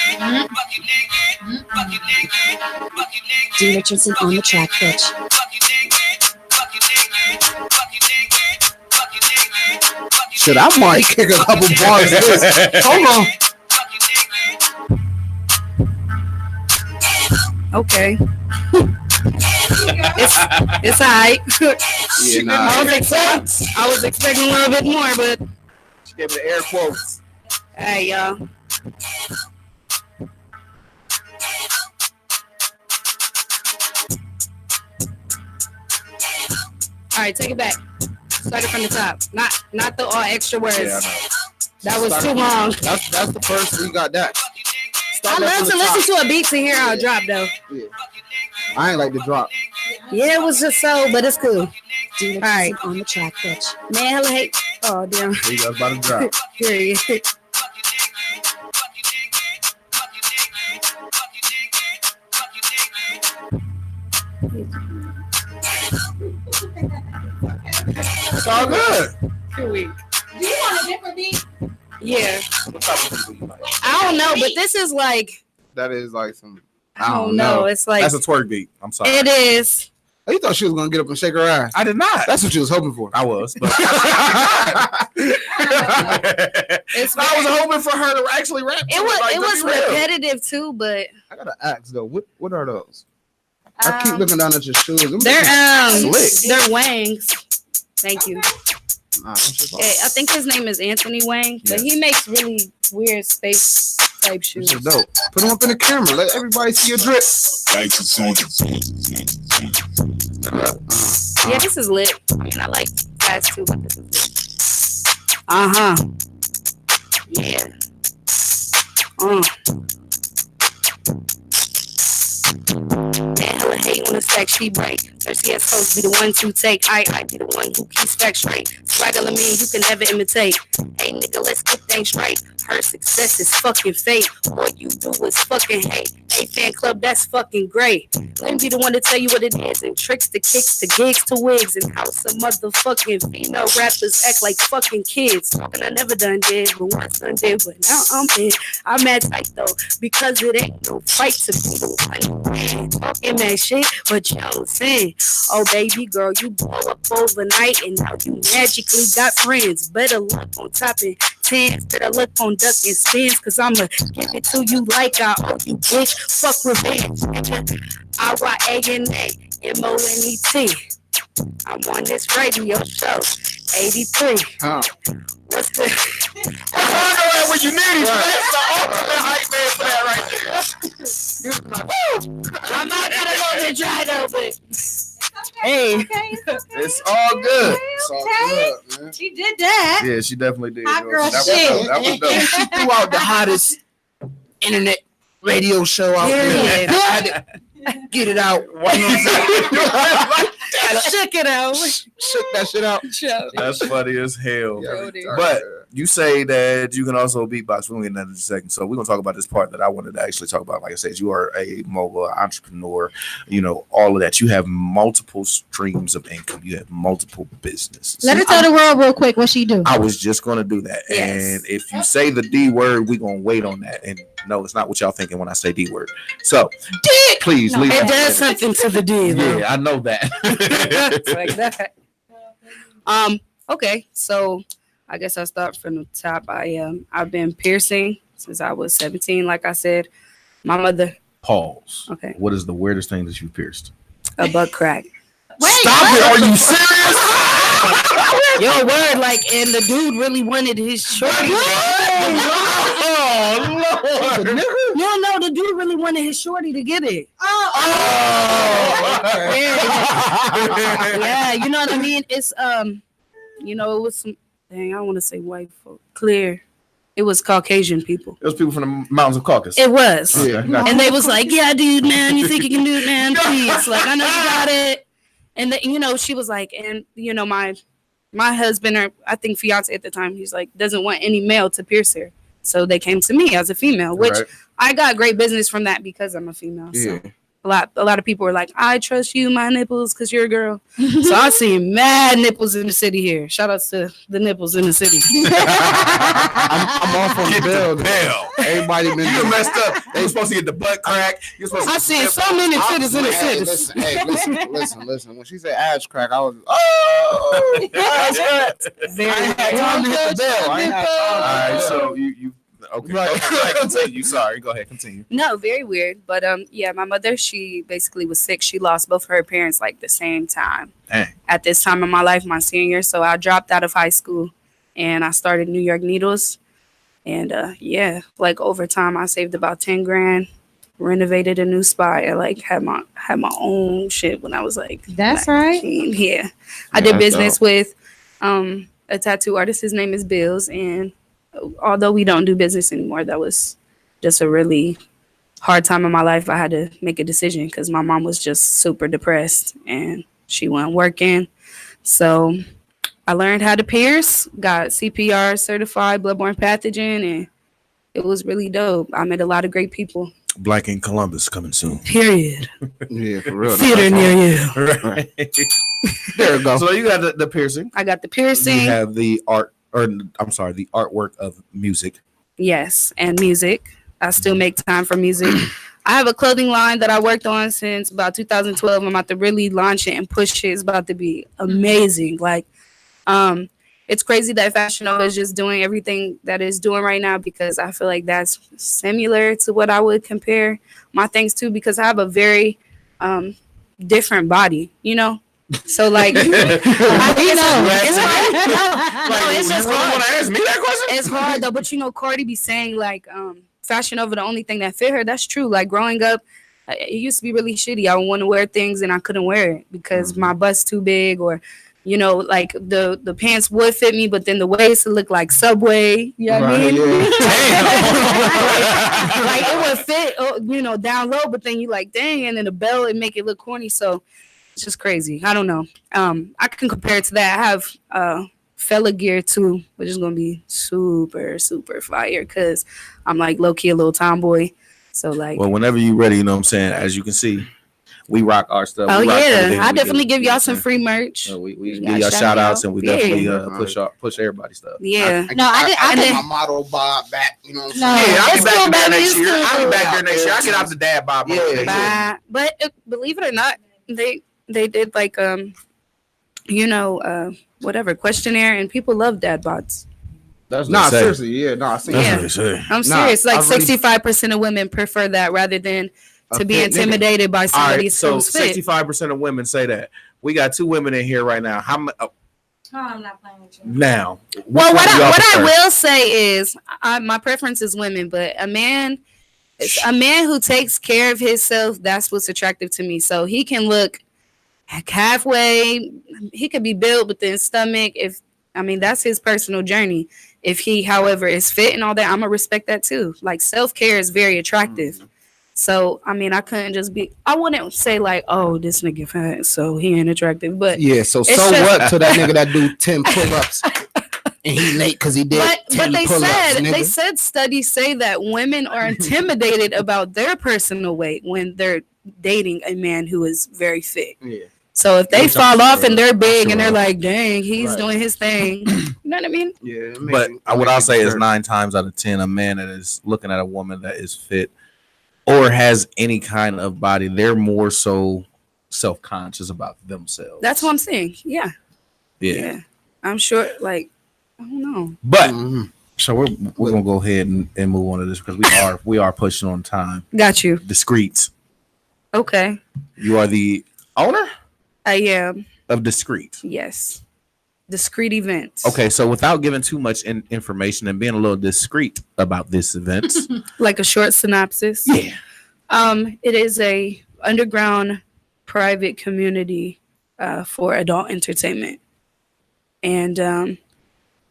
bucket naked, bucket naked, bucket naked. D. Richardson on the track, bitch. Bucket naked, bucket naked, bucket naked, bucket naked, bucket Shit, I might kick a couple bars. of this. Hold on. Okay. It's alright. Yeah, nah. I was expecting a little bit more, but She gave me the air quotes. hey, y'all. All right, take it back. Start it from the top. Not the all extra words. Yeah, I know. That was too long. That's the first we got that. I Start that love from to the top. listen to a beat to hear how it drop though. Yeah. I ain't like the drop. Yeah, it was just so, but it's cool. D. All right. Richardson on the track, bitch. Man, hella hate. Oh damn. There you go. It's about to drop. Period. It's all good. Too weak. Do you want a different beat? Yeah. What type of people you like? I don't know, but this is like That is like some. I don't know. It's like That's a twerk beat. I'm sorry. it is. Oh, you thought she was gonna get up and shake her ass. I did not. That's what you was hoping for. I was. But It's I was hoping for her to actually rap. it was repetitive too, but I gotta ask though, what are those? I keep looking down at your shoes. Them they're bitches slick. they're wangs. Thank you. Nah, that's Hey, I think his name is Anthony Wang, but he makes really weird space type shoes. This is dope. Put them up in the camera. Let everybody see your drip. Yeah, this is lit. I mean, I like tats too, but this is lit. Yeah. Man, hella hate when the stack she break. Thirsty ass hoes be the one to take. I be the one who keeps back straight. Swagger me, you can never imitate. Hey nigga, let's get things right. Her success is fucking fake. All you do is fucking hate. Hey fan club, that's fucking great. Let me be the one to tell you what it is. And tricks to kicks to gigs to wigs. And how some motherfucking female rappers act like fucking kids. Talking I never done did, but once done did. But now I'm in. I'm mad tight though, because it ain't no fight to be the one talking that shit, but you don't sin. Oh baby girl, you blow up overnight and now you magically got friends. Better luck on topping 10s, better luck on ducking spins, cause I'ma give it to you like I owe you, bitch. Fuck revenge, nigga. IYANA-MONET. I'm on this radio show, 83. What's the when you need it, that's the ultimate hype man for that right there. I'm not gonna go to dry though, but hey, it's all good. It's all good, man. She did that. Yeah, she definitely did. Hot girl that shit. Was dope. That was dope. She threw out the hottest internet radio show out there. I had to get it out. Check it out. Shook that shit out. That's funny as hell. Yeah, but you say that you can also beatbox. We're going to get into that in a second. So we're going to talk about this part that I wanted to actually talk about. Like I said, you are a mogul entrepreneur, you know, all of that. You have multiple streams of income. You have multiple businesses. Let her tell the world real quick what she do. I was just going to do that. Yes. And if you say the D word, we're going to wait on that. And no, it's not what y'all thinking when I say D word. So please leave it does something to the D. Yeah, I know that. It's like that. Okay, so I guess I'll start from the top. I've been piercing since I was 17. Like I said, my mother. Pause. Okay. What is the weirdest thing that you pierced? A butt crack. Stop it! Are you serious? Yo, word, like, and the dude really wanted his shorty. Oh, Lord. No, the dude really wanted his shorty to get it. Yeah, you know what I mean? It's you know, it was some dang, I don't want to say white folk. Clear. It was Caucasian people. It was people from the mountains of Caucasus. It was. Yeah, and they was like, yeah, dude, man, you think you can do it, man? Please. Like, I know you got it. And you know, she was like, and you know, my husband, or I think fiance at the time, he's like, doesn't want any male to pierce her. So they came to me as a female, which I got great business from that because I'm a female. So a lot of people were like, I trust you, my nipples, because you're a girl. So I seen mad nipples in the city here. Shout outs to the nipples in the city. I'm off on the bell. Everybody been messed up. They were supposed to get the butt crack. I seen so many titties in the city. Listen. When she said ass crack, I was ass crack. I ain't had time to hit the bell. I ain't had time. All right, so you okay. Right. Continue. Sorry, go ahead, continue. No, very weird. But yeah, my mother, she basically was sick. She lost both of her parents like the same time. Dang. At this time in my life, my senior. So I dropped out of high school and I started New York Needles. And yeah, like over time I saved about 10 grand, renovated a new spot, and like had my own shit when I was like that's 19. right. Yeah. I did business with a tattoo artist. His name is Bills, and although we don't do business anymore, that was just a really hard time in my life. I had to make a decision because my mom was just super depressed and she wasn't working. So I learned how to pierce, got CPR certified, bloodborne pathogen, and it was really dope. I met a lot of great people. Black in Columbus coming soon. Period. Yeah, for real. Theater near you. Right. There we go. So you got the piercing. I got the piercing. You have the the artwork of music. Yes, and music. I still make time for music. I have a clothing line that I worked on since about 2012. I'm about to really launch it and push it. It's about to be amazing. Like, it's crazy that Fashion Nova is just doing everything that it's doing right now because I feel like that's similar to what I would compare my things to because I have a very different body, you know? So like, He knows. it's hard. Like, No, it's just you really hard. want to ask me that question? It's hard though, but Cardi be saying like, fashion over the only thing that fit her. That's true. Like growing up, it used to be really shitty. I would want to wear things and I couldn't wear it because my butt's too big, or like the pants would fit me, but then the waist would look like Subway. You know what I mean? Like it would fit, down low, but then you like, dang, and then the belt would make it look corny. So it's just crazy. I don't know. I can compare it to that. I have fella gear too, which is gonna be super, super fire because I'm like low key a little tomboy. So like, well, whenever you ready, you know what I'm saying. As you can see, we rock our stuff. Oh we rock yeah, everything. I definitely give y'all some free merch. We give y'all shout outs and we definitely push everybody's stuff. Yeah. I get my model bob back. You know what I'm saying? Yeah, I'll be back there next year. I'll be back there next year. I get out the dad bob. Yeah. But believe it or not, they did like whatever questionnaire, and people love dad bods. That's seriously, yeah, no, I see. Yeah, I'm serious. Like 65% of women prefer that rather than to be intimidated by somebody's so 65% of women say that. We got 2 women in here right now. How many? Oh, I'm not playing with you. Now, well, what I will say is, my preference is women, but a man who takes care of himself, that's what's attractive to me. So he can look halfway, he could be built, but then stomach. That's his personal journey. If he, however, is fit and all that, I'm gonna respect that too. Like self-care is very attractive. So I couldn't just be. I wouldn't say like, oh, this nigga fat, so he ain't attractive. But yeah, so what to that nigga that do 10 pull-ups and he late because he did 10 pull-ups. They said studies say that women are intimidated about their personal weight when they're dating a man who is very fit. Yeah. So if they fall off and they're big and they're like, dang, he's doing his thing. You know what I mean? Yeah. But what I'll say is 9 times out of 10, a man that is looking at a woman that is fit or has any kind of body, they're more so self-conscious about themselves. That's what I'm saying. Yeah. I'm sure. Like, I don't know. But so we're gonna go ahead and move on to this because we are pushing on time. Got you. Discreet. Okay. You are the owner? I am. Of Discreet. Yes. Discreet events. Okay, so without giving too much information and being a little discreet about this event, like a short synopsis. Yeah. It is a underground private community for adult entertainment, and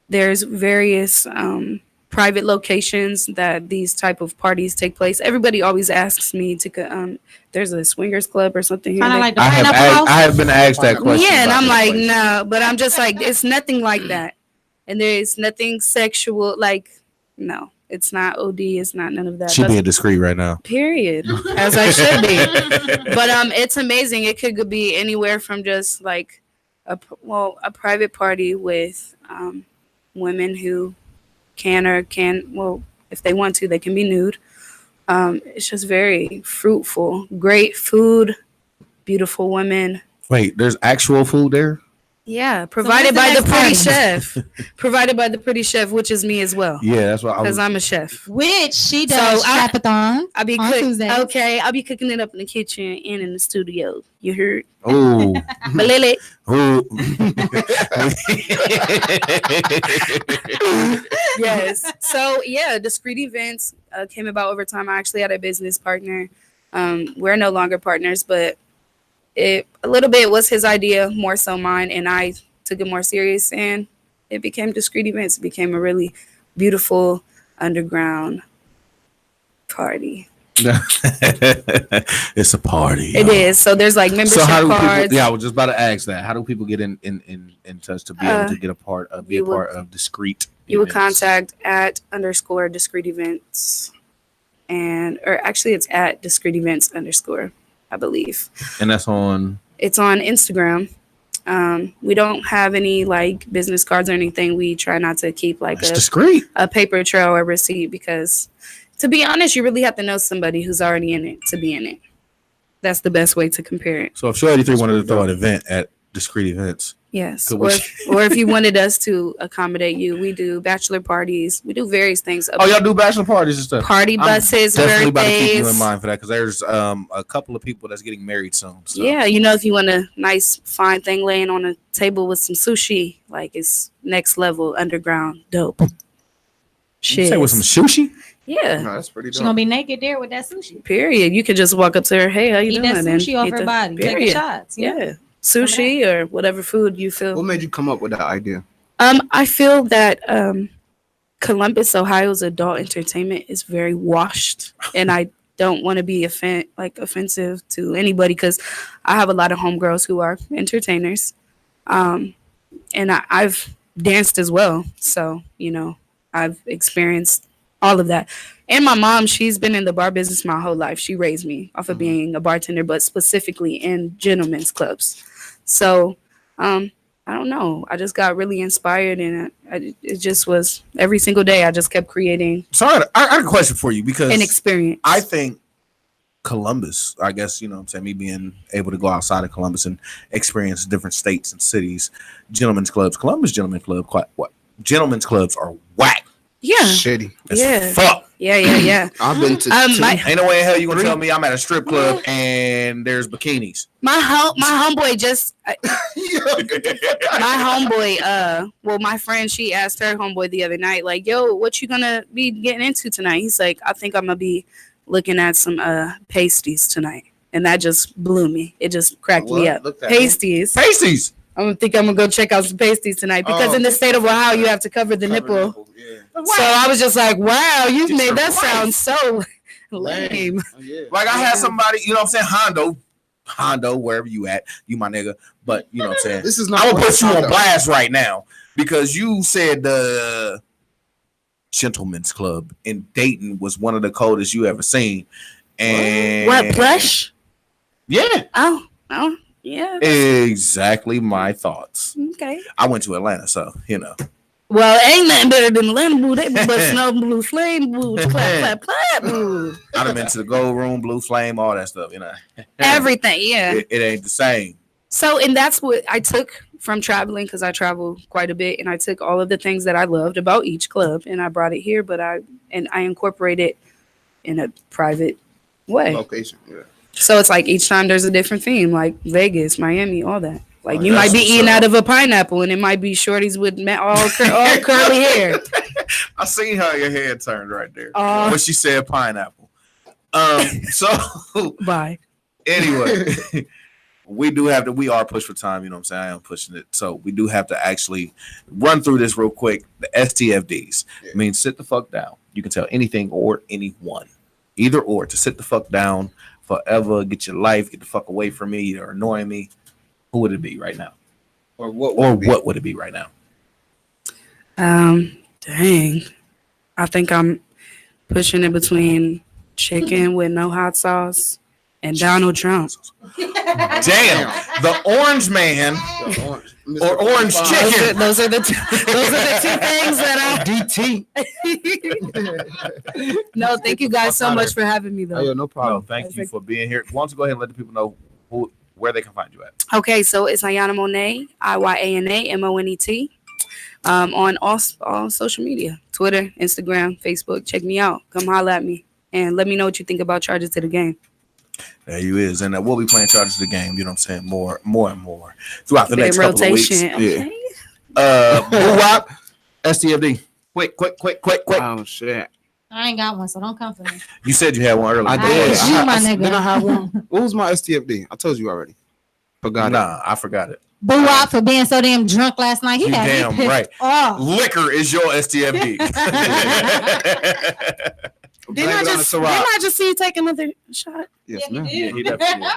there's various private locations that these type of parties take place. Everybody always asks me to there's a swingers club or something here. Like I have been asked that question. Yeah, and I'm like, no, but I'm just like, it's nothing like that. And there's nothing sexual, like, no, it's not OD, it's not none of that. She being discreet right now. Period. As I should be. But it's amazing. It could be anywhere from just like a private party with women who can if they want to, they can be nude. It's just very fruitful, great food, beautiful women. Wait, there's actual food there? Yeah, provided by the pretty chef. Provided by the pretty chef, which is me as well. Yeah, that's what because I'm a chef. Which she does. Strapathon. I'll be cooking. Okay, I'll be cooking it up in the kitchen and in the studio. You heard? Oh, Malele. Yes. So yeah, Discreet events came about over time. I actually had a business partner. We're no longer partners, but a little bit was his idea, more so mine, and I took it more serious, and it became Discreet events. It became a really beautiful underground party. It's a party. It is. So there's like membership cards. I was just about to ask that. How do people get in touch to be able to get a part of Discreet? You would contact @_Discreet events, or actually it's @Discreet events _ I believe. And that's on? It's on Instagram. We don't have any like business cards or anything. We try not to keep like a paper trail or receipt because, to be honest, you really have to know somebody who's already in it to be in it. That's the best way to compare it. So if Show 83 wanted to throw an event at discreet events. Yes. Could Or we- or if you wanted us to accommodate you, we do bachelor parties. We do various things. Oh, y'all do bachelor parties and stuff. Party buses, I'm definitely about to keep you in birthdays. mind for that because there's a couple of people that's getting married soon. So. Yeah, you know, if you want a nice fine thing laying on a table with some sushi, like it's next level underground dope. You Shit. say with some sushi? Yeah. No, that's pretty She dope. gonna be naked there with that sushi. Period. You could just walk up to her, hey, how you Eat doing? that And sushi off eat her the- body. Take Period. shots. You know? Yeah. Sushi or whatever food you feel. What made you come up with that idea? I feel that Columbus, Ohio's adult entertainment is very washed, and I don't want to be offensive to anybody because I have a lot of homegirls who are entertainers, and I've danced as well. So you know, I've experienced all of that. And my mom, she's been in the bar business my whole life. She raised me off of being a bartender, but specifically in gentlemen's clubs. So, I don't know. I just got really inspired, and it just was every single day. I just kept creating. So I got a question for you because An experience. I think Columbus, I guess, you know what I'm saying, me being able to go outside of Columbus and experience different states and cities, gentlemen's clubs, Columbus Gentlemen's Club, gentlemen's clubs are whack. Yeah. Shitty. As fuck. Yeah. I've been to Ain't no way in hell you gonna tell me I'm at a strip club and there's bikinis. My homeboy just my homeboy well, my friend, she asked her homeboy the other night, like, yo, what you gonna be getting into tonight? He's like, I think I'm gonna be looking at some pasties tonight. And that just blew me. It just cracked me up. Pasties. I'm gonna go check out some pasties tonight because in the state of Ohio you have to cover the nipple. So I was just like, wow, you've made that sound so lame. Like I had somebody, you know what I'm saying, Hondo, wherever you at, you my nigga. But you know what I'm saying. This is not. I'm gonna put you on Hondo. blast right now because you said the Gentlemen's Club in Dayton was one of the coldest you ever seen. And What, Plush? Yeah. Oh, yeah. Exactly my thoughts. Okay. I went to Atlanta, so you know. Well, ain't nothing better than Atlanta boo. They be busting open blue flame boots, clap, boo. I'd have been to the Gold Room, Blue Flame, all that stuff, you know. Everything, yeah. It ain't the same. So, and that's what I took from traveling because I travel quite a bit, and I took all of the things that I loved about each club and I brought it here, but I incorporate it in a private way. Location, yeah. So it's like each time there's a different theme, like Vegas, Miami, all that. Like you might be eating out of a pineapple, and it might be shorties with all curly hair. I seen how your head turned right there when she said pineapple. So bye. Anyway, we are pushed for time. You know what I'm saying? I am pushing it, so we do have to actually run through this real quick. The STFDs means sit the fuck down. You can tell anything or anyone, either or, to sit the fuck down forever. Get your life. Get the fuck away from me. You're annoying me. Who would it be right now? Or what would it be right now? Dang. I think I'm pushing it between chicken with no hot sauce and Donald Trump. Damn, the orange man or orange chicken. Those are the two things that DT. No, thank you guys so much for having me, though. Oh, no problem. No, thank you for being here. Why don't you go ahead and let the people know where they can find you at? Okay, so it's Iyana Monet, IYANA MONET, on all social media, Twitter, Instagram, Facebook. Check me out. Come holler at me and let me know what you think about Charges to the Game. There you is, and we'll be playing Charges to the Game. You know what I'm saying? More and more throughout the next couple of weeks. Okay. Yeah. STFD. Quick. Oh shit. I ain't got one, so don't come for me. You said you had one earlier. I did. It's you, my nigga. Did I have one? What was my STFD? I told you already. Forgot it. Nah, I forgot it. Boo Wop for being so damn drunk last night. He You had me damn pissed right. off. Liquor is your STFD. Didn't I just see you take another shot? Yes, Yeah, ma'am. he He definitely did.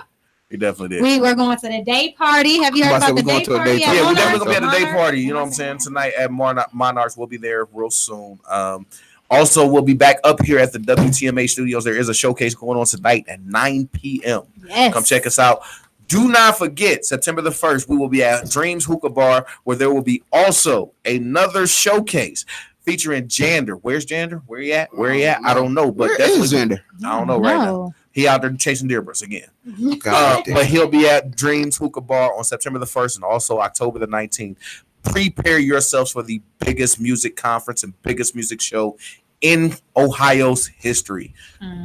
He definitely did. We were going to the day party. Have you heard about the day party? Yeah, we definitely gonna be at the day Monarch? party. You know what I'm saying? Tonight at Monarchs, we'll be there real soon. Also, we'll be back up here at the WTMA studios. There is a showcase going on tonight at 9 p.m. Yes. Come check us out. Do not forget, September the 1st, we will be at Dreams Hookah Bar, where there will be also another showcase featuring Jander. Where's Jander? Where he at? I don't know, but Where definitely is Jander? I don't know right now. He out there chasing deerbirds again. God But he'll be at Dreams Hookah Bar on September the 1st and also October the 19th. Prepare yourselves for the biggest music conference and biggest music show in Ohio's history.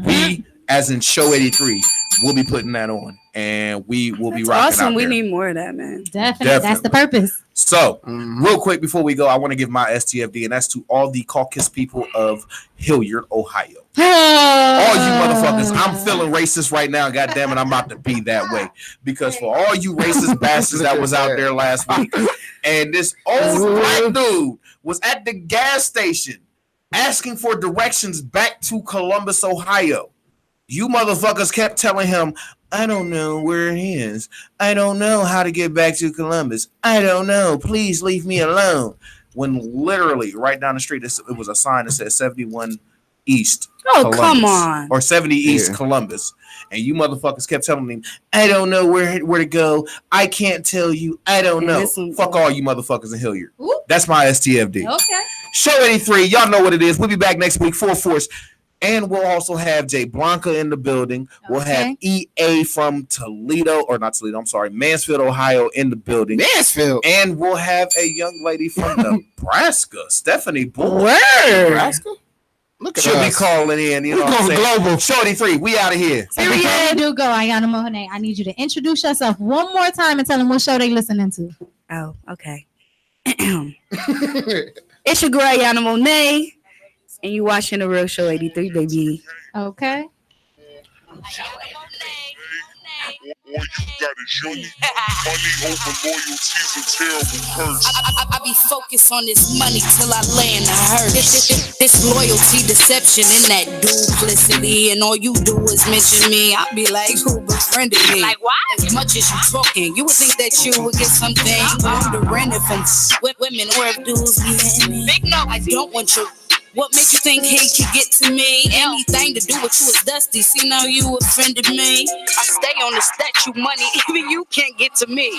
We, as in Show 83, will be putting that on, and we will be rocking awesome. out We there. need more of that, man. Definitely. That's the purpose. So, real quick before we go, I want to give my STFD, and that's to all the caucus people of Hilliard, Ohio. All you motherfuckers, I'm feeling racist right now. God damn it, I'm about to be that way. Because for all you racist bastards that was out there last week, and this old black dude was at the gas station asking for directions back to Columbus, Ohio. You motherfuckers kept telling him, I don't know where it is. I don't know how to get back to Columbus. I don't know. Please leave me alone. When literally right down the street, it was a sign that said 71 East. Oh, Columbus, come on. or 70 East Columbus. And you motherfuckers kept telling him, I don't know where to go. I can't tell you. I don't know. Fuck all you motherfuckers in Hilliard. That's my STFD. Okay. Show 83. Y'all know what it is. We'll be back next week, full force. And we'll also have Jay Blanca in the building. We'll have EA from Toledo, or not Toledo, I'm sorry, Mansfield, Ohio in the building. Mansfield. And we'll have a young lady from Nebraska, Stephanie Bull. Where? Nebraska? Look at She'll be us. calling in. You know what I'm saying? Global. Show 83. We out of here. So before you do go, Iyana Monet, I need you to introduce yourself one more time and tell them what show they listening to. Oh, okay. It's your girl, Iyana Monet, and you watching The Real Show 83, baby. Okay. All you got is your money over loyalty's a terrible curse. I be focused on this money till I land a hearse. This loyalty, deception, and that duplicity, and all you do is mention me. I be like, who befriended me? Like what? As much as you talking, you would think that you would get something. I'm rented from women or if dudes be letting me. Big no, I don't want you. What make you think he could get to me? Anything to do with you is dusty. See now you offended me. I stay on the statue money, even you can't get to me.